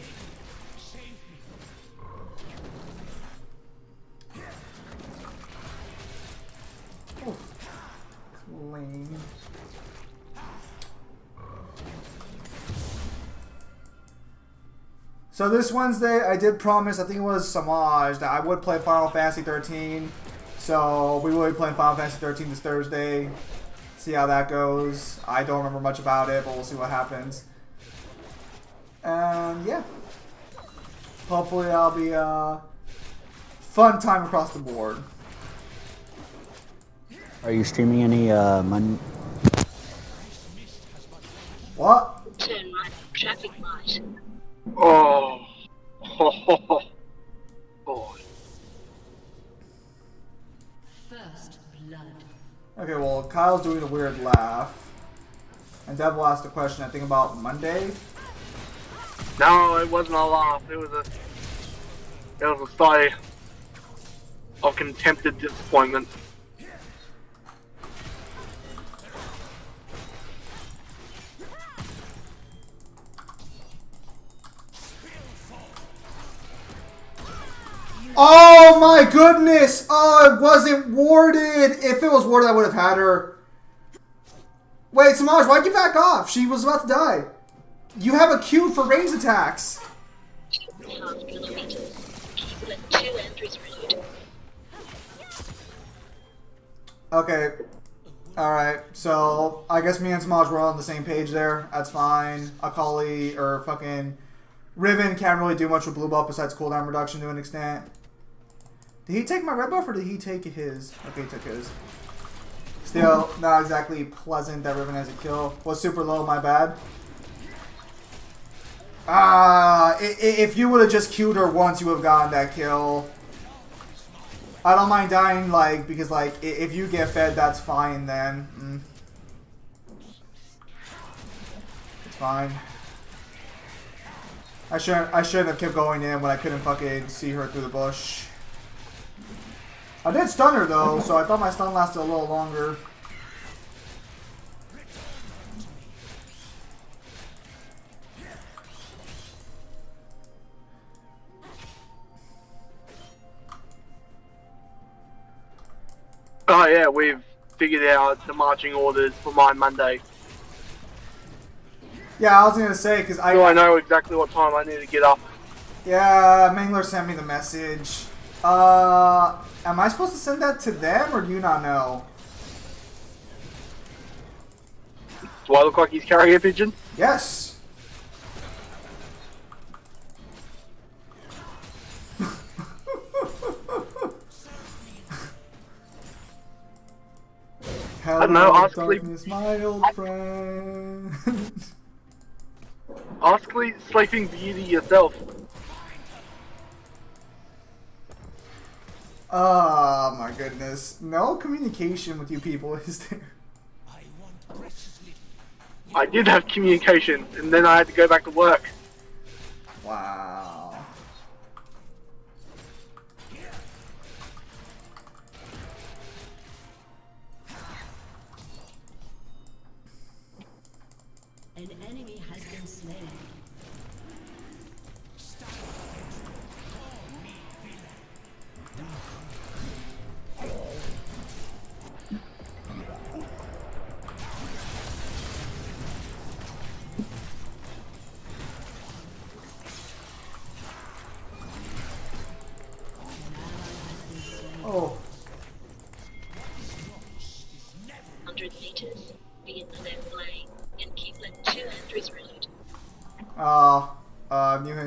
Clean. So this Wednesday I did promise, I think it was Samaj, that I would play Final Fantasy 13. So we will be playing Final Fantasy 13 this Thursday. See how that goes. I don't remember much about it, but we'll see what happens. And yeah. Hopefully that'll be a fun time across the board. Are you streaming any What? Turn right, traffic light. Oh. Oh. First blood. Okay, well, Kyle's doing a weird laugh. And Devil asked a question, I think, about Monday. No, it wasn't a laugh. It was a sigh of contempted disappointment. Oh my goodness! Oh, it wasn't warded! If it was warded, I would have had her. Wait, Samaj, why'd you back off? She was about to die. You have a Q for range attacks. 2.5 kilometers. Keep it 2 Andrews Road. Okay. Alright, so I guess me and Samaj were on the same page there. That's fine. Akali or fucking Riven can't really do much with blue buff besides cooldown reduction to an extent. Did he take my red buff or did he take his? Okay, he took his. Still, not exactly pleasant that Riven has a kill. Was super low, my bad. If you would have just Q'd her once, you would have gotten that kill. I don't mind dying, like, because, like, if you get fed, that's fine then. It's fine. I shouldn't have kept going in when I couldn't fucking see her through the bush. I did stun her though, so I thought my stun lasted a little longer. Oh yeah, we've figured out the marching orders for my Monday. Yeah, I was gonna say, because So I know exactly what time I need to get up. Yeah, Mangler sent me the message. Am I supposed to send that to them, or do you not know? Do I look like he's carrying a pigeon? Yes. I don't know, ask darkness, my old friend. Ask Sleeping Beauty yourself. Oh my goodness. No communication with you people, is there? I did have communication, and then I had to go back to work. Wow. An enemy has been slain.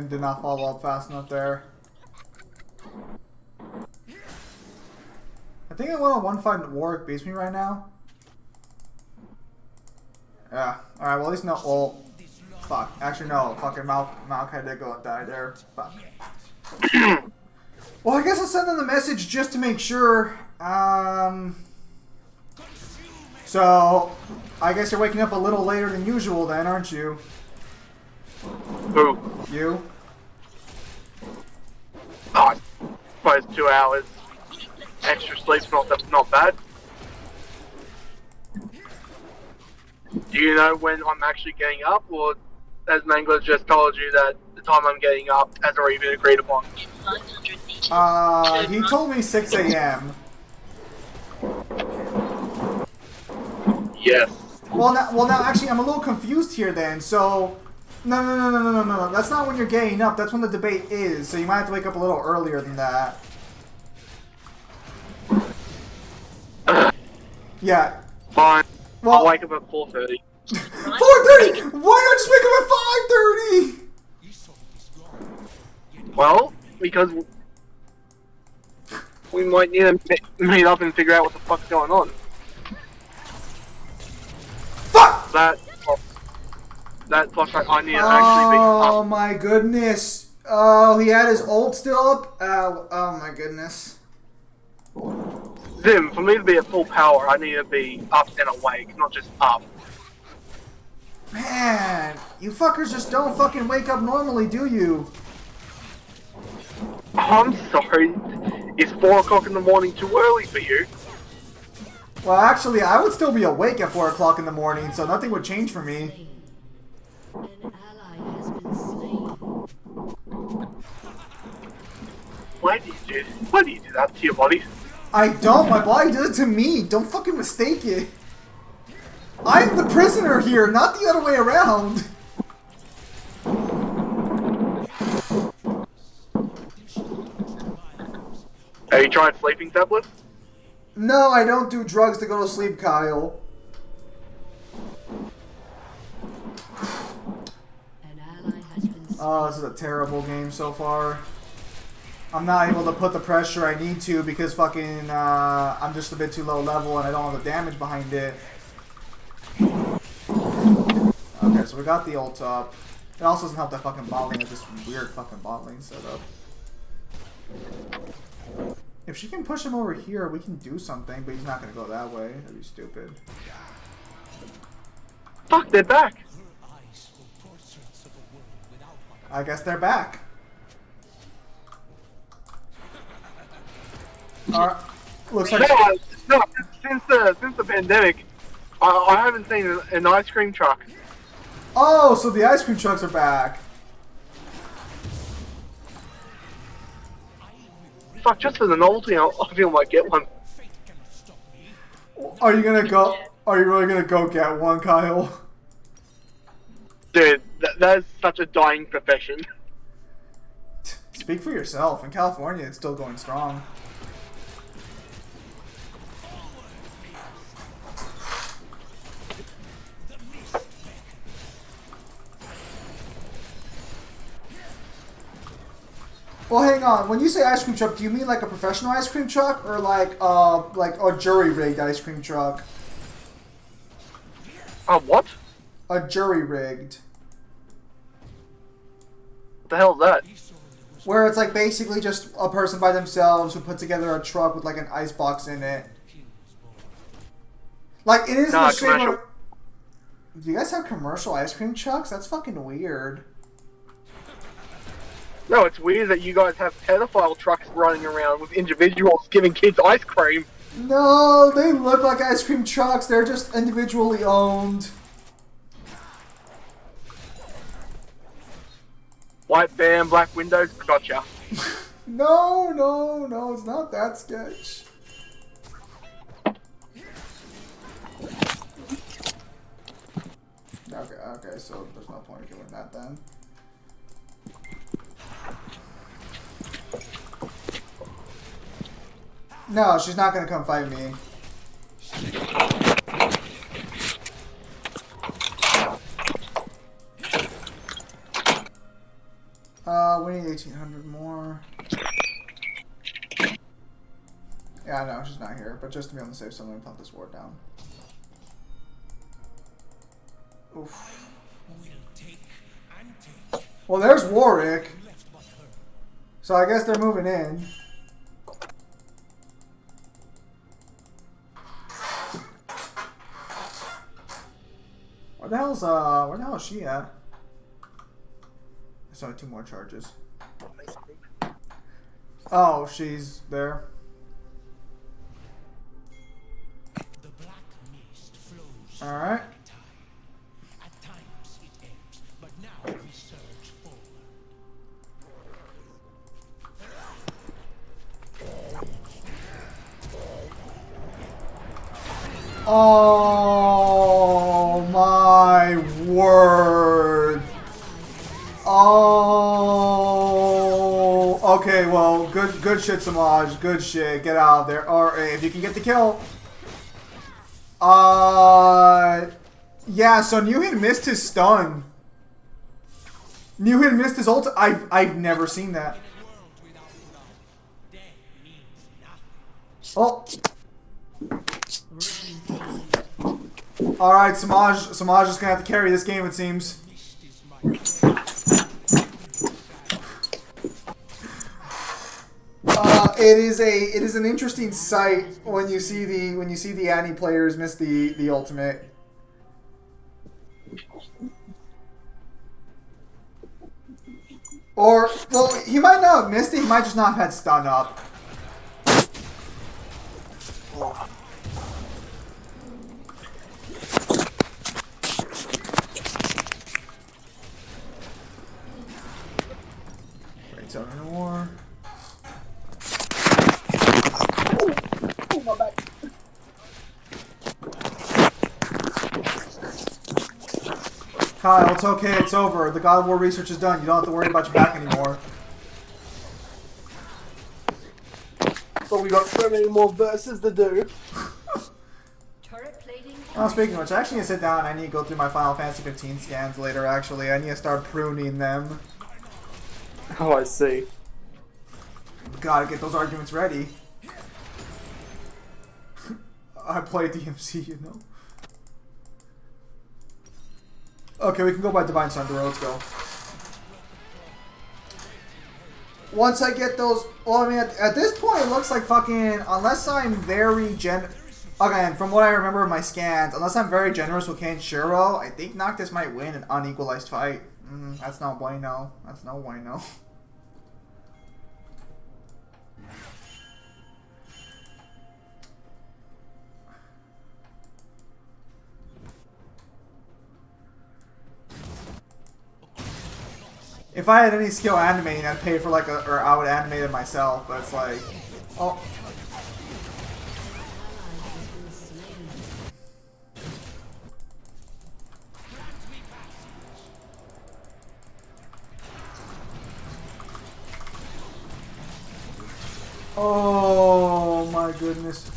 fucking did not follow up fast enough there. I think I went on one fight in Warwick beats me right now. Yeah. Alright, well at least no. Well, fuck. Actually, no. Fucking Maokai did go and die there. Fuck. Well, I guess I'll send them the message just to make sure. So, I guess you're waking up a little later than usual then, aren't you? Who? You? Oh, I suppose 2 hours extra sleep's not bad. Do you know when I'm actually getting up, or has Mangler just told you that the time I'm getting up has already been agreed upon? 500 meters. He told me 6 a.m. Yes. Well, now, actually, I'm a little confused here then. So, no. That's not when you're getting up. That's when the debate is. So you might have to wake up a little earlier than that. Yeah. Fine. Well, I'll wake up at 4:30. 4:30. Why not just wake up at 5:30? Well, because we might need to meet up and figure out what the fuck's going on. Fuck! That plus I need to actually be up. Oh my goodness. Oh, he had his ult still up? Oh my goodness. Zim, for me to be at full power, I need to be up and awake, not just up. Man, you fuckers just don't fucking wake up normally, do you? I'm sorry. Is 4 o'clock in the morning too early for you? Well, actually, I would still be awake at 4 o'clock in the morning, so nothing would change for me. An ally has been slain. Why do you do that to your body? I don't. My body did it to me. Don't fucking mistake it. I'm the prisoner here, not the other way around. Have you tried sleeping tablets? No, I don't do drugs to go to sleep, Kyle. An ally has been slain. Oh, this is a terrible game so far. I'm not able to put the pressure I need to because fucking I'm just a bit too low level and I don't have the damage behind it. Okay, so we got the ult up. It also doesn't help that fucking bot lane is this weird fucking bot lane setup. If she can push him over here, we can do something, but he's not gonna go that way. That'd be stupid. Fuck, they're back! I guess they're back. Looks like No, since the pandemic, I haven't seen an ice cream truck. oh, so the ice cream trucks are back. Fuck, just for the novelty, I feel I might get one. Are you gonna go? Are you really gonna go get one, Kyle? Dude, that is such a dying profession. Speak for yourself. In California, it's still going strong. Well, hang on. When you say ice cream truck, do you mean like a professional ice cream truck or like a jury-rigged ice cream truck? What? A jury-rigged. What the hell is that? Where it's like basically just a person by themselves who put together a truck with like an ice box in it. Like it is in the shape of... Do you guys have commercial ice cream trucks? That's fucking weird. No, it's weird that you guys have pedophile trucks running around with individuals giving kids ice cream. No, they look like ice cream trucks. They're just individually owned. White van, black windows, gotcha. No, it's not that sketch. Okay, so there's no point in doing that then. No, she's not gonna come fight me. need 1,800 more. Yeah, I know, she's not here, but just to be on the safe side, I'm gonna pump this ward down. Oof. Well, there's Warwick. So I guess they're moving in. Where the hell is she at? There's only 2 more charges. Oh, she's there. Alright. At times it ebbs, but now we surge forward. Oh my word. Oh, okay, well, good shit, Samaj. Good shit. Get out of there. Or if you can get the kill. Yeah, so Newhin missed his stun. Newhin missed his ult. I've never seen that. Oh. Alright, Samaj is gonna have to carry this game, it seems. It is an interesting sight when you see the Annie players miss the ultimate. Or, well, he might not have missed it, he might just not have had stun up. Wait, so no more. Oh, my bad. Kyle, it's okay, it's over. The God of War research is done. You don't have to worry about your back anymore. But we got so many more verses to do. Well, speaking of which, I actually need to sit down and I need to go through my Final Fantasy 15 scans later, actually. I need to start pruning them. Oh, I see. Gotta get those arguments ready. I play DMC, you know. Okay, we can go by Divine Sunderer. Let's go. Once I get those... Well, I mean, at this point, it looks like fucking... Unless I'm very Again, from what I remember of my scans, unless I'm very generous with Kenshiro, I think Noctis might win an unequalized fight. That's no bueno. That's no bueno. If I had any skill animating, I'd pay for like or I would animate it myself, but it's like, oh. Oh my goodness.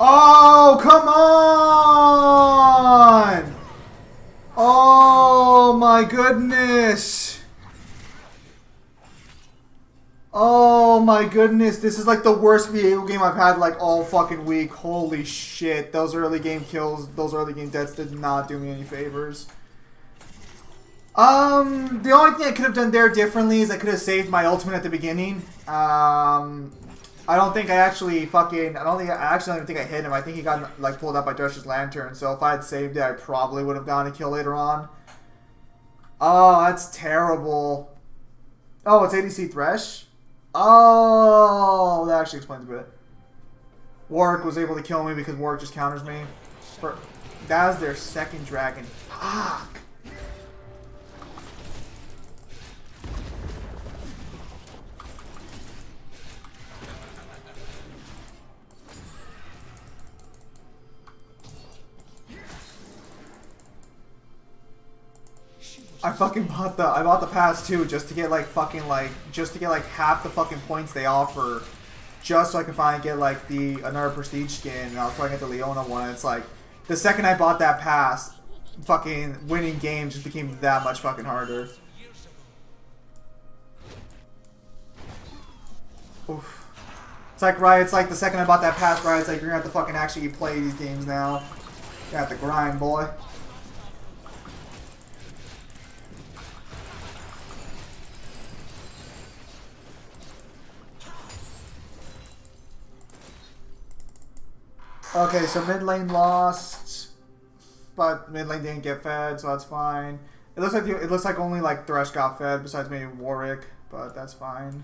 Oh, come on! Oh my goodness. Oh my goodness, this is like the worst video game I've had like all fucking week. Holy shit, those early game kills, those early game deaths did not do me any favors. The only thing I could have done there differently is I could have saved my ultimate at the beginning. I don't think I actually fucking, I don't even think I hit him. I think he got like pulled up by Thresh's Lantern, so if I had saved it, I probably would have gotten a kill later on. Oh, that's terrible. Oh, it's ADC Thresh? Oh, that actually explains a bit. Warwick was able to kill me because Warwick just counters me. That was their second dragon. Fuck. I bought the pass too just to get like fucking like just to get like half the fucking points they offer just so I can finally get like another prestige skin, and I was trying to get the Leona one. And it's like the second I bought that pass, fucking winning games just became that much fucking harder. Oof. It's like, right, it's like the second I bought that pass, right, it's like you're gonna have to fucking actually play these games now. You have to grind, boy. Okay, so mid lane lost, but mid lane didn't get fed, so that's fine. It looks like only like Thresh got fed, besides maybe Warwick, but that's fine.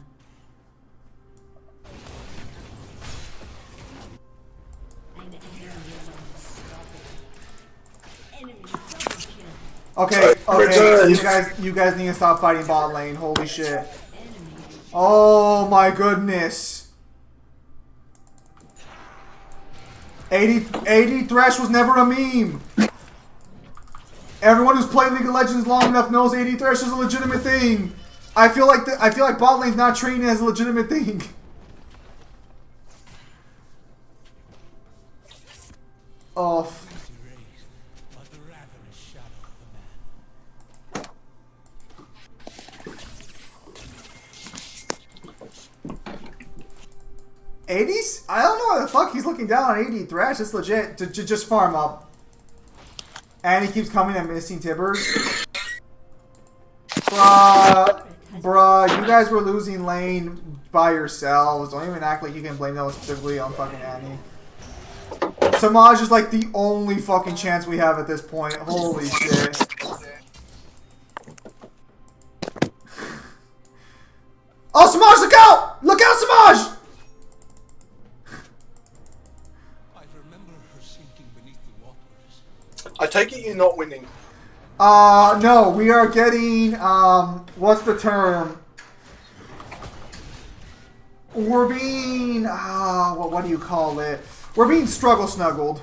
Okay, you guys need to stop fighting bot lane. Holy shit. Oh my goodness. 80 Thresh was never a meme. Everyone who's played League of Legends long enough knows 80 Thresh is a legitimate thing. I feel like bot lane's not treating it as a legitimate thing. Oh. But the ravenous shadow of a man. 80s? I don't know why the fuck he's looking down on 80 Thresh. It's legit. To just farm up. And he keeps coming and missing Tibbers. Bruh, you guys were losing lane by yourselves. Don't even act like you can blame those specifically on fucking Annie. Samaj is like the only fucking chance we have at this point. Holy shit. Oh, Samaj, look out! Look out, Samaj! I remember her sinking beneath the waters. I take it you're not winning. No, we are getting, what's the term? We're being, what do you call it? We're being struggle snuggled.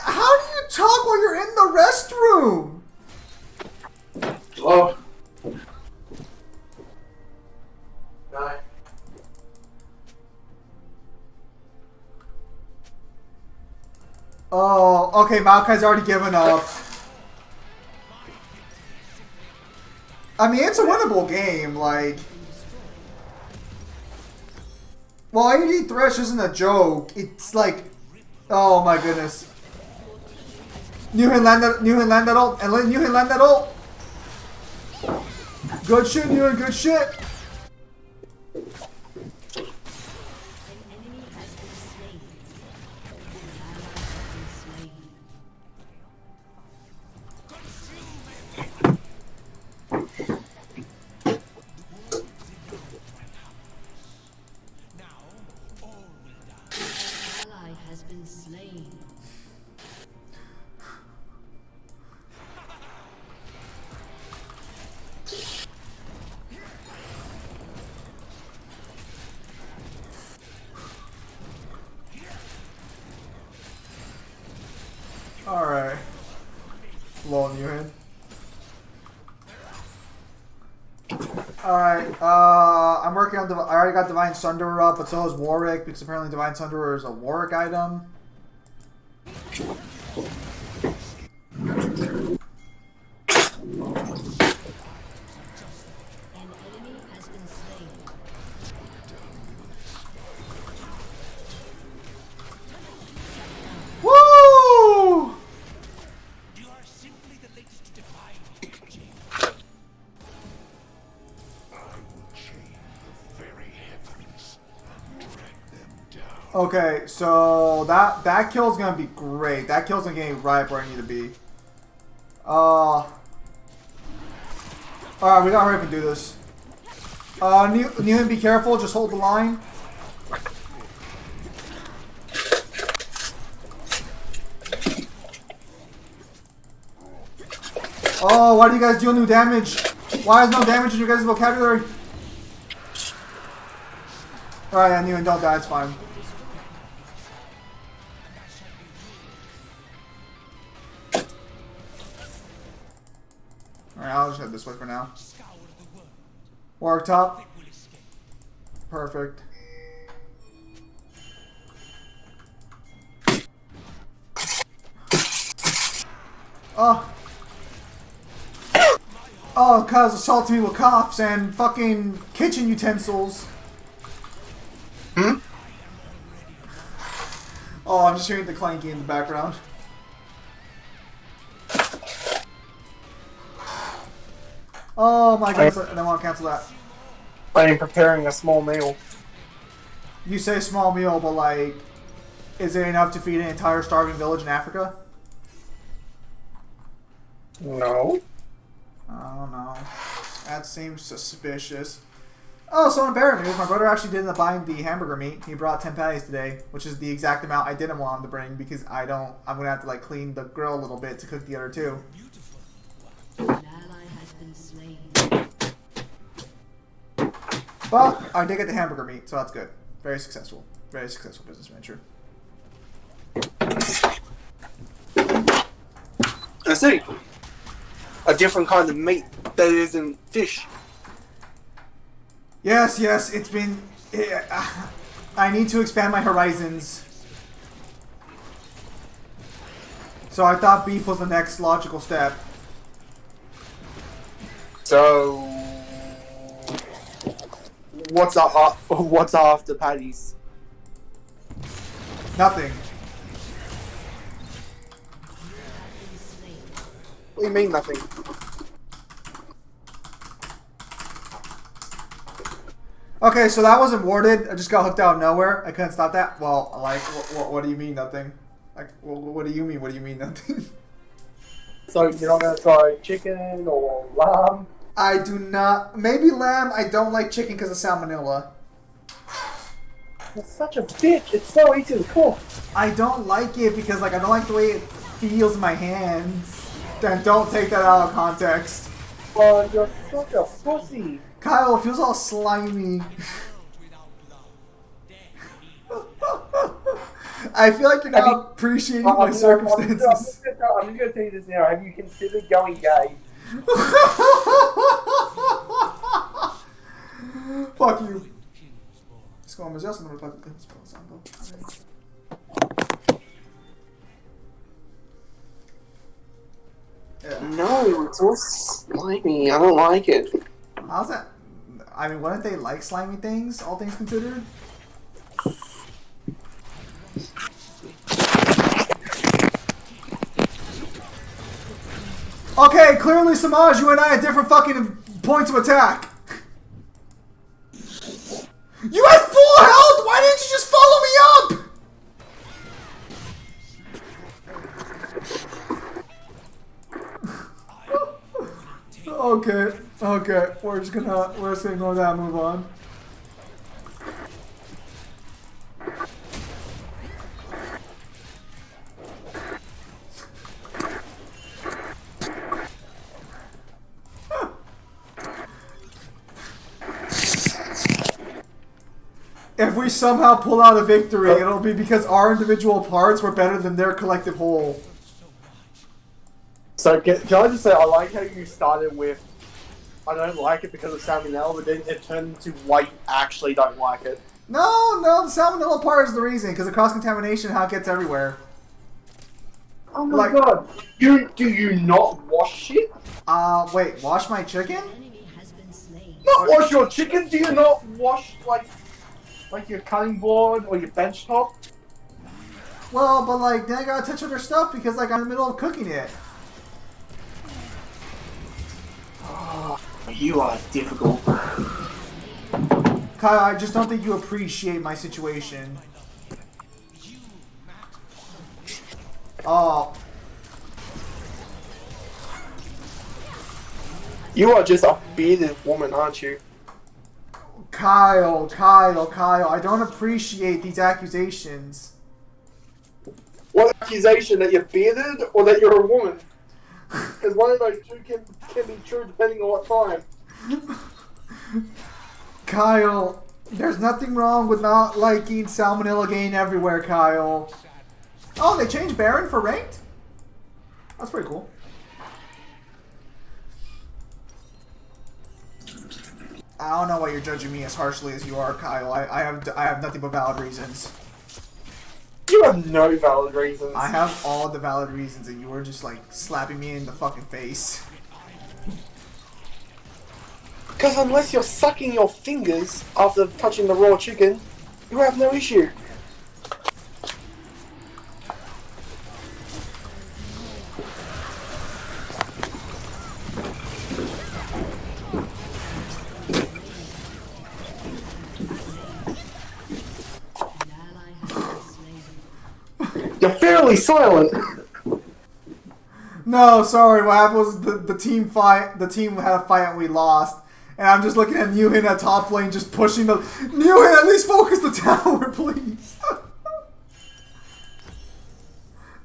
How do you talk while you're in the restroom? Oh. No. Oh, okay, Maokai's already given up. I mean, it's a winnable game, like... Well, 80 Thresh isn't a joke. It's like... Oh my goodness. Newhan land that ult, and let Newhan land that ult! Good shit, Newhan, good shit! Alright. Lol, Newhan. Alright, I'm working on I already got Divine Sunderer up, but so is Warwick, because apparently Divine Sunderer is a Warwick item. Woo! You are simply the latest to defy me, James. I will chain the very heavens and drag them down. Okay, so that kill's gonna be great. That kill's gonna get me right where I need to be. Alright, we gotta hurry up and do this. Newhan, be careful, just hold the line. Oh, why do you guys deal new damage? Why is no damage in your guys' vocabulary? Alright, yeah, Newhan, don't die, it's fine. Alright, I'll just head this way for now. Work top. Perfect. Oh. Oh, cuz assaulted me with coughs and fucking kitchen utensils. Hmm? Oh, I'm just hearing the clanking in the background. Oh my goodness, I don't want to cancel that. I am preparing a small meal. You say small meal, but like, is it enough to feed an entire starving village in Africa? No. I don't know. That seems suspicious. Oh, so in bear news, my brother actually did end up buying the hamburger meat. He brought 10 patties today, which is the exact amount I didn't want him to bring because I'm gonna have to like clean the grill a little bit to cook the other two. But I did get the hamburger meat, so that's good. Very successful. Very successful business venture. I see. A different kind of meat that isn't fish. Yes, it's been... I need to expand my horizons. So I thought beef was the next logical step. So, what's after patties? Nothing. What do you mean nothing? Okay, so that wasn't warded. I just got hooked out of nowhere. I couldn't stop that. Well, like, what do you mean nothing? Like, what do you mean? What do you mean nothing? So you're not gonna try chicken or lamb? I do not. Maybe lamb. I don't like chicken because of salmonella. It's such a bitch. It's so easy to cook. I don't like it because like I don't like the way it feels in my hands. Then don't take that out of context. Oh, you're such a pussy. Kyle, it feels all slimy. I feel like you're not appreciating my circumstances. I'm just gonna tell you this now. Have you considered going gay? Fuck you. Skål med som har No, it's all slimy. I don't like it. How's that? I mean, wouldn't they like slimy things, all things considered? Okay, clearly, Samaj, you and I had different fucking points of attack. You had full health! Why didn't you just follow me up? Okay, we're just gonna go down and move on. If we somehow pull out a victory, it'll be because our individual parts were better than their collective whole. So can I just say, I like how you started with, I don't like it because of salmonella, but then it turned into why you actually don't like it. No, the salmonella part is the reason, because of cross-contamination, how it gets everywhere. Oh my god. Do you not wash shit? Wait, wash my chicken? Not wash your chicken? Do you not wash, like your cutting board or your bench top? Well, but like, then I gotta touch other stuff because like I'm in the middle of cooking it. Oh, you are difficult. Kyle, I just don't think you appreciate my situation. Oh. You are just a bearded woman, aren't you? Kyle, I don't appreciate these accusations. What accusation? That you're bearded or that you're a woman? Because one of those two can be true depending on what time. Kyle, there's nothing wrong with not liking salmonella gain everywhere, Kyle. Oh, they changed Baron for ranked? That's pretty cool. I don't know why you're judging me as harshly as you are, Kyle. I have nothing but valid reasons. You have no valid reasons. I have all the valid reasons, and you were just like slapping me in the fucking face. Because unless you're sucking your fingers after touching the raw chicken, you have no issue. You're fairly silent. No, sorry. What happened was the team fight. The team had a fight and we lost. And I'm just looking at Newhin at top lane, just pushing the Newhin. At least focus the tower, please.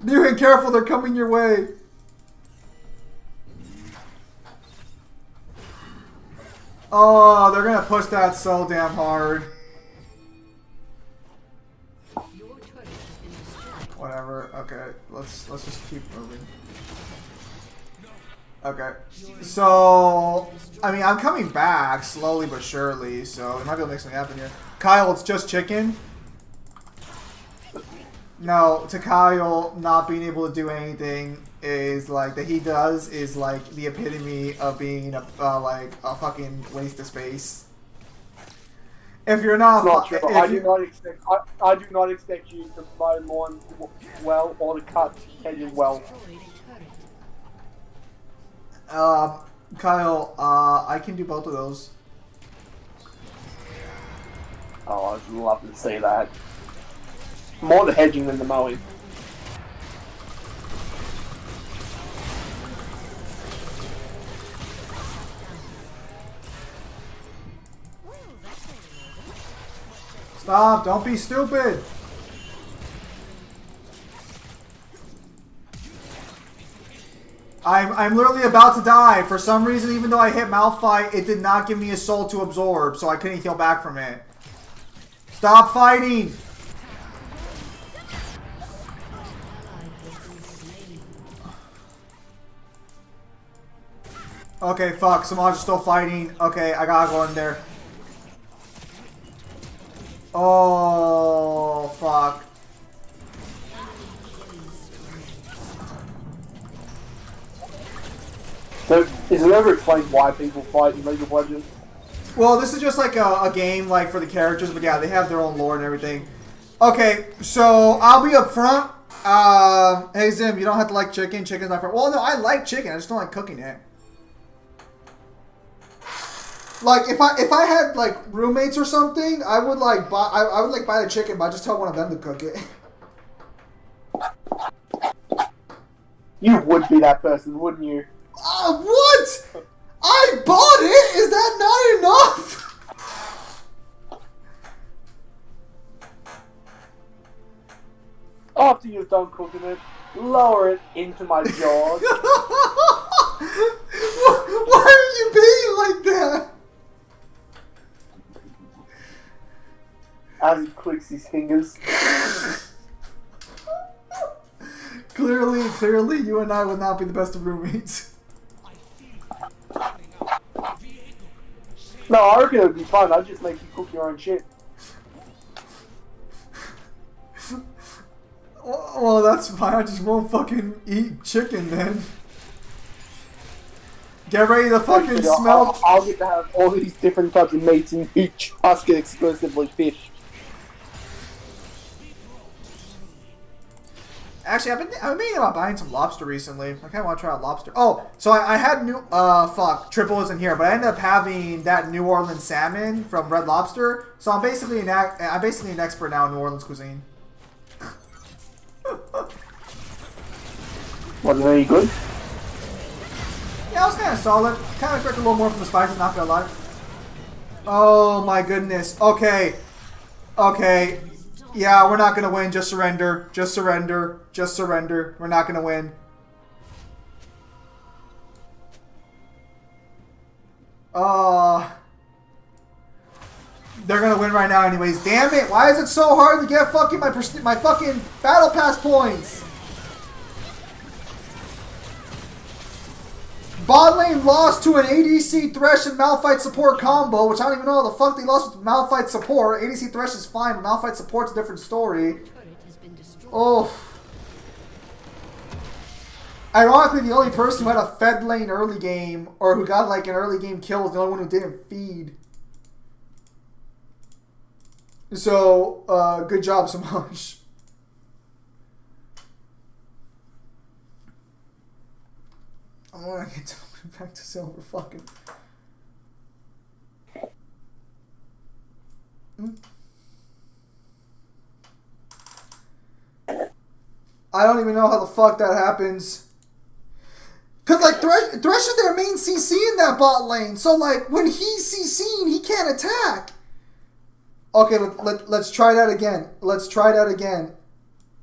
Newhin, careful! They're coming your way. Oh, they're gonna push that so damn hard. Whatever. Okay, let's just keep moving. Okay, so I mean I'm coming back slowly but surely, so we might be able to make something happen here. Kyle, it's just chicken. No, to Kyle, not being able to do anything is like that he does is like the epitome of being a like a fucking waste of space. If you're not, It's not true. I do not expect you to mow lawn well or to cut hedges well. Kyle, I can do both of those. Oh, I'd love to see that. More the hedging than the mowing. Stop! Don't be stupid! I'm literally about to die. For some reason, even though I hit Malphite, it did not give me a soul to absorb, so I couldn't heal back from it. Stop fighting! Okay, fuck. Someone's still fighting. Okay, I gotta go in there. Oh, fuck. So, is it ever explained why people fight in League of Legends? Well, this is just like a game like for the characters, but yeah, they have their own lore and everything. Okay, so I'll be up front. Hey Zim, you don't have to like chicken. Chicken's not for. Well, no, I like chicken. I just don't like cooking it. Like if I had like roommates or something, I would like buy I would like buy the chicken, but I just tell one of them to cook it. You would be that person, wouldn't you? What? I bought it. Is that not enough? After you've done cooking it, lower it into my jaws. Why are you being like that? As he clicks his fingers. Clearly, you and I would not be the best of roommates. No, I reckon it would be fun. I'd just make you cook your own shit. Well, that's fine. I just won't fucking eat chicken then. Get ready to fucking smell. I'll get to have all these different types of meats and you just get exclusively fish. Actually, I've been thinking about buying some lobster recently. I kind of want to try out lobster. Oh, so I had Triple isn't here, but I ended up having that New Orleans salmon from Red Lobster. So I'm basically an expert now in New Orleans cuisine. Was it any good? Yeah, it was kind of solid. Kind of expected a little more from the spices, not gonna lie. Oh my goodness. Okay. Okay. Yeah, we're not gonna win. Just surrender. Just surrender. Just surrender. We're not gonna win. They're gonna win right now anyways. Damn it! Why is it so hard to get fucking my fucking battle pass points? Bot lane lost to an ADC Thresh and Malphite support combo, which I don't even know how the fuck they lost with Malphite support. ADC Thresh is fine, but Malphite support's a different story. Oh. Ironically, the only person who had a fed lane early game, or who got like an early game kill, was the only one who didn't feed. So, good job, Samaj. I want to get back to silver fucking. I don't even know how the fuck that happens. Cause like Thresh is their main CC in that bot lane, so like when he's CCing, he can't attack. Okay, let's try that again. Let's try that again.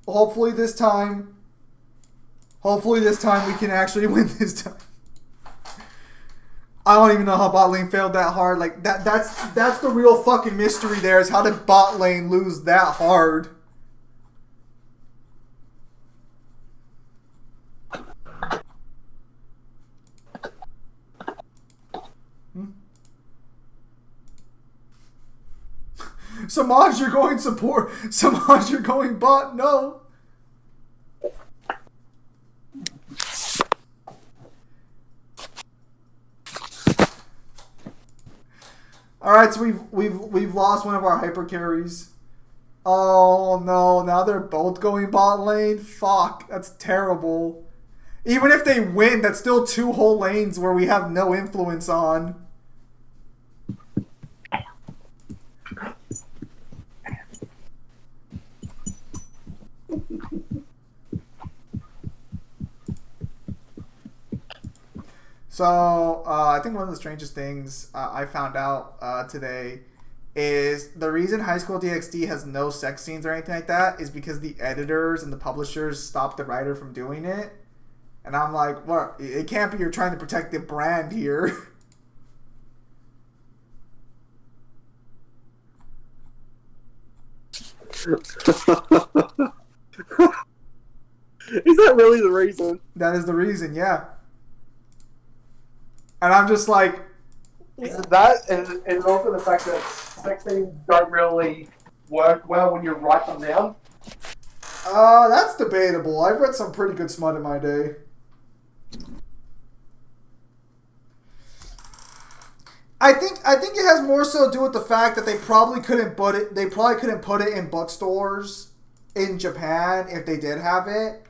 Hopefully this time we can actually win this time. I don't even know how bot lane failed that hard. Like that's the real fucking mystery there, is how did bot lane lose that hard? Samaj, you're going support. Samaj, you're going bot. No. All right, so we've lost one of our hyper carries. Oh no! Now they're both going bot lane. Fuck, that's terrible. Even if they win, that's still 2 whole lanes where we have no influence on. So, I think one of the strangest things I found out today is the reason High School DxD has no sex scenes or anything like that is because the editors and the publishers stopped the writer from doing it. And I'm like, what? It can't be you're trying to protect the brand here. Is that really the reason? That is the reason, yeah. And I'm just like... Is that, and also the fact that sex scenes don't really work well when you write them down? That's debatable. I've read some pretty good smut in my day. I think it has more so to do with the fact that they probably couldn't put it in bookstores in Japan if they did have it.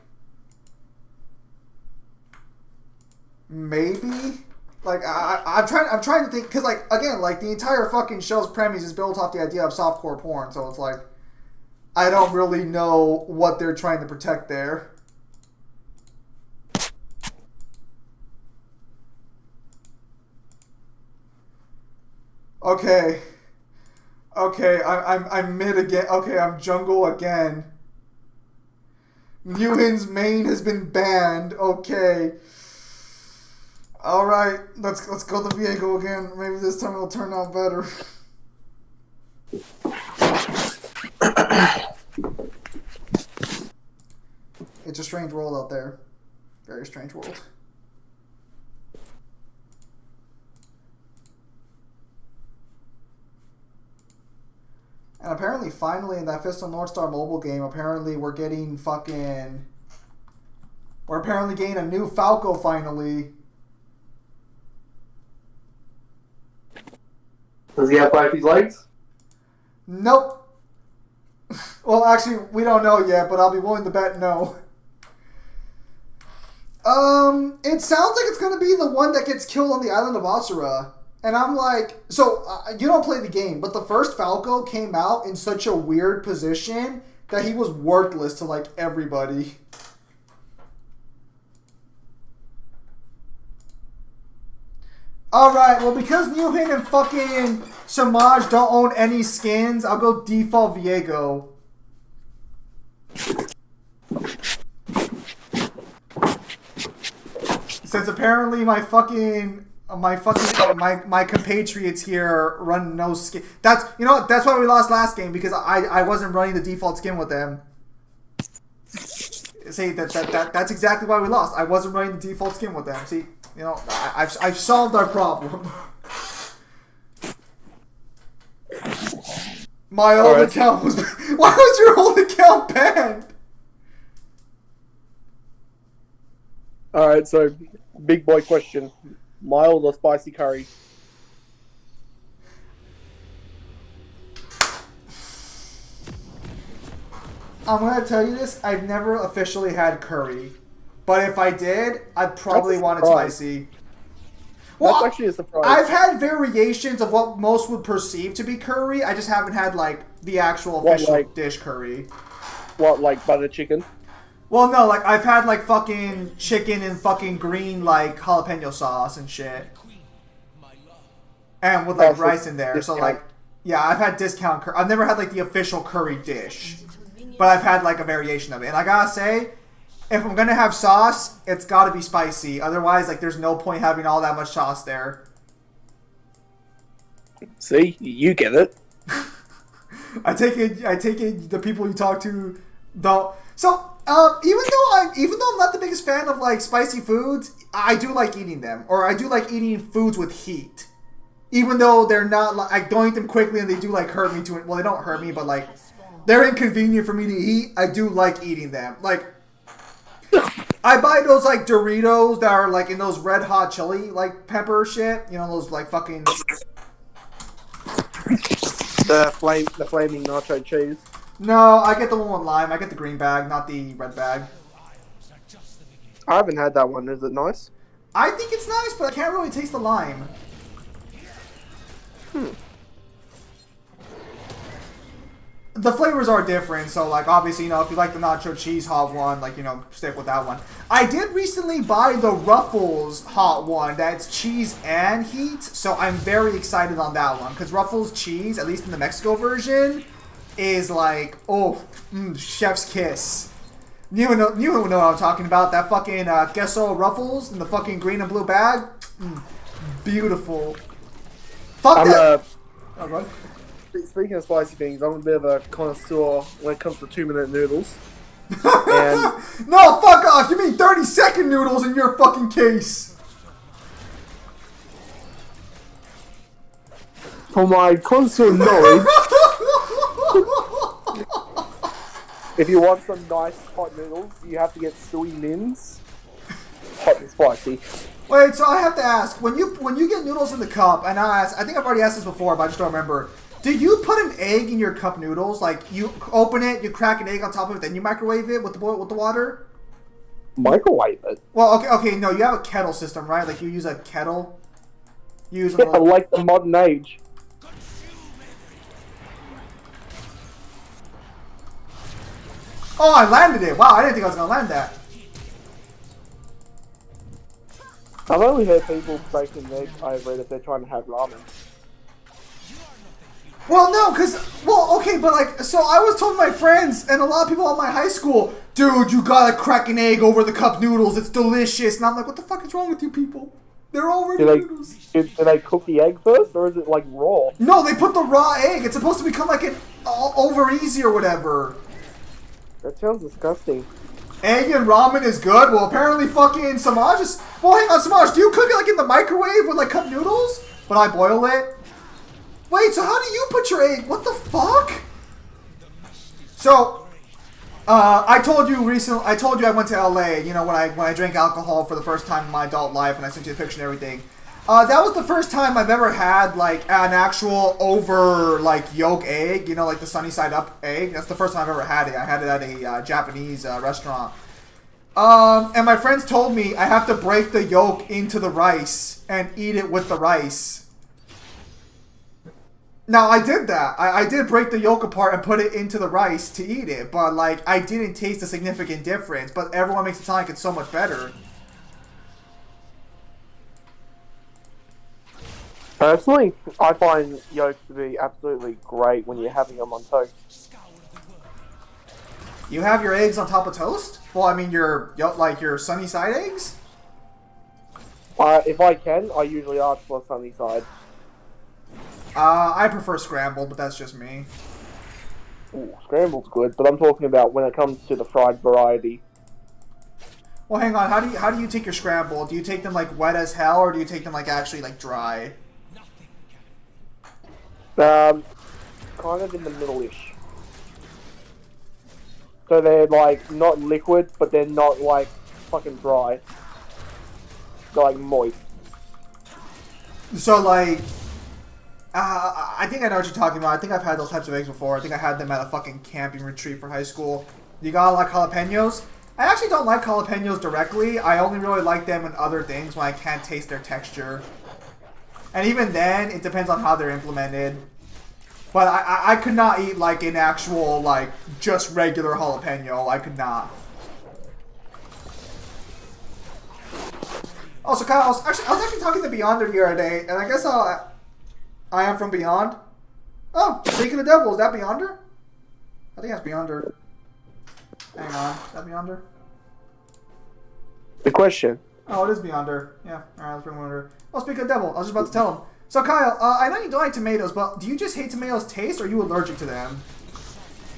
Maybe. Like I'm trying to think, because like again, like the entire fucking show's premise is built off the idea of softcore porn, so it's like I don't really know what they're trying to protect there. Okay. Okay, I'm mid again. Okay, I'm jungle again. Yuhin's main has been banned. Okay. Alright, let's go to Viego again. Maybe this time it'll turn out better. It's a strange world out there. Very strange world. And apparently, finally, in that Fist of Northstar mobile game, apparently we're getting fucking... We're apparently getting a new Falco, finally. Does he have both his legs? Nope. Well, actually, we don't know yet, but I'll be willing to bet no. It sounds like it's going to be the one that gets killed on the island of Asura. And I'm like, so, you don't play the game, but the first Falco came out in such a weird position that he was worthless to, like, everybody. Alright, well, because Yuhin and fucking Samaj don't own any skins, I'll go default Viego. Since apparently my compatriots here run no skin. That's, you know what, that's why we lost last game, because I wasn't running the default skin with them. See, that's exactly why we lost. I wasn't running the default skin with them. See? You know, I've solved our problem. My old account was... Why was your old account banned? Alright, so, big boy question. Mild or spicy curry? I'm gonna tell you this, I've never officially had curry. But if I did, I'd probably want it spicy. Well, That's actually a surprise. I've had variations of what most would perceive to be curry. I just haven't had, like, the actual official dish curry. What, like butter chicken? Well, no, like, I've had, like, fucking chicken and fucking green, like, jalapeno sauce and shit. And with, like, rice in there. So, like, yeah, I've had discount curry. I've never had, like, the official curry dish. But I've had, like, a variation of it. And I gotta say, if I'm gonna have sauce, it's gotta be spicy. Otherwise, like, there's no point having all that much sauce there. See? You get it. I take it the people you talk to don't. So, even though I'm not the biggest fan of, like, spicy foods, I do like eating them. Or I do like eating foods with heat. Even though they're not, like, I don't eat them quickly and they do, like, hurt me to it. Well, they don't hurt me, but, like, they're inconvenient for me to eat. I do like eating them. Like, I buy those, like, Doritos that are, like, in those red hot chili, like, pepper shit. You know, those, like, fucking... The flaming nacho cheese. No, I get the one with lime. I get the green bag, not the red bag. I haven't had that one. Is it nice? I think it's nice, but I can't really taste the lime. The flavors are different, so, like, obviously, you know, if you like the nacho cheese hot one, like, you know, stick with that one. I did recently buy the Ruffles hot one that's cheese and heat, so I'm very excited on that one, because Ruffles cheese, at least in the Mexico version, is like, chef's kiss. You know what I'm talking about, that fucking queso Ruffles in the fucking green and blue bag, beautiful. Fuck that! Oh, go ahead. Speaking of spicy things, I'm a bit of a connoisseur when it comes to 2-minute noodles. And no, fuck off! You mean 30-second noodles in your fucking case? For my connoisseur knowledge, if you want some nice hot noodles, you have to get Sui Min's. Hot and spicy. Wait, so I have to ask, when you get noodles in the cup, and I think I've already asked this before, but I just don't remember. Do you put an egg in your cup noodles? Like, you open it, you crack an egg on top of it, then you microwave it with the water? Microwave it? Well, okay, no, you have a kettle system, right? Like, you use a kettle? You use like the modern age. Oh, I landed it! Wow, I didn't think I was gonna land that. I've only heard people breaking eggs over it if they're trying to have ramen. Well, no, okay, but, like, so I was told by my friends and a lot of people at my high school, dude, you gotta crack an egg over the cup noodles, it's delicious. And I'm like, what the fuck is wrong with you people? They're already noodles. Do they cook the egg first, or is it, like, raw? No, they put the raw egg. It's supposed to become, like, an over easy or whatever. That sounds disgusting. Egg and ramen is good? Well, apparently fucking Samaj is... Well, hang on, Samaj, do you cook it, like, in the microwave with, like, cup noodles? But I boil it? Wait, so how do you put your egg? What the fuck? So, I told you I went to LA, you know, when I drank alcohol for the first time in my adult life, and I sent you the picture and everything. That was the first time I've ever had, like, an actual over, like, yolk egg, you know, like the sunny side up egg. That's the first time I've ever had it. I had it at a Japanese restaurant. And my friends told me I have to break the yolk into the rice and eat it with the rice. Now, I did that. I did break the yolk apart and put it into the rice to eat it, but, like, I didn't taste a significant difference, but everyone makes it sound like it's so much better. Personally, I find yolks to be absolutely great when you're having them on toast. You have your eggs on top of toast? Well, I mean, your sunny side eggs? If I can, I usually ask for sunny side. I prefer scrambled, but that's just me. Ooh, scrambled's good, but I'm talking about when it comes to the fried variety. Well, hang on. How do you take your scramble? Do you take them like wet as hell, or do you take them like actually like dry? Kind of in the middle-ish. So they're like not liquid, but they're not like fucking dry. They're like moist. So like, I think I know what you're talking about. I think I've had those types of eggs before. I think I had them at a fucking camping retreat for high school. You gotta like jalapenos. I actually don't like jalapenos directly. I only really like them in other things when I can't taste their texture. And even then, it depends on how they're implemented. But I could not eat like an actual, like, just regular jalapeno. I could not. Oh, so Kyle, I was actually talking to Beyonder the other day, and I guess I am from Beyond. Oh, speaking of devil, is that Beyonder? I think that's Beyonder. Hang on, is that Beyonder? The question. Oh, it is Beyonder. Yeah, alright, let's bring Beyonder. Oh, speaking of devil, I was just about to tell him. So Kyle, I know you don't like tomatoes, but do you just hate tomatoes' taste, or are you allergic to them?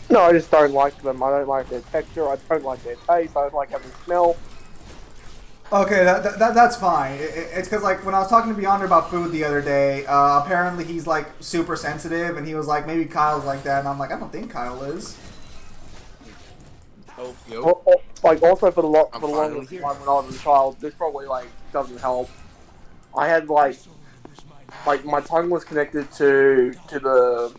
No, I just don't like them. I don't like their texture. I don't like their taste. I don't like how they smell. Okay, that's fine. It's because, like, when I was talking to Beyonder about food the other day, apparently he's, like, super sensitive, and he was like, maybe Kyle's like that, and I'm like, I don't think Kyle is. Oh, yo. Like, also for the longest time when I was a child, this probably, like, doesn't help. I had, like, my tongue was connected to the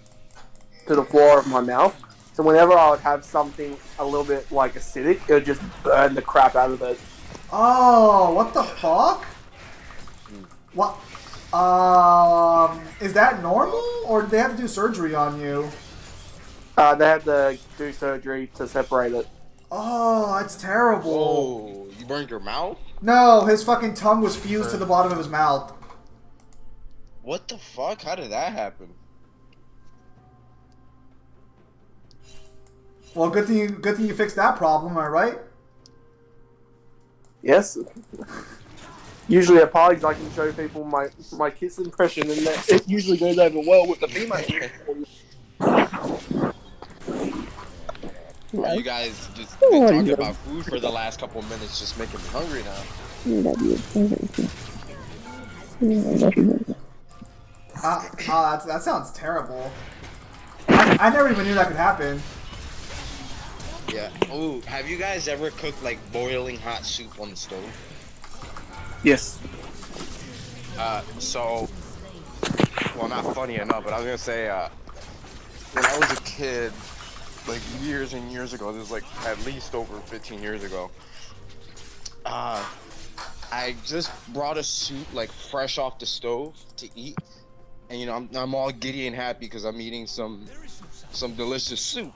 floor of my mouth, so whenever I would have something a little bit, like, acidic, it would just burn the crap out of it. Oh, what the fuck? What? Is that normal, or did they have to do surgery on you? They had to do surgery to separate it. Oh, that's terrible. Oh, you burned your mouth? No, his fucking tongue was fused to the bottom of his mouth. What the fuck? How did that happen? Well, good thing you fixed that problem, am I right? Yes. Usually at parties, I can show people my kiss impression, and it usually goes over well with the female. You guys just been talking about food for the last couple of minutes, just making me hungry now. That sounds terrible. I never even knew that could happen. Yeah. Oh, have you guys ever cooked like boiling hot soup on the stove? Yes. So, well, not funny enough, but I was gonna say, when I was a kid, like years and years ago, this was like at least over 15 years ago, I just brought a soup like fresh off the stove to eat, and you know I'm all giddy and happy because I'm eating some delicious soup.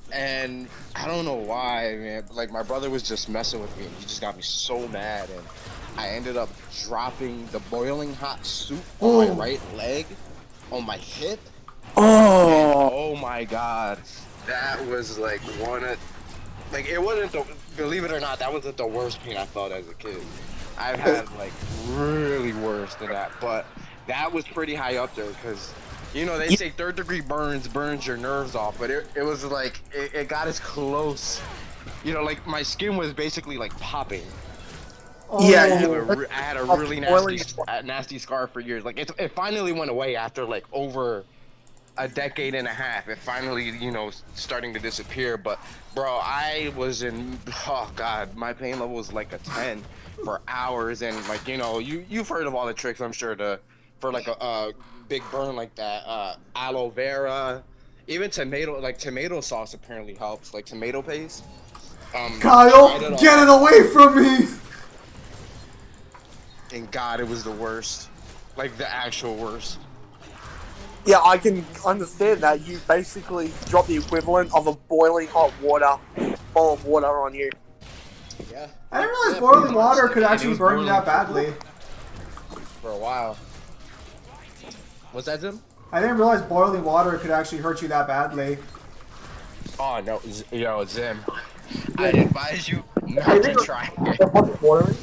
And I don't know why, man, like my brother was just messing with me and he just got me so mad, and I ended up dropping the boiling hot soup on my right leg, on my hip. And, oh my god, that was like it wasn't believe it or not, that wasn't the worst pain I felt as a kid. I've had like really worse than that, but that was pretty high up there because, you know, they say third-degree burns your nerves off, but it was like, it got as close. You know, like, my skin was basically, like, popping. Yeah, I had a really nasty scar for years. Like, it finally went away after, like, over a decade and a half. It finally, you know, starting to disappear. But, bro, I was in, oh, God, my pain level was, like, a 10 for hours. And, like, you know, you've heard of all the tricks, I'm sure, for, like, a big burn like that. Aloe vera, even tomato sauce apparently helps, like tomato paste. Kyle, get it away from me! And God, it was the worst, like the actual worst. Yeah, I can understand that. You basically drop the equivalent of a boiling hot bowl of water on you. Yeah. I didn't realize boiling water could actually burn you that badly. For a while. What's that, Zim? I didn't realize boiling water could actually hurt you that badly. Oh no, yo, Zim. I advise you not to try it. Water,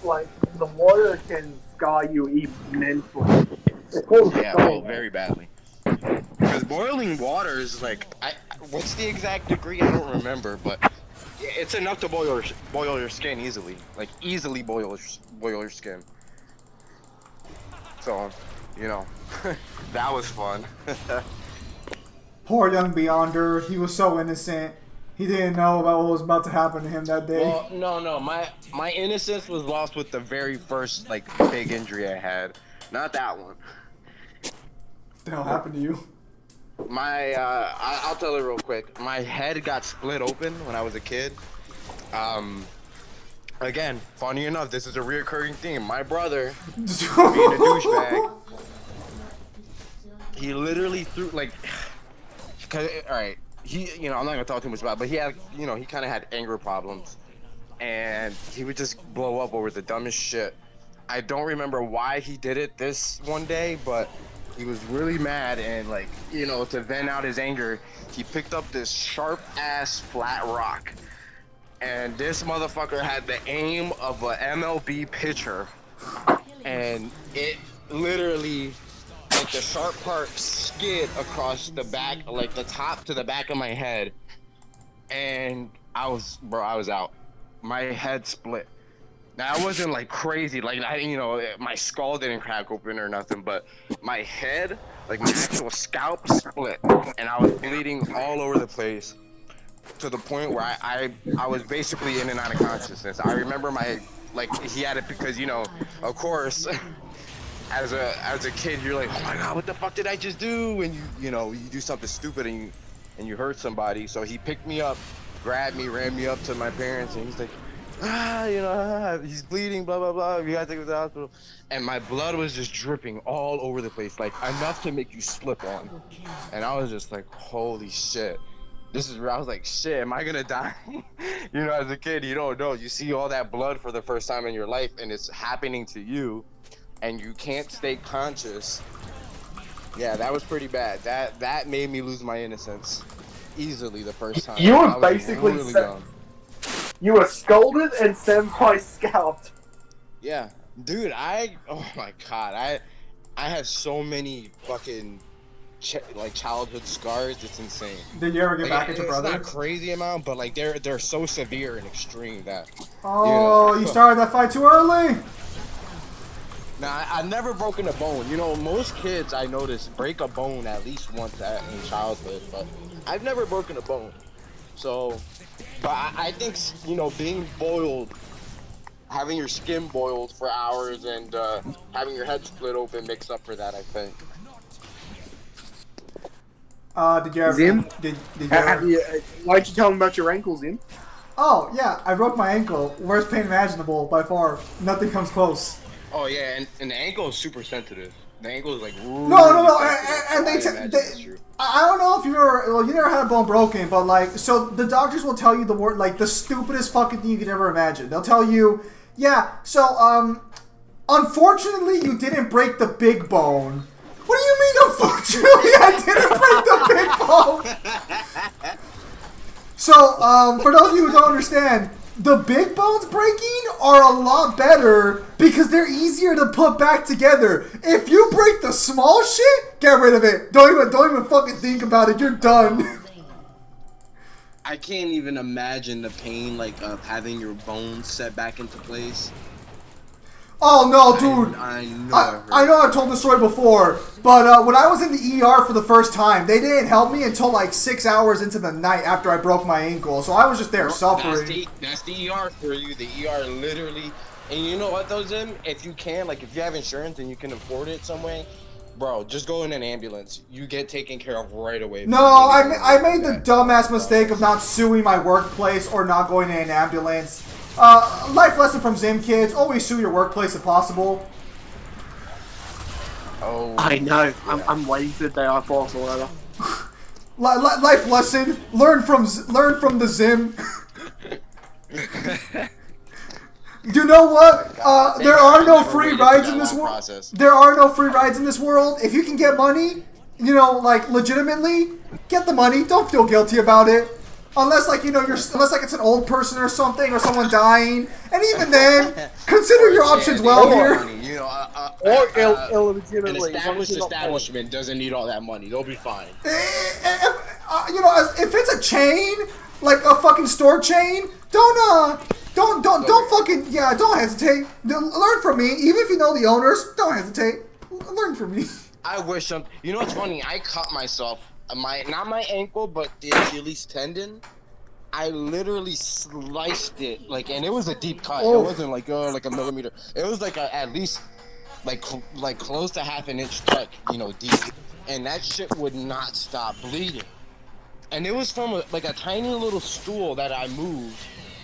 like, the water can scar you immensely. Yeah, well, very badly. Because boiling water is like, what's the exact degree? I don't remember, but yeah, it's enough to boil your skin easily. Like easily boil your skin. So, you know, that was fun. Poor young Beyonder. He was so innocent. He didn't know about what was about to happen to him that day. Well, no. My innocence was lost with the very first like big injury I had. Not that one. What the hell happened to you? I'll tell it real quick. My head got split open when I was a kid. Again, funny enough, this is a reoccurring theme. My brother, being a douchebag, he literally threw like, all right, I'm not gonna talk too much about it, but he had, he kind of had anger problems, and he would just blow up over the dumbest shit. I don't remember why he did it this one day, but he was really mad, and like, to vent out his anger, he picked up this sharp ass flat rock. And this motherfucker had the aim of an MLB pitcher, and it literally, like the sharp part skid across the back, like the top to the back of my head, and I was out. My head split. Now, I wasn't like crazy, like my skull didn't crack open or nothing, but my head, like my actual scalp split, and I was bleeding all over the place. To the point where I was basically in and out of consciousness. I remember he had it because, of course, as a kid, you're like, oh my God, what the fuck did I just do? And you do something stupid and you hurt somebody. So he picked me up, grabbed me, ran me up to my parents, and he's like, he's bleeding, blah, blah, blah. You gotta take him to the hospital. And my blood was just dripping all over the place, like enough to make you slip on. And I was just like, holy shit. This is where I was like, shit, am I gonna die? As a kid, you don't know. You see all that blood for the first time in your life, and it's happening to you, and you can't stay conscious. Yeah, that was pretty bad. That made me lose my innocence easily the first time. You were basically really young. You were scolded and senpai scalped. Yeah, dude. Oh my God, I have so many fucking childhood scars. It's insane. Did you ever get back at your brother? It's not a crazy amount, but like they're so severe and extreme that. Oh, you started that fight too early. Nah, I've never broken a bone. Most kids I notice break a bone at least once in childhood, but I've never broken a bone. So, but I think being boiled, having your skin boiled for hours, and having your head split open makes up for that, I think. Did you ever? Zim? Did you ever? Why don't you tell them about your ankles, Zim? Oh yeah, I broke my ankle. Worst pain imaginable by far. Nothing comes close. Oh yeah, and the ankle is super sensitive. The ankle is like really No. And they I don't know if you never had a bone broken, but like, so the doctors will tell you the word, like the stupidest fucking thing you could ever imagine. They'll tell you, yeah, so unfortunately you didn't break the big bone. What do you mean, unfortunately, I didn't break the big bone? So, for those of you who don't understand, the big bones breaking are a lot better because they're easier to put back together. If you break the small shit, get rid of it. Don't even fucking think about it. You're done. I can't even imagine the pain of having your bones set back into place. Oh no, dude! I know I've told this story before, but when I was in the ER for the first time, they didn't help me until like 6 hours into the night after I broke my ankle. So I was just there suffering. That's the ER for you. The ER literally, and you know what though, Zim? If you can, if you have insurance and you can afford it some way, bro, just go in an ambulance. You get taken care of right away. No, I made the dumbass mistake of not suing my workplace or not going in an ambulance. Life lesson from Zim, kids. Always sue your workplace if possible. Oh. I know. I'm waiting for the day I fall or whatever. Life lesson. Learn from the Zim. You know what? There are no free rides in this world. There are no free rides in this world. If you can get money, legitimately, get the money. Don't feel guilty about it. Unless, unless it's an old person or something, or someone dying, and even then, consider your options well here. Money, or illegitimately. An established establishment doesn't need all that money. They'll be fine. If it's a chain, like a fucking store chain, don't fucking, yeah, don't hesitate. Learn from me. Even if you know the owners, don't hesitate. Learn from me. I wish you know what's funny? I cut myself, not my ankle, but the Achilles tendon. I literally sliced it, like, and it was a deep cut. Oh. It wasn't like like a millimeter. It was like at least like close to half an inch cut, you know, deep. And that shit would not stop bleeding. And it was from a tiny little stool that I moved.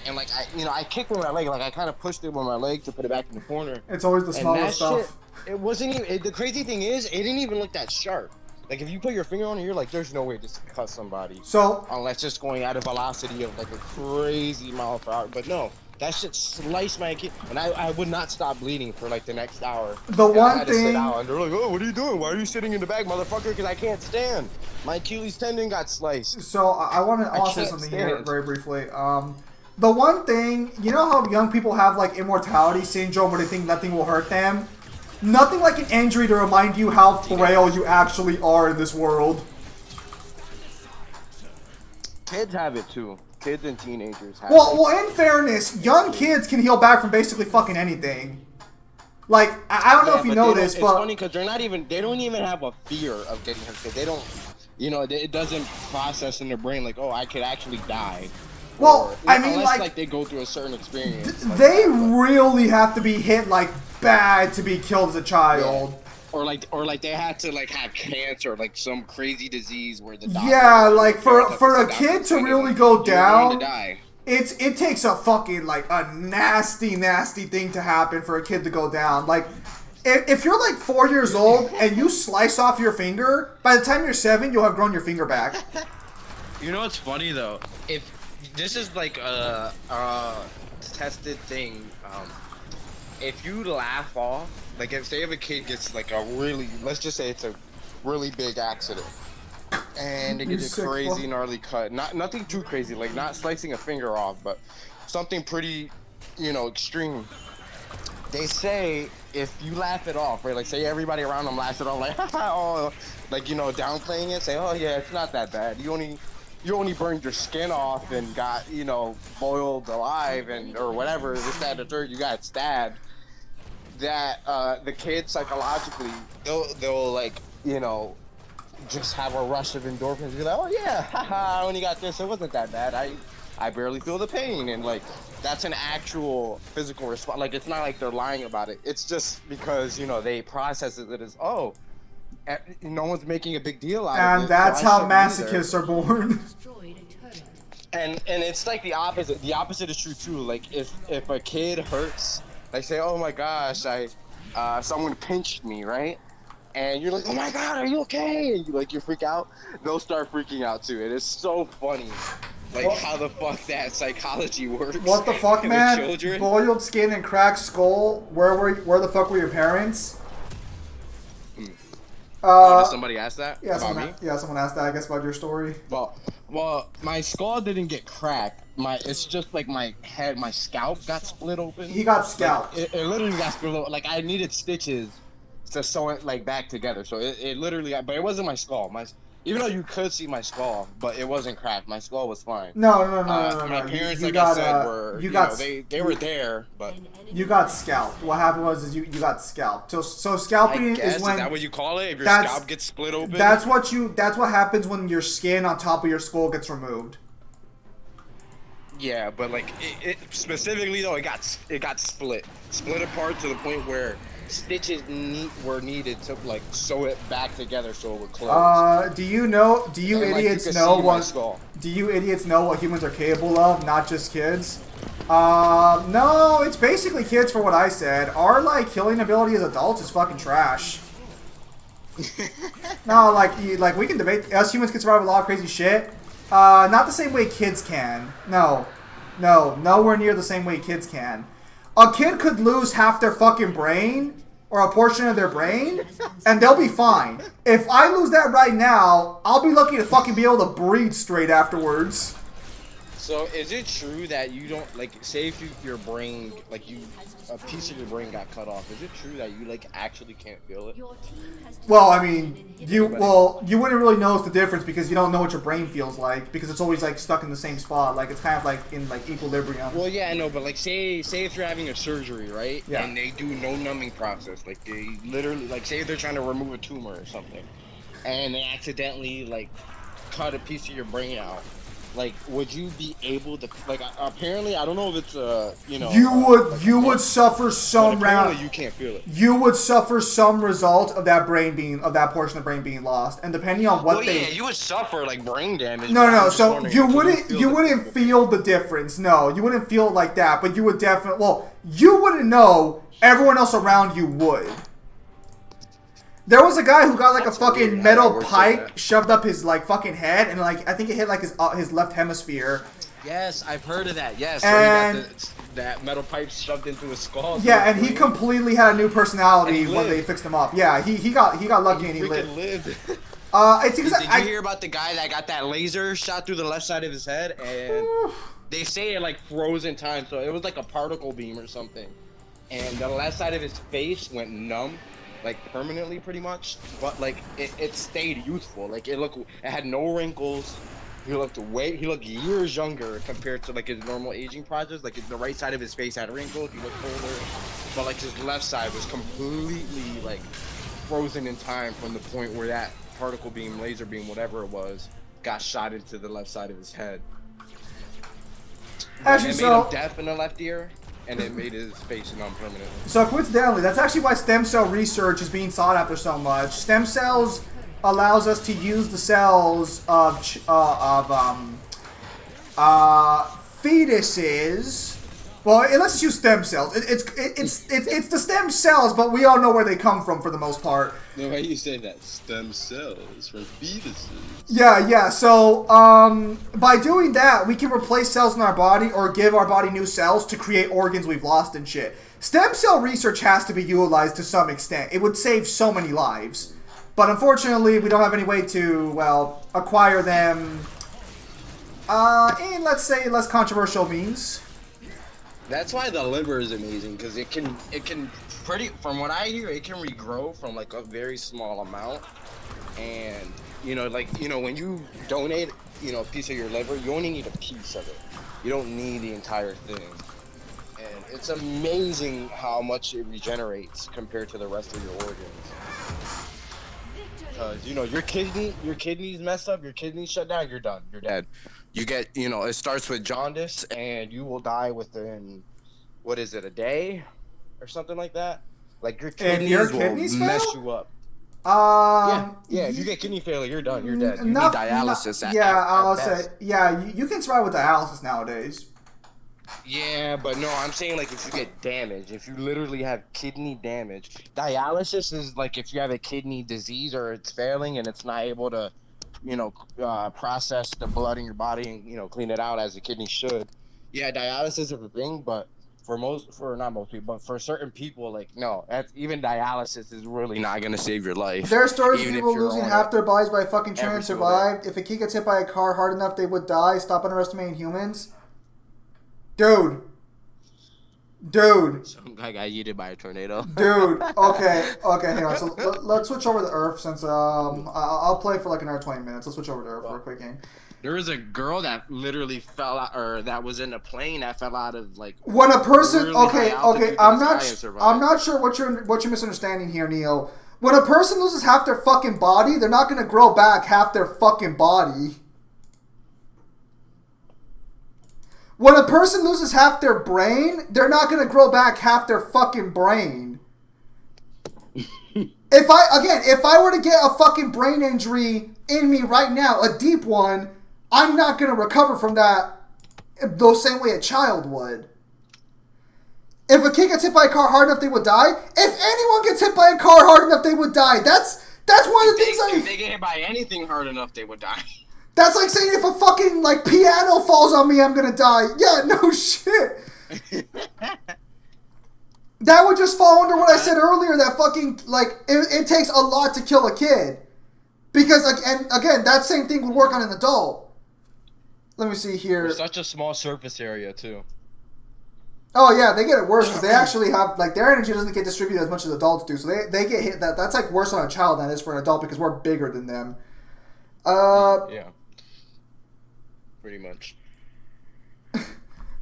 And like I kicked with my leg, like I kind of pushed it with my leg to put it back in the corner. It's always the smallest stuff. Shit, it wasn't even. The crazy thing is, it didn't even look that sharp. Like if you put your finger on it, you're like, there's no way this could cut somebody. So unless it's going at a velocity of like a crazy mile per hour. But no, that shit sliced my Achilles, and I would not stop bleeding for like the next hour. The and one I had to thing. sit out, and they're like, oh, what are you doing? Why are you sitting in the back, motherfucker? Because I can't stand. My Achilles tendon got sliced. So I want to say something here very briefly. The one thing, you know how young people have like immortality syndrome where they think nothing will hurt them? Nothing like an injury to remind you how frail you actually are in this world. Kids have it too. Kids and teenagers have it. Well, in fairness, young kids can heal back from basically fucking anything. Like, I don't know if you know this, but... It's funny because they don't even have a fear of getting hurt. Because they don't, you know, it doesn't process in their brain like, oh, I could actually die. Well, Or, I mean, unless, like they go through a certain experience. They really have to be hit, like, bad to be killed as a child. Yeah. Or like they had to like have cancer, like some crazy disease where the doctor, yeah, like for a kid to really go down, die. it takes a fucking like a nasty thing to happen for a kid to go down. Like if you're like 4 years old and you slice off your finger, by the time you're 7, you'll have grown your finger back. You know what's funny though? If this is like a tested thing, if you laugh off, like if a kid gets like a really, let's just say it's a really big accident, and they get a crazy gnarly cut, nothing too crazy, like not slicing a finger off, but something pretty, you know, extreme. They say if you laugh it off, right? Like say everybody around them laughs it off, like oh, like you know, downplaying it, say oh yeah, it's not that bad. You only burned your skin off and got, you know, boiled alive and or whatever, this, that, and the third, you got stabbed. That the kids psychologically, they'll like, you know, just have a rush of endorphins. Be like, oh yeah, haha, I only got this. It wasn't that bad. I barely feel the pain, and like that's an actual physical response. Like it's not like they're lying about it. It's just because, you know, they process it as oh, no one's making a big deal out of it. And that's how masochists are born. And it's like the opposite. The opposite is true too. Like if a kid hurts, like say, oh my gosh, someone pinched me, right? And you're like, oh my god, are you okay? And you freak out. They'll start freaking out too. It is so funny, like how the fuck that psychology works. What the fuck, man? Children. Boiled skin and cracked skull. Where the fuck were your parents? Did somebody ask that? Yeah, about me? someone asked that. I guess about your story. Well, my skull didn't get cracked. It's just like my head, my scalp got split open. He got scalped. Like, it literally got split open. Like I needed stitches to sew it like back together. So it literally got, but it wasn't my skull. Even though you could see my skull, but it wasn't cracked. My skull was fine. No. My parents, I said, were they were there, but you got scalped. What happened was you got scalped. So scalping is when, is that what you call it? If your scalp gets split open? That's what happens when your skin on top of your skull gets removed. Yeah, but like it specifically though, it got split apart to the point where stitches were needed to like sew it back together so it would close. Do you idiots know what humans are capable of, not just kids? No, it's basically kids for what I said. Our like killing ability as adults is fucking trash. No, like we can debate. Us humans can survive a lot of crazy shit. Not the same way kids can. No, nowhere near the same way kids can. A kid could lose half their fucking brain or a portion of their brain, and they'll be fine. If I lose that right now, I'll be lucky to fucking be able to breathe straight afterwards. So is it true that you don't like say if your brain a piece of your brain got cut off? Is it true that you like actually can't feel it? Well, I mean, you wouldn't really notice the difference because you don't know what your brain feels like because it's always like stuck in the same spot. Like it's kind of like in like equilibrium. Well, yeah, I know, but like say if you're having a surgery, right? Yeah. And they do no numbing process, like they literally like say if they're trying to remove a tumor or something, and they accidentally like cut a piece of your brain out. Like, would you be able to like? Apparently, I don't know if it's You would suffer some you can't feel it. You would suffer some result of that portion of brain being lost, and depending on what you would suffer like brain damage. No. So you wouldn't feel the difference. No, you wouldn't feel it like that, but you would definitely. Well, you wouldn't know. Everyone else around you would. There was a guy who got like a fucking metal pipe shoved up his like fucking head, and like I think it hit like his left hemisphere. Yes, I've heard of that. Yes, and so he got that metal pipe shoved into his skull. Yeah, and he completely had a new personality when they fixed him up. Yeah, he got lucky and he lived. Did you hear about the guy that got that laser shot through the left side of his head, and they say it like froze in time, so it was like a particle beam or something, and the left side of his face went numb. Like permanently, pretty much, but like it stayed youthful. Like it had no wrinkles. He looked years younger compared to like his normal aging process. Like the right side of his face had wrinkles. He looked older, but like his left side was completely like frozen in time from the point where that particle beam, laser beam, whatever it was, got shot into the left side of his head. Actually, it made him deaf in the left ear. And it made his face numb permanently. So coincidentally, that's actually why stem cell research is being sought after so much. Stem cells allows us to use the cells of fetuses. Well, it lets us use stem cells. It's the stem cells, but we all know where they come from for the most part. No, why you say that? Stem cells from fetuses. Yeah. So, by doing that, we can replace cells in our body or give our body new cells to create organs we've lost and shit. Stem cell research has to be utilized to some extent. It would save so many lives. But unfortunately, we don't have any way to, well, acquire them in, let's say, less controversial means. That's why the liver is amazing, because it can from what I hear, it can regrow from like a very small amount. And when you donate a piece of your liver, you only need a piece of it. You don't need the entire thing. And it's amazing how much it regenerates compared to the rest of your organs. Because your kidneys messed up, your kidneys shut down, you're done, you're dead. You get, it starts with jaundice, and you will die within, what is it, a day or something like that? Like your kidneys will mess you up. If you get kidney failure, you're done. You're dead. You need dialysis. I'll say, you can survive with dialysis nowadays. Yeah, but no, I'm saying like if you get damage, if you literally have kidney damage, dialysis is like if you have a kidney disease or it's failing and it's not able to, process the blood in your body and clean it out as the kidney should. Yeah, dialysis is a thing, but not most people, but for certain people, like no, even dialysis is really not gonna save your life. There are stories of people losing half their bodies by fucking trying to survive. If a kid gets hit by a car hard enough, they would die. Stop underestimating humans. Dude. Some guy got yeeted by a tornado. Dude. Okay. Hang on. So let's switch over to Earth since I'll play for like another 20 minutes. Let's switch over to Earth for a quick game. There was a girl that literally fell out, or that was in a plane that fell out of like. When a person, okay, I'm not sure what you're misunderstanding here, Neil. When a person loses half their fucking body, they're not gonna grow back half their fucking body. When a person loses half their brain, they're not gonna grow back half their fucking brain. If I were to get a fucking brain injury in me right now, a deep one, I'm not going to recover from that the same way a child would. If a kid gets hit by a car hard enough, they would die. If anyone gets hit by a car hard enough, they would die. That's one of the things if they get hit by anything hard enough, they would die. That's like saying if a fucking like piano falls on me, I'm going to die. Yeah, no shit. That would just fall under what I said earlier, that fucking, like, it takes a lot to kill a kid. Because, and again, that same thing would work on an adult. Let me see here. For such a small surface area too. Oh yeah, they get it worse because they actually have like their energy doesn't get distributed as much as adults do, so they get hit. That's like worse on a child than it is for an adult because we're bigger than them. Yeah. Pretty much.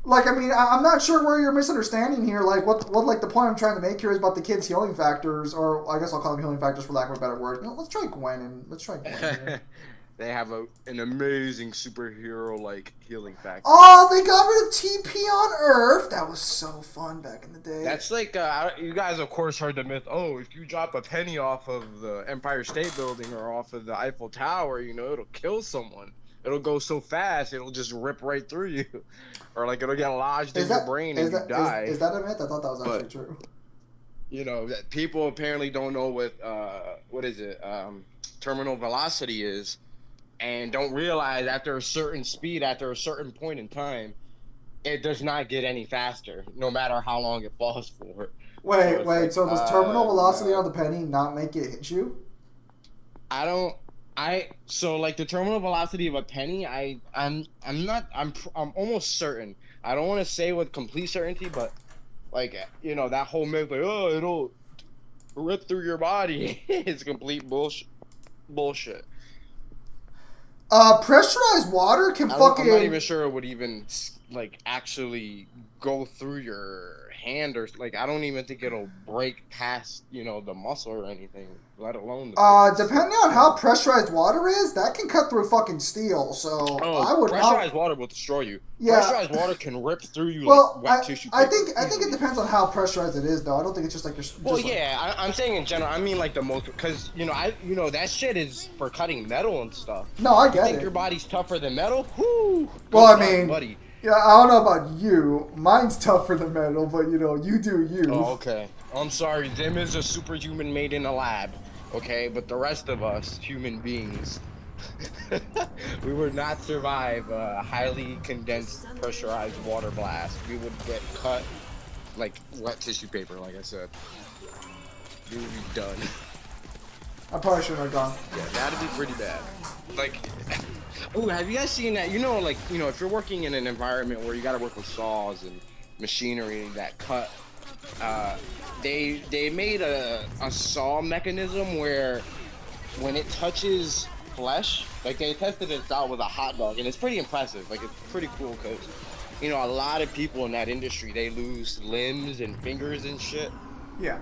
Like, I mean, I'm not sure where you're misunderstanding here. Like, what like the point I'm trying to make here is about the kids' healing factors, or I guess I'll call them healing factors for lack of a better word. You know, let's try Gwen. Here. They have an amazing superhero like healing factor. Oh, they got rid of TP on Earth. That was so fun back in the day. That's like you guys of course heard the myth. Oh, if you drop a penny off of the Empire State Building or off of the Eiffel Tower, you know it'll kill someone. It'll go so fast, it'll just rip right through you, or like it'll get lodged in your brain and you die. Is that a myth? I thought that was actually true. You know, people apparently don't know what is it? Terminal velocity is. And don't realize after a certain speed, after a certain point in time, it does not get any faster, no matter how long it falls for. Wait. So does terminal velocity on the penny not make it hit you? So like the terminal velocity of a penny, I'm almost certain. I don't want to say with complete certainty, but like you know that whole myth like it'll rip through your body is complete bullshit. Pressurized water can fucking... I'm not even sure it would even, like, actually go through your hand or, like, I don't even think it'll break past, you know, the muscle or anything, let alone the... Depending on how pressurized water is, that can cut through fucking steel, so pressurized water will destroy you. Yeah. Pressurized water can rip through you like wet tissue paper. I think it depends on how pressurized it is, though. I don't think it's just like... I'm saying in general, I mean, like, the most... Because, you know, that shit is for cutting metal and stuff. No, I get it. You think your body's tougher than metal? Whoo! Well, I mean... Buddy. Yeah, I don't know about you. Mine's tougher than metal, but you know, you do you. Oh, okay. I'm sorry. Them is a superhuman made in a lab, okay? But the rest of us, human beings, we would not survive a highly condensed, pressurized water blast. We would get cut like wet tissue paper, like I said. We would be done. I probably shouldn't have gone. Yeah, that'd be pretty bad. Like... Oh, have you guys seen that? You know, like, you know, if you're working in an environment where you gotta work with saws and machinery that cut, they made a saw mechanism where when it touches flesh, like they tested it out with a hot dog, and it's pretty impressive. Like, it's pretty cool because, you know, a lot of people in that industry, they lose limbs and fingers and shit. Yeah.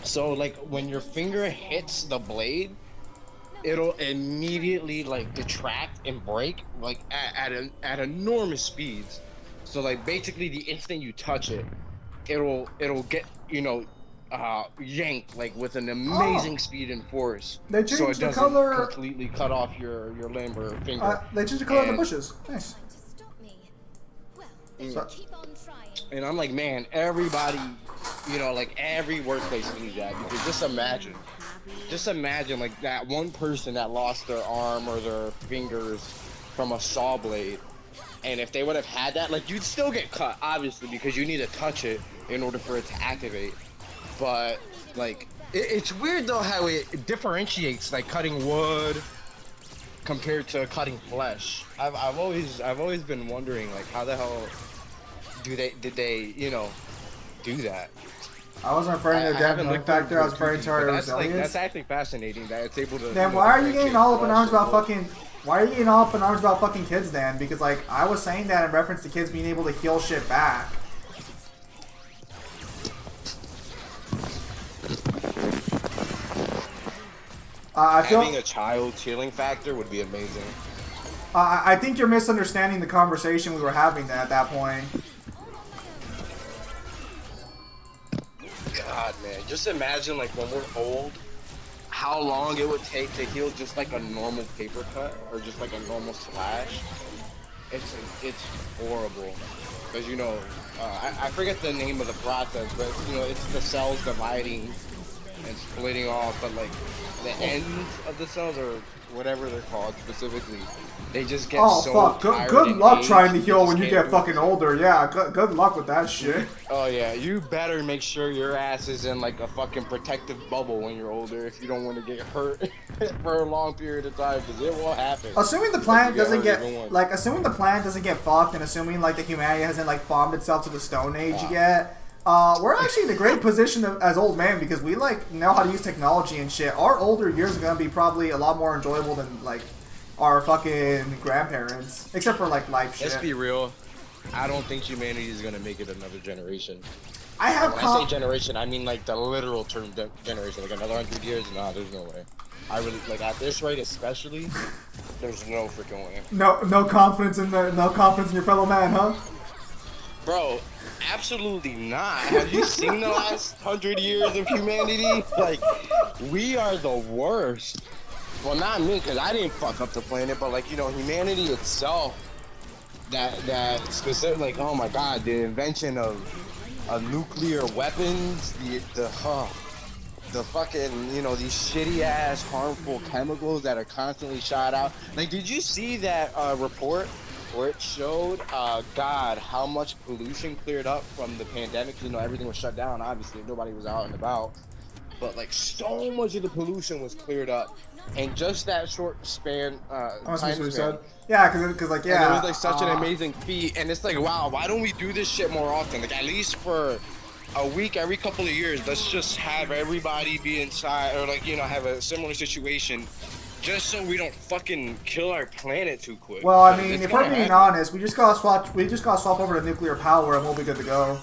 So, like, when your finger hits the blade, it'll immediately like detract and break like at enormous speeds. So like basically the instant you touch it, it'll get, you know, yanked like with an amazing speed and force. They changed so it the doesn't color. completely cut off your limb or finger. They changed the color of the bushes. Nice. And I'm like, man, everybody, you know, like every workplace needs that, because just imagine like that one person that lost their arm or their fingers from a saw blade, and if they would have had that, like, you'd still get cut, obviously, because you need to touch it in order for it to activate. But like, it's weird though how it differentiates like cutting wood compared to cutting flesh. I've always been wondering like how the hell did they you know do that. I wasn't referring to the damn healing factor, I was referring to our resilience. Like, that's actually fascinating that it's able to... Then why are you getting all up in arms about fucking... Why are you getting all up in arms about fucking kids then? Because, like, I was saying that in reference to kids being able to heal shit back. Having a child's healing factor would be amazing. I think you're misunderstanding the conversation we were having at that point. God, man, just imagine like when we're old, how long it would take to heal just like a normal paper cut or just like a normal slash. It's horrible, because you know, I forget the name of the process, but you know, it's the cells dividing and splitting off, but like the ends of the cells or whatever they're called specifically, they just get so fuck. tired Good and luck aged, trying to they heal just when you can't get do fucking older. Yeah, good luck with that shit. Oh yeah, you better make sure your ass is in like a fucking protective bubble when you're older if you don't want to get hurt for a long period of time, because it will happen. Assuming the planet doesn't get like assuming the planet doesn't get fucked, and assuming like the humanity hasn't like bombed itself to the Stone Age Wow. yet, we're actually in a great position as old men because we like know how to use technology and shit. Our older years are gonna be probably a lot more enjoyable than like our fucking grandparents, except for like life shit. Let's be real. I don't think humanity is gonna make it another generation. I have when I say generation, I mean like the literal term generation, like another 100 years. Nah, there's no way. I really like at this rate, especially. There's no freaking way. No confidence in your fellow man, huh? Bro, absolutely not. Have you seen the last 100 years of humanity? Like, we are the worst. Well, not me, because I didn't fuck up the planet, but like, you know, humanity itself, that specific, like, oh my god, the invention of nuclear weapons, the fucking, you know, these shitty ass harmful chemicals that are constantly shot out. Like, did you see that report where it showed, God, how much pollution cleared up from the pandemic? You know, everything was shut down, obviously, nobody was out and about. But like, so much of the pollution was cleared up in just that short span, time span. Yeah, because like, yeah. And it was like such an amazing feat, and it's like, wow, why don't we do this shit more often? Like, at least for a week, every couple of years, let's just have everybody be inside, or like, you know, have a similar situation, just so we don't fucking kill our planet too quick. Well, I mean, if we're being honest, we just gotta swap over to nuclear power, and we'll be good to go.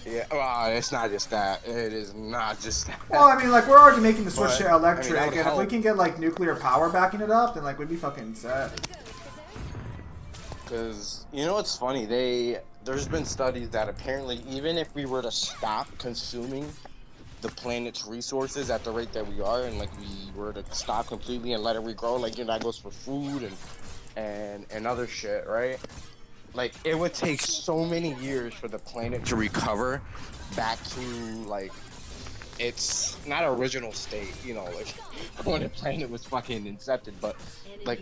Yeah, well, it's not just that. It is not just that. Well, I mean, like, we're already making the switch to electric, I mean, and if we can get, like, nuclear power backing it up, then, like, we'd be fucking set. Because, you know what's funny? There's been studies that apparently, even if we were to stop consuming the planet's resources at the rate that we are, and, like, we were to stop completely and let it regrow, like, you know, that goes for food and other shit, right? Like, it would take so many years for the planet to recover back to, like, its not original state, you know, like, when the planet was fucking incepted, but, like,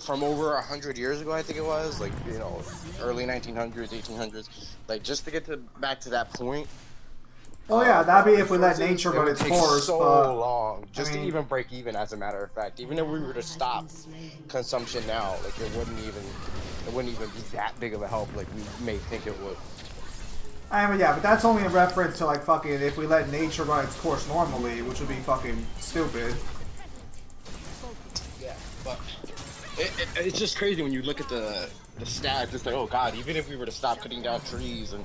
from over 100 years ago, I think it was, like, you know, early 1900s, 1800s, like, just to get back to that point. Oh yeah, that'd be if we let nature run its course. So long, just to even break even. As a matter of fact, even if we were to stop consumption now, like it wouldn't even be that big of a help like we may think it would. I mean, yeah, but that's only a reference to like fucking if we let nature run its course normally, which would be fucking stupid. Yeah, but it's just crazy when you look at the stats. It's like, oh god, even if we were to stop cutting down trees and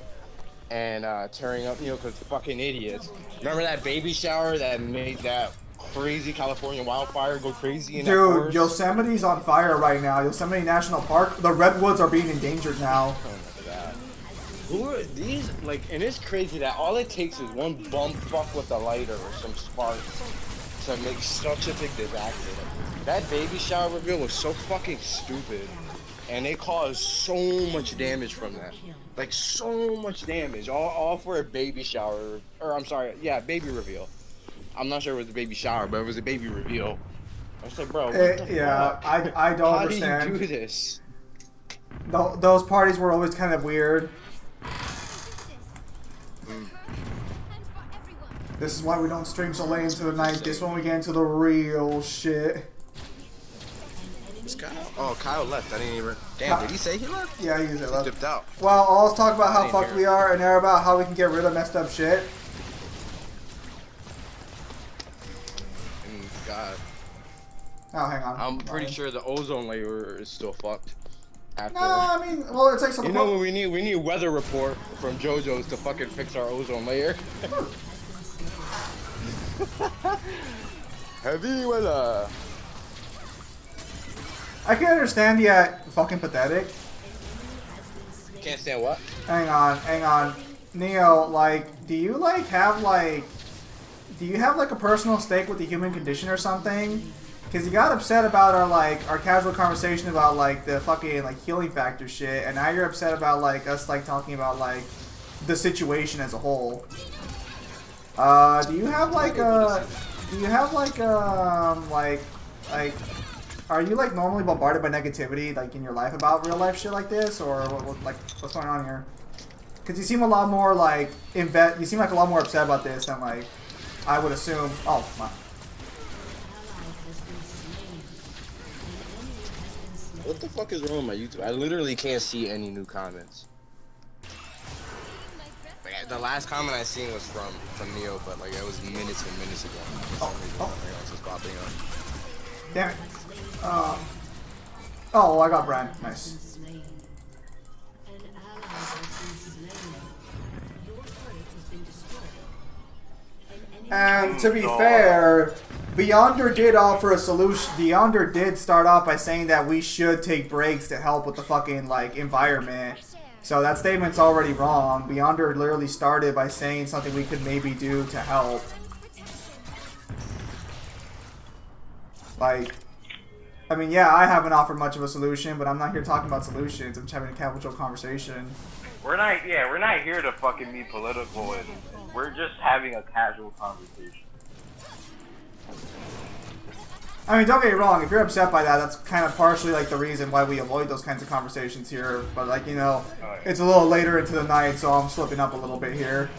tearing up, you know, because fucking idiots. Remember that baby shower that made that crazy California wildfire go crazy in that forest? Yosemite's on fire right now. Yosemite National Park. The redwoods are being endangered now. Oh my god. Who are these? Like, and it's crazy that all it takes is one bum fuck with a lighter or some sparks to make such a big disaster. Like, that baby shower reveal was so fucking stupid, and they caused so much damage from that. Like, so much damage, all for a baby shower, or I'm sorry, yeah, baby reveal. I'm not sure it was a baby shower, but it was a baby reveal. I was like, bro, what the fuck? I don't understand. How do you do this? Those parties were always kind of weird. This is why we don't stream so late into the night. This is when we get into the real shit. Is Kyle? Oh, Kyle left. I didn't even. Damn, did he say he left? Yeah, he left. Dipped out. Well, let's talk about how fucked we are and now about how we can get rid of messed up shit. God. Oh, hang on. I'm pretty sure the ozone layer is still fucked. After. No, I mean, well, it's like some. You know what we need? We need a weather report from JoJo's to fucking fix our ozone layer. Heavy weather. I can understand the fucking pathetic. Can't stand what? Hang on. Neo, like, do you have like a personal stake with the human condition or something? Because you got upset about our casual conversation about like the fucking like healing factor shit, and now you're upset about like us like talking about like the situation as a whole. Do you have like are you like normally bombarded by negativity like in your life about real life shit like this, or like what's going on here? Because you seem a lot more like you seem like a lot more upset about this than like I would assume. Oh my. What the fuck is wrong with my YouTube? I literally can't see any new comments. Like, the last comment I seen was from Neo, but like it was minutes and minutes ago. For some reason, nothing else is popping up. Damn it. Oh, I got Bran. Nice. And to be fair, Beyonder did offer a solution. Beyonder did start off by saying that we should take breaks to help with the fucking like environment. So that statement's already wrong. Beyonder literally started by saying something we could maybe do to help. Like, I mean, yeah, I haven't offered much of a solution, but I'm not here talking about solutions. I'm just having a casual conversation. We're not here to fucking be political, and we're just having a casual conversation. I mean, don't get me wrong, if you're upset by that, that's kind of partially like the reason why we avoid those kinds of conversations here. But like, you know, it's a little later into the night, so I'm slipping up a little bit here.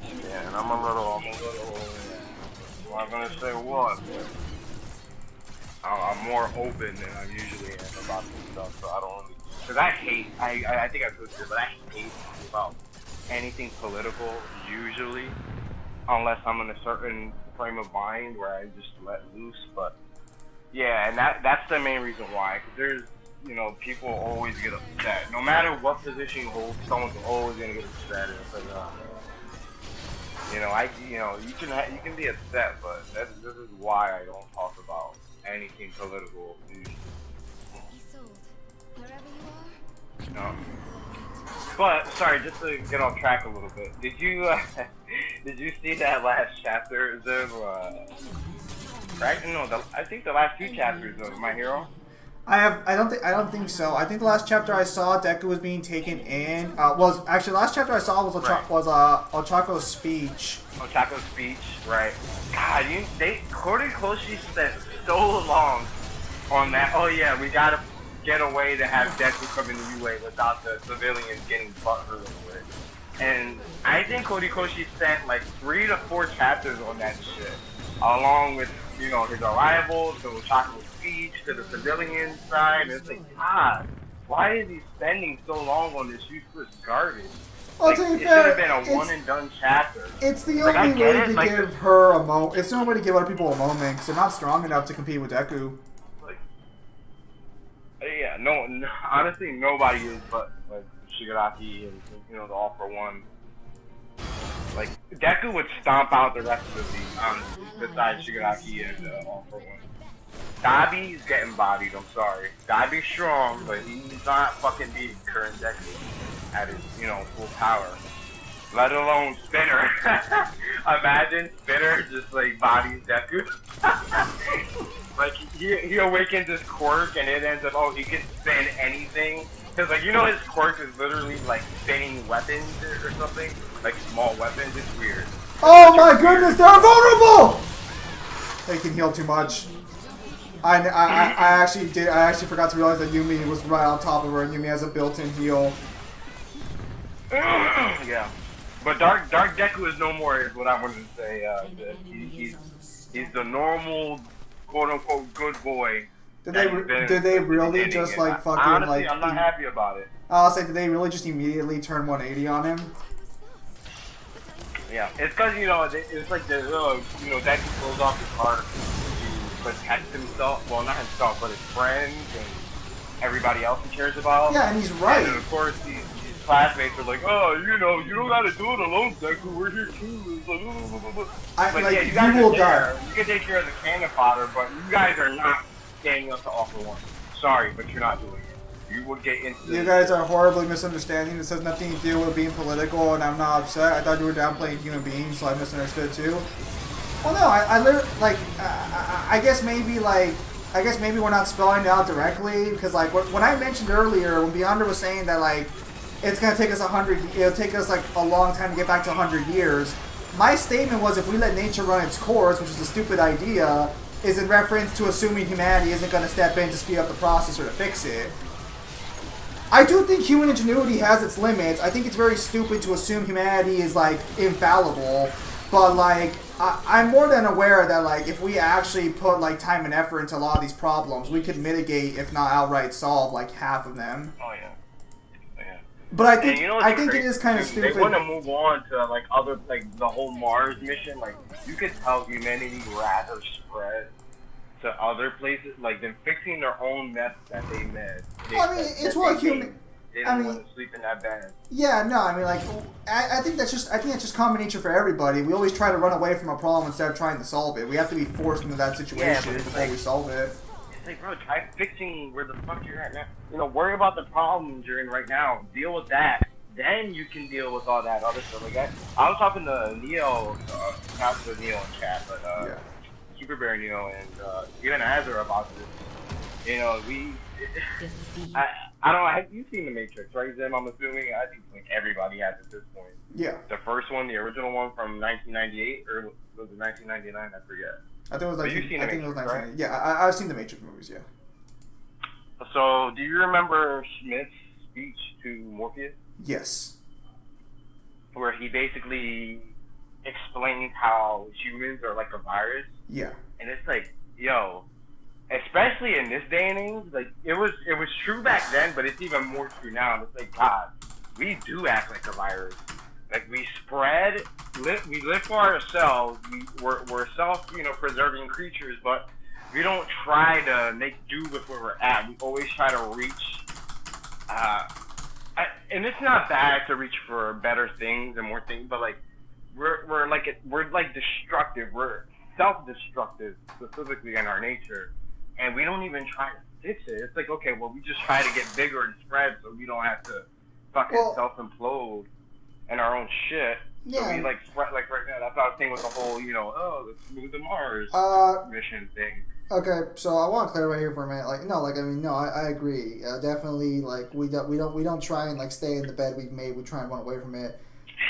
Yeah, and I'm a little, I'm not gonna say what, but I'm more open than I usually am about this stuff, so I don't really, because I think I put it, but I hate about anything political usually, unless I'm in a certain frame of mind where I just let loose. But yeah, and that's the main reason why, because there's, you know, people always get upset. No matter what position you hold, someone's always gonna get upset. It's like, you know, you can be upset, but this is why I don't talk about anything political. But sorry, just to get off track a little bit. Did you see that last chapter of right? No, I think the last two chapters of My Hero. I don't think so. I think the last chapter I saw, Deku was being taken in. Was actually the last chapter I saw was Ochako's speech. Ochako's speech, right? God, Horikoshi spent so long on that. Oh yeah, we gotta get a way to have Deku come into UA without the civilians getting butthurt over it. And I think Horikoshi spent like 3 to 4 chapters on that shit, along with, you know, his arrival, to Ochako's speech, to the civilian side. And it's like, God, why is he spending so long on this useless garbage? Like, it should have been a one and done chapter. It's the only way to give her a moment. It's the only way to give other people a moment, because they're not strong enough to compete with Deku. Yeah, no, honestly, nobody is but like Shigaraki and, you know, the All for One. Like, Deku would stomp out the rest of the team, besides Shigaraki and All for One. Dabi's getting bodied, I'm sorry. Dabi's strong, but he's not fucking beating current Deku at his, you know, full power. Let alone Spinner. Imagine Spinner just like bodies Deku. Like, he awakens his quirk and it ends up, oh, he can spin anything. Because, like, you know, his quirk is literally like spinning weapons or something, like small weapons. It's weird. Oh my goodness, they're vulnerable! They can heal too much. I actually forgot to realize that Yumi was right on top of her, and Yumi has a built-in heal. Yeah, but Dark Deku is no more, is what I wanted to say. He's the normal, quote-unquote, good boy. Did they really just like fucking honestly, like? I'm not happy about it. I'll say, did they really just immediately turn 180 on him? Yeah, it's because, you know, it's like the you know, Deku pulls off his heart to protect himself. Well, not himself, but his friends and everybody else he cares about. Yeah, and he's right. And of course, his classmates are like, oh, you know, you don't gotta do it alone, Deku. We're here too. But yeah, you guys will die. You can take care of the cannon fodder, but you guys are not standing up to All for One. Sorry, but you're not doing it. You would get into. You guys are horribly misunderstanding. This has nothing to do with being political, and I'm not upset. I thought you were downplaying human beings, so I misunderstood too. Well, no, I literally, like, I guess maybe we're not spelling it out directly, because like when I mentioned earlier, when Beyonder was saying that like it's gonna take us 100. It'll take us like a long time to get back to 100 years. My statement was, if we let nature run its course, which is a stupid idea, is in reference to assuming humanity isn't going to step in to speed up the process or to fix it. I do think human ingenuity has its limits. I think it's very stupid to assume humanity is, like, infallible. But, like, I'm more than aware that, like, if we actually put, like, time and effort into a lot of these problems, we could mitigate, if not outright solve, like, half of them. Oh, yeah. But I think, And you know I think it is kind of stupid. They want to move on to like other, like the whole Mars mission. Like you could tell humanity rather spread to other places, like than fixing their own mess that they made. Well, I mean, it's what human. They don't want to sleep in that bed. Yeah, no, I mean, like, I think that's just common nature for everybody. We always try to run away from a problem instead of trying to solve it. We have to be forced into that situation before we solve it. It's like, bro, try fixing where the fuck you're at now. You know, worry about the problems you're in right now. Deal with that. Then you can deal with all that other stuff. Like I was talking to Neo, not to Neo in chat, but Super Bear Neo and even Azure about this. You know, I don't know. Have you seen The Matrix, right, Zim? I'm assuming. I think like everybody has at this point. Yeah. The first one, the original one from 1998, or was it 1999? I forget. I think it was like. You've seen The Matrix, right? Yeah, I've seen the Matrix movies. Yeah. So, do you remember Smith's speech to Morpheus? Yes. Where he basically explained how humans are like a virus. Yeah. And it's like, yo, especially in this day and age, like it was true back then, but it's even more true now. And it's like, God, we do act like a virus. Like we spread, we live for ourselves. We're self-preserving creatures, but we don't try to make do with where we're at. We always try to reach. And it's not bad to reach for better things and more things, but like we're like destructive. We're self-destructive, specifically in our nature, and we don't even try to fix it. It's like, okay, well, we just try to get bigger and spread so we don't have to fucking self-implode in our own shit. Yeah. So we like right now. That's what I was saying with the whole, let's move to Mars mission thing. Okay, so I want to clarify here for a minute. I agree. Definitely, like we don't try and like stay in the bed we've made. We try and run away from it.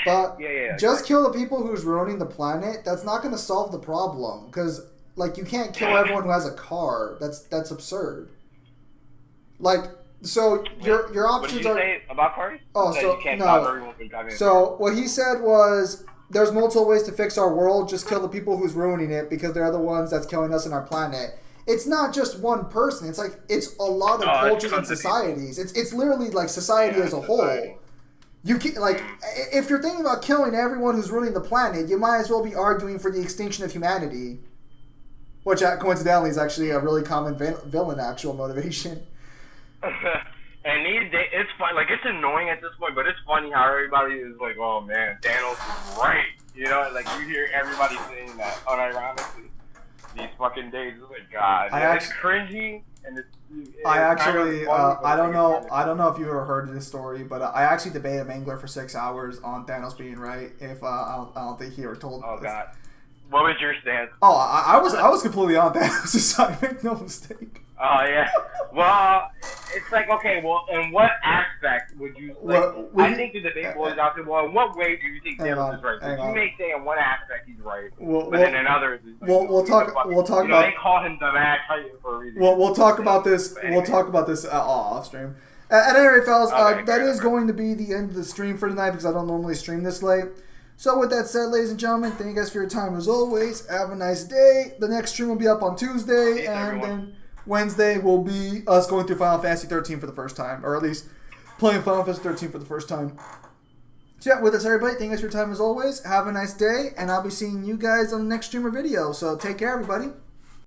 But just kill the people who's ruining the planet. That's not going to solve the problem because like you can't kill everyone who has a car. That's absurd. Like so, your options are. What did you say about cars? Oh, that so you can't no. stop everyone from driving. So what he said was, there's multiple ways to fix our world. Just kill the people who's ruining it because they're the ones that's killing us and our planet. It's not just one person. It's like it's a lot of cultures and societies. It's literally like society as a whole. You can like if you're thinking about killing everyone who's ruining the planet, you might as well be arguing for the extinction of humanity, which coincidentally is actually a really common villain actual motivation. And these days, it's fun. Like it's annoying at this point, but it's funny how everybody is like, "Oh man, Thanos is right." You know, like you hear everybody saying that unironically. These fucking days, it's like God. It's cringy, and it's I actually, funny, I don't know if you ever heard of this story, but I actually debated Mangler for 6 hours on Thanos being right. If I don't think he ever told. Oh God, what was your stance? Oh, I was completely on Thanos' side. Make no mistake. Oh yeah. Well, it's like okay. Well, in what aspect would you? Like, I think the debate boils down to in what way do you think Thanos is right? So you may say in one aspect he's right, but then in others, we'll talk about. They call him the Mad Titan for a reason. We'll talk about this. We'll talk about this off stream. At any rate, fellas, that is going to be the end of the stream for tonight because I don't normally stream this late. So with that said, ladies and gentlemen, thank you guys for your time as always. Have a nice day. The next stream will be up on Tuesday, and then Wednesday will be us going through Final Fantasy 13 for the first time, or at least playing Final Fantasy 13 for the first time. So yeah, with us everybody, thank you guys for your time as always. Have a nice day, and I'll be seeing you guys on the next stream or video. So take care, everybody.